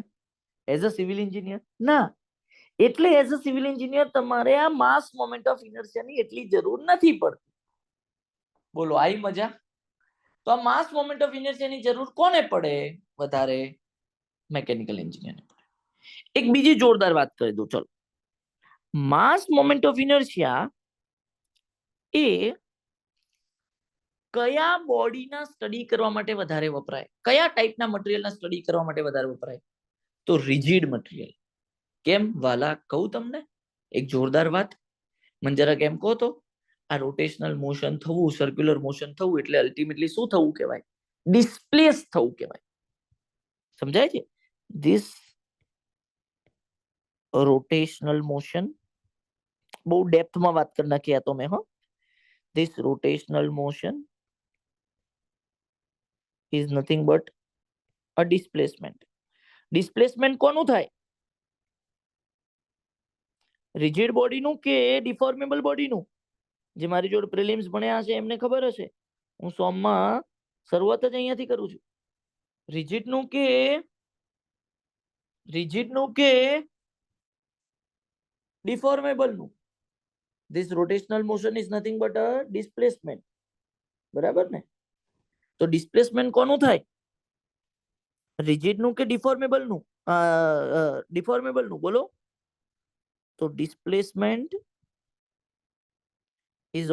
એઝ અ સિવિલ એન્જિનિયર ના, એટલે એઝ અ સિવિલ એન્જિનિયર તમારે આ માસ મોમેન્ટ ઓફ ઇનર્શિયાની એટલી જરૂર નથી પડતી. બોલો આવી મજા? તો આ માસ મોમેન્ટ ઓફ ઇનર્શિયાની જરૂર કોને પડે વધારે? મેકેનિકલ એન્જિનિયરને પડે. એક બીજી જોરદાર વાત કરી દઉં, ચલો. માસ મોમેન્ટ ઓફ ઇનર્શિયા એ કયા બોડીના સ્ટડી કરવા માટે વધારે વપરાય, કયા ટાઈપના મટીરિયલના સ્ટડી કરવા માટે વધારે વપરાય? તો રિજિડ મટીરિયલ. કેમ વાલા કહું તમને એક જોરદાર વાત, મને જરા કેમ કહો તો. આ રોટેશનલ મોશન થવું, સર્ક્યુલર મોશન થવું એટલે અલ્ટિમેટલી શું થવું કહેવાય? ડિસ્પ્લેસ થવું કહેવાય. સમજાય છે? ધીસ રોટેશનલ મોશન, બહુ ડેપ્થમાં વાત કરી નાખી આ તો મેં, હો. This rotational motion is nothing but a displacement. Displacement કોનું થાય? રિજિડ બોડીનું કે ડિફોર્મેબલ બોડીનું? જે મારી જોડે પ્રિલિમ્સ ભણ્યા હશે એમને ખબર હશે. હું સોમમાં શરૂઆત જ અહીંયાથી કરું છું. રિજિડનું કે ડિફોર્મેબલનું? This rotational motion is nothing but a displacement. બરાબર ને? તો ડિસ્પ્લેસમેન્ટ કોનું થાય? રિજિડનું કે ડિફોર્મેબલનું? ડિફોર્મેબલનું બોલો. તો displacement is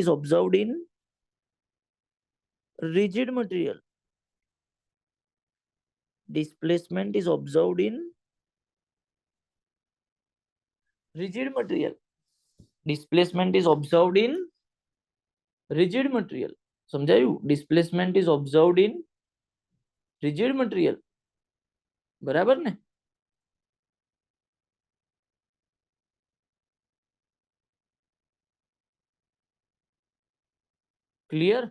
observed in rigid material. Displacement is observed in rigid material. Displacement is observed in rigid material. સમજાયું? Displacement is observed in rigid material. બરાબર ને? Clear?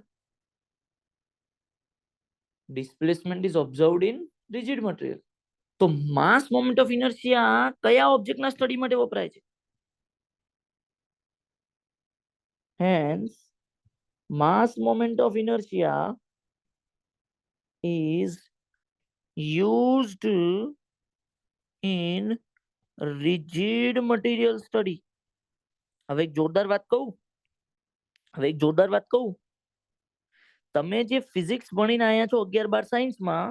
Displacement is observed in rigid material. તો mass moment of inertia કયા ઓબ્જેક્ટના study માટે વપરાય છે? Hence, mass moment of inertia is used in rigid material study. હવે એક જોરદાર વાત કહું. તમે જે ફિઝિક્સ ભણીને આવ્યા છો 11-12 સાયન્સમાં,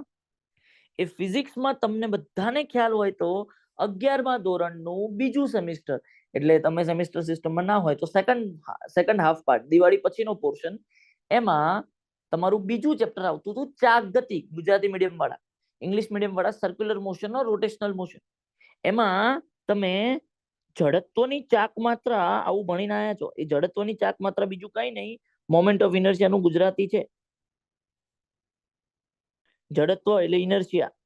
એ ફિઝિક્સમાં તમને બધાને ખ્યાલ હોય તો 11મા ધોરણનું બીજું સેમિસ્ટર, એટલે તમે સેમિસ્ટર સિસ્ટમમાં ના હોય તો સેકન્ડ હાફ પાર્ટ, દિવાળી પછીનો પોર્શન, એમાં તમારું બીજું ચેપ્ટર આવતું હતું ચાક ગતિ. ગુજરાતી મીડિયમ વાળા, ઇંગ્લિશ મીડિયમ વાળા સર્ક્યુલર મોશન નો રોટેશનલ મોશન. એમાં તમે જડત્વની ચાક માત્રા આવું ભણીને આવ્યા છો. એ જડત્વની ચાક માત્રા બીજું કઈ નહીં, મોમેન્ટ ઓફ ઇનર્શિયાનું ગુજરાતી છે. જડત્વ એટલે ઇનર્શિયા,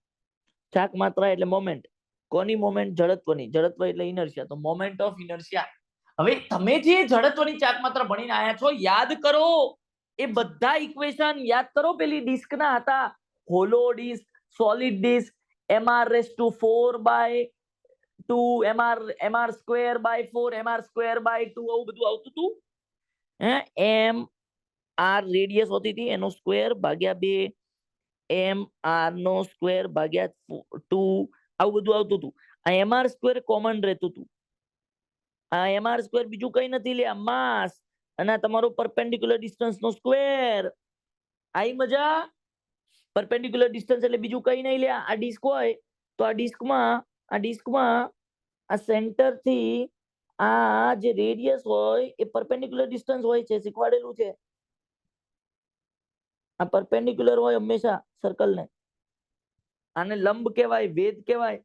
ચાક માત્રા એટલે મોમેન્ટ. કોની મોમેન્ટ? જડત્વની. જડત્વ એટલે ઇનર્શિયા, તો મોમેન્ટ ઓફ ઇનર્શિયા. હવે તમે જે જડત્વની ચાક માત્રા ભણીને આયા છો, યાદ કરો એ બધા ઇક્વેશન યાદ કરો. પેલી ડિસ્ક ના હતા, hollow disk, solid disk, mr/4/2, mr²/4, mr²/2, આવું બધું આવતું હતું. એમ આર રેડિયસ હોતી હતી, એનો સ્ક્વેર ભાગ્યા 2, mr²/2, આવું બધું આવતું હતું. આ mr² કોમન રહેતું હતું. આ mr² બીજું કઈ નથી લે, માસ અને તમારો પરપેન્ડિક્યુલર ડિસ્ટન્સ નો સ્ક્વેર. આઈ મજા? પરપેન્ડિક્યુલર ડિસ્ટન્સ એટલે બીજું કઈ નહીં લે. આ ડિસ્ક હોય તો આ ડિસ્કમાં આ સેન્ટર થી આ જે રેડિયસ હોય એ પરપેન્ડિક્યુલર ડિસ્ટન્સ હોય છે, શીખવાડેલું છે. આ પરપેન્ડિક્યુલર હોય હંમેશા સર્કલ ને. આને લંબ કહેવાય, વેધ કહેવાય,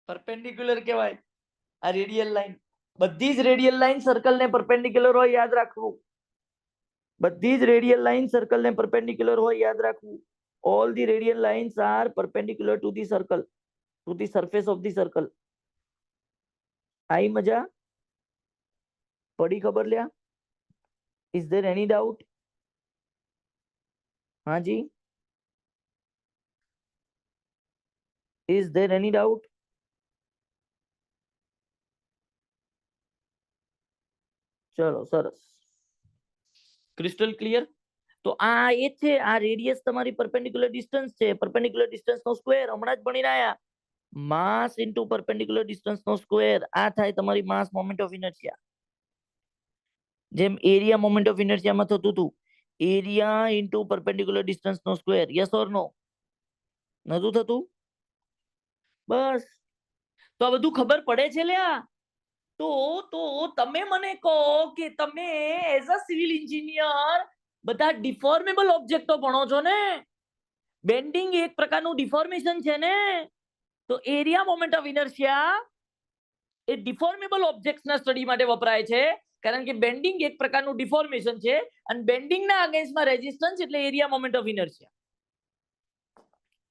પરપેન્ડિક્યુલર કહેવાય. આ રેડિયલ લાઈન, બધી જ રેડિયલ લાઈન સર્કલ ને પરપેન્ડિક્યુલર હોય, યાદ રાખવું. બધી જ રેડિયલ લાઈન સર્કલ ને પરપેન્ડિક્યુલર હોય, યાદ રાખવું. all the radial lines are perpendicular to the circle, to the surface of the circle. आई मजा? पड़ी खबर लिया? Is there any doubt? हाँ जी, is there any doubt? ચલો સરસ, ક્રિસ્ટલ ક્લિયર. તો આ એ છે, આ રેડિયસ તમારી પરપેન્ડિક્યુલર ડિસ્ટન્સ છે. પરપેન્ડિક્યુલર ડિસ્ટન્સ નો સ્ક્વેર હમણાં જ ભણીને આયા. માસ ઇન્ટુ પરપેન્ડિક્યુલર ડિસ્ટન્સ નો સ્ક્વેર, આ થાય તમારી માસ મોમેન્ટ ઓફ ઇનર્શિયા. જેમ એરિયા મોમેન્ટ ઓફ ઇનર્શિયામાં થતું હતું, એરિયા ઇન્ટુ પરપેન્ડિક્યુલર ડિસ્ટન્સ નો સ્ક્વેર. Yes or no? નતું થતું? બસ, તો આ બધું ખબર પડે છે લ્યા. તો તમે મને કહો કે તમે એઝ અ સિવિલ એન્જિનિયર બધા ડિફોર્મેબલ ઓબ્જેક્ટો ભણો છો ને? બેન્ડિંગ એક પ્રકારનું ડિફોર્મેશન છે ને? તો એરિયા મોમેન્ટ ઓફ ઇનર્શિયા એ ડિફોર્મેબલ ઓબ્જેક્ટ્સના સ્ટડી માટે વપરાય છે, કારણ કે બેન્ડિંગ એક પ્રકારનું ડિફોર્મેશન છે અને બેન્ડિંગના અગેન્સ્ટમાં રેઝિસ્ટન્સ એટલે એરિયા મોમેન્ટ ઓફ ઇનર્શિયા.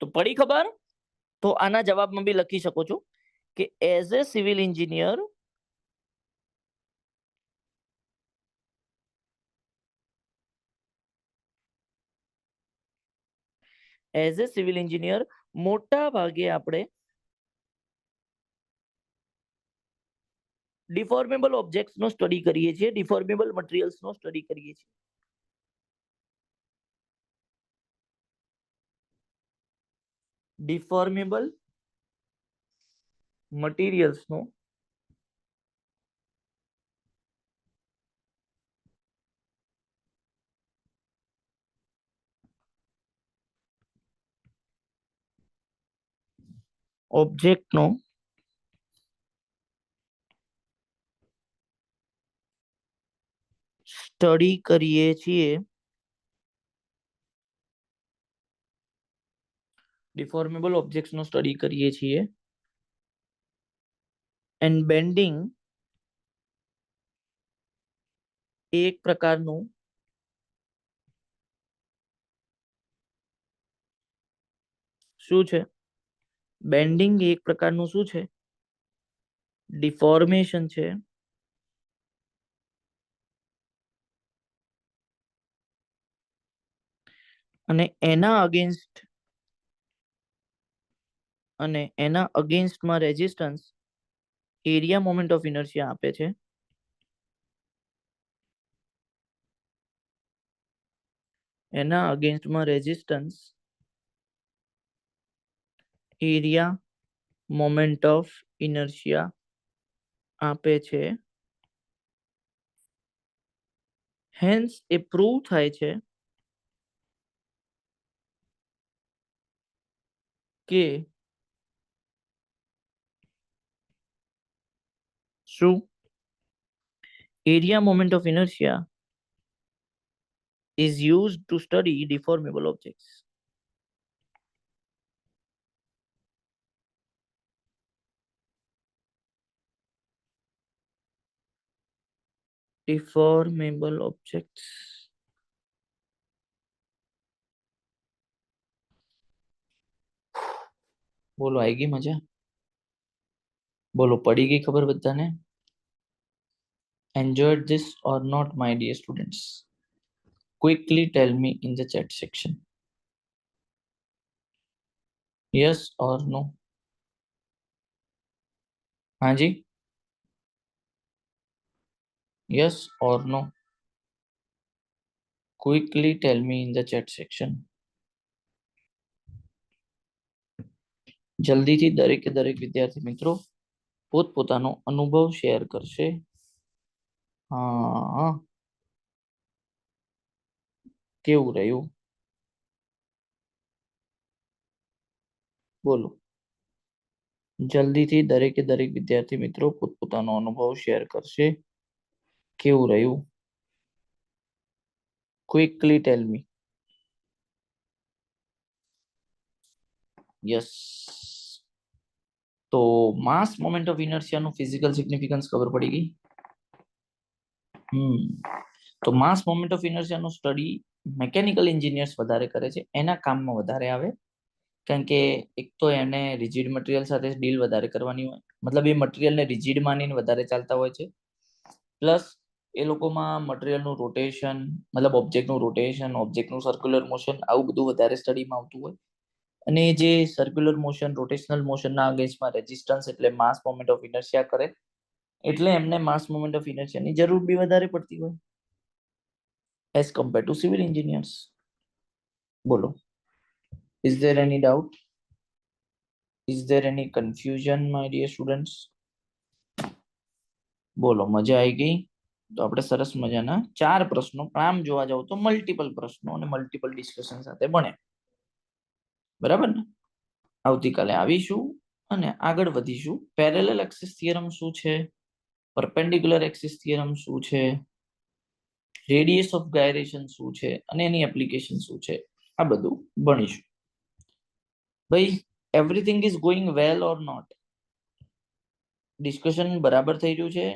તો પડી ખબર? તો આના જવાબમાં બી લખી શકો છો કે એઝ એ સિવિલ એન્જિનિયર મોટા ભાગે આપણે ડિફોર્મેબલ ઓબ્જેક્ટ્સ નો સ્ટડી કરીએ છીએ, ડિફોર્મેબલ મટીરિયલ્સ નો સ્ટડી કરીએ છીએ. ડિફોર્મેબલ મટીરિયલ્સ નો ઓબ્જેક્ટ નો સ્ટડી કરીએ છીએ. ડિફોર્મેબલ ઓબ્જેક્ટ્સ નો સ્ટડી કરીએ છીએ. એન્ડ બેન્ડિંગ એક પ્રકારનું શું છે? બેન્ડિંગ એક પ્રકારનું શું છે? ડિફોર્મેશન છે. અને એના અગેન્સ્ટમાં resistance area moment of inertia આપે છે. એના અગેન્સ્ટમાં resistance area moment of inertia આપે છે. હેન્સ એ પ્રૂવ થાય છે કે શું area moment of inertia is used to study deformable objects. Deformable objects. બોલો, આવી ગઈ મજા? બોલો, પડી ગઈ ખબર બધાને? Enjoyed this or not, my dear students? Quickly tell me in the chat section. Yes or no? Haji? Yes or no? Quickly tell me in the chat section. જલ્દીથી દરેકે દરેક વિદ્યાર્થી મિત્રો પોતપોતાનો અનુભવ શેર કરશે. હા, કેવું રહ્યું? બોલો, જલ્દીથી દરેકે દરેક વિદ્યાર્થી મિત્રો પોતપોતાનો અનુભવ શેર કરશે. કેવું રહ્યું? Quickly tell me. યસ. તો માસ મોમેન્ટ ઓફ ઇનર્શિયાનું ફિઝિકલ સિગ્નિફિકન્સ ખબર પડી ગઈ? તો માસ મોમેન્ટ ઓફ ઇનર્શિયાનું સ્ટડી મેકેનિકલ એન્જિનિયર્સ વધારે કરે છે, એના કામમાં વધારે આવે, કારણ કે એક તો એને રિજિડ મટીરિયલ સાથે ડીલ વધારે કરવાની હોય, મતલબ એ મટીરિયલને રિજિડ માનીને વધારે ચાલતા હોય છે. પ્લસ એ લોકોમાં મટીરિયલનું રોટેશન, મતલબ ઓબ્જેક્ટનું રોટેશન, ઓબ્જેક્ટનું સર્ક્યુલર મોશન, આવું બધું વધારે સ્ટડીમાં આવતું હોય. અને જે સર્ક્યુલર મોશન, રોટેશનલ મોશનના અગેન્સ્ટમાં રેઝિસ્ટન્સ એટલે માસ મોમેન્ટ ઓફ ઇનર્શિયા કરે, એટલે એમને માસ મોમેન્ટ ઓફ ઇનર્શિયાની જરૂર બી વધારે પડતી હોય as compare to civil engineers. બોલો, is there any doubt? Is there any confusion my dear students? બોલો, મજા આવી ગઈ? તો આપણે સરસ મજાના 4 પ્રશ્નો, આમ જોવા જાવ તો મલ્ટિપલ પ્રશ્નો અને મલ્ટિપલ ડિસ્કશન સાથે બને, બરાબર ને? આવતીકાલે આવીશું અને આગળ વધીશું. પેરેલલ એક્સિસ થિયરમ શું છે, પરપેન્ડિક્યુલર એક્સિસ થિયરમ શું છે, રેડિયસ ઓફ ગાયરેશન શું છે અને એની એપ્લિકેશન શું છે, આ બધું ભણીશું. ભાઈ, everything is going well or not? Discussion બરાબર થઈ રહ્યું છે?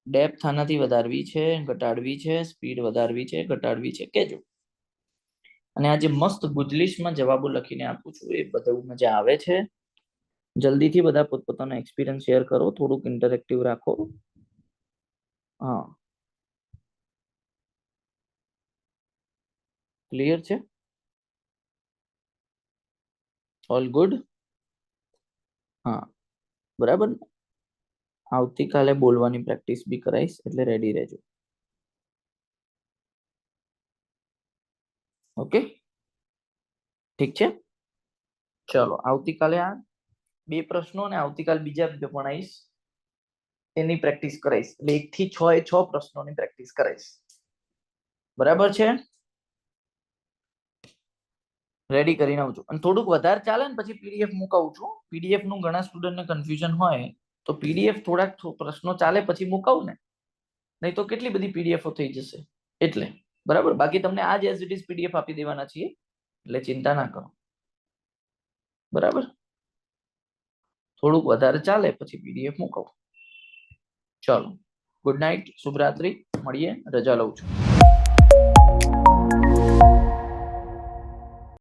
ડેપ્થ આનાથી વધારવી છે, ઘટાડવી છે, સ્પીડ વધારવી છે, ઘટાડવી છે, કેજો. અને આ જે મસ્ત ગુજલિશમાં જવાબો લખીને આપું છું એ બધું મજા આવે છે? જલ્દીથી બધા પોતપોતાનો એક્સપિરિયન્સ શેર કરો, થોડુંક ઇન્ટરેક્ટિવ રાખો. હા, ક્લિયર છે? All good? હા, બરાબર. આવતીકાલે બોલવાની પ્રેક્ટિસ બી કરાઈશ, એટલે રેડી રહેજો. ઓકે, ઠીક છે. ચલો, આવતીકાલે આ 2 પ્રશ્નો અને આવતીકાલે બીજા પણ આવીશ, એની પ્રેક્ટિસ કરાઈશ. એટલે 1 થી 6 એ 6 પ્રશ્નોની પ્રેક્ટિસ કરાઈશ. બરાબર છે? રેડી કરીને આવજો. અને થોડુંક વધારે ચાલે ને પછી પીડીએફ મુકાવું છું. પીડીએફ નું ઘણા સ્ટુડન્ટને કન્ફ્યુઝન હોય તો પીડીએફ થોડાક પ્રશ્નો ચાલે પછી મુકાવું ને, નહીં તો કેટલી બધી પીડીએફો થઈ જશે. એટલે બરાબર. બાકી તમને આ જ એઝ ઇટ ઇઝ પીડીએફ આપી દેવાના છીએ, એટલે ચિંતા ના કરો. બરાબર, થોડુંક વધારે ચાલે પછી પીડીએફ મુકાવું. ચલો, ગુડ નાઇટ, શુભરાત્રી, મળીએ, રજા લઉં છું.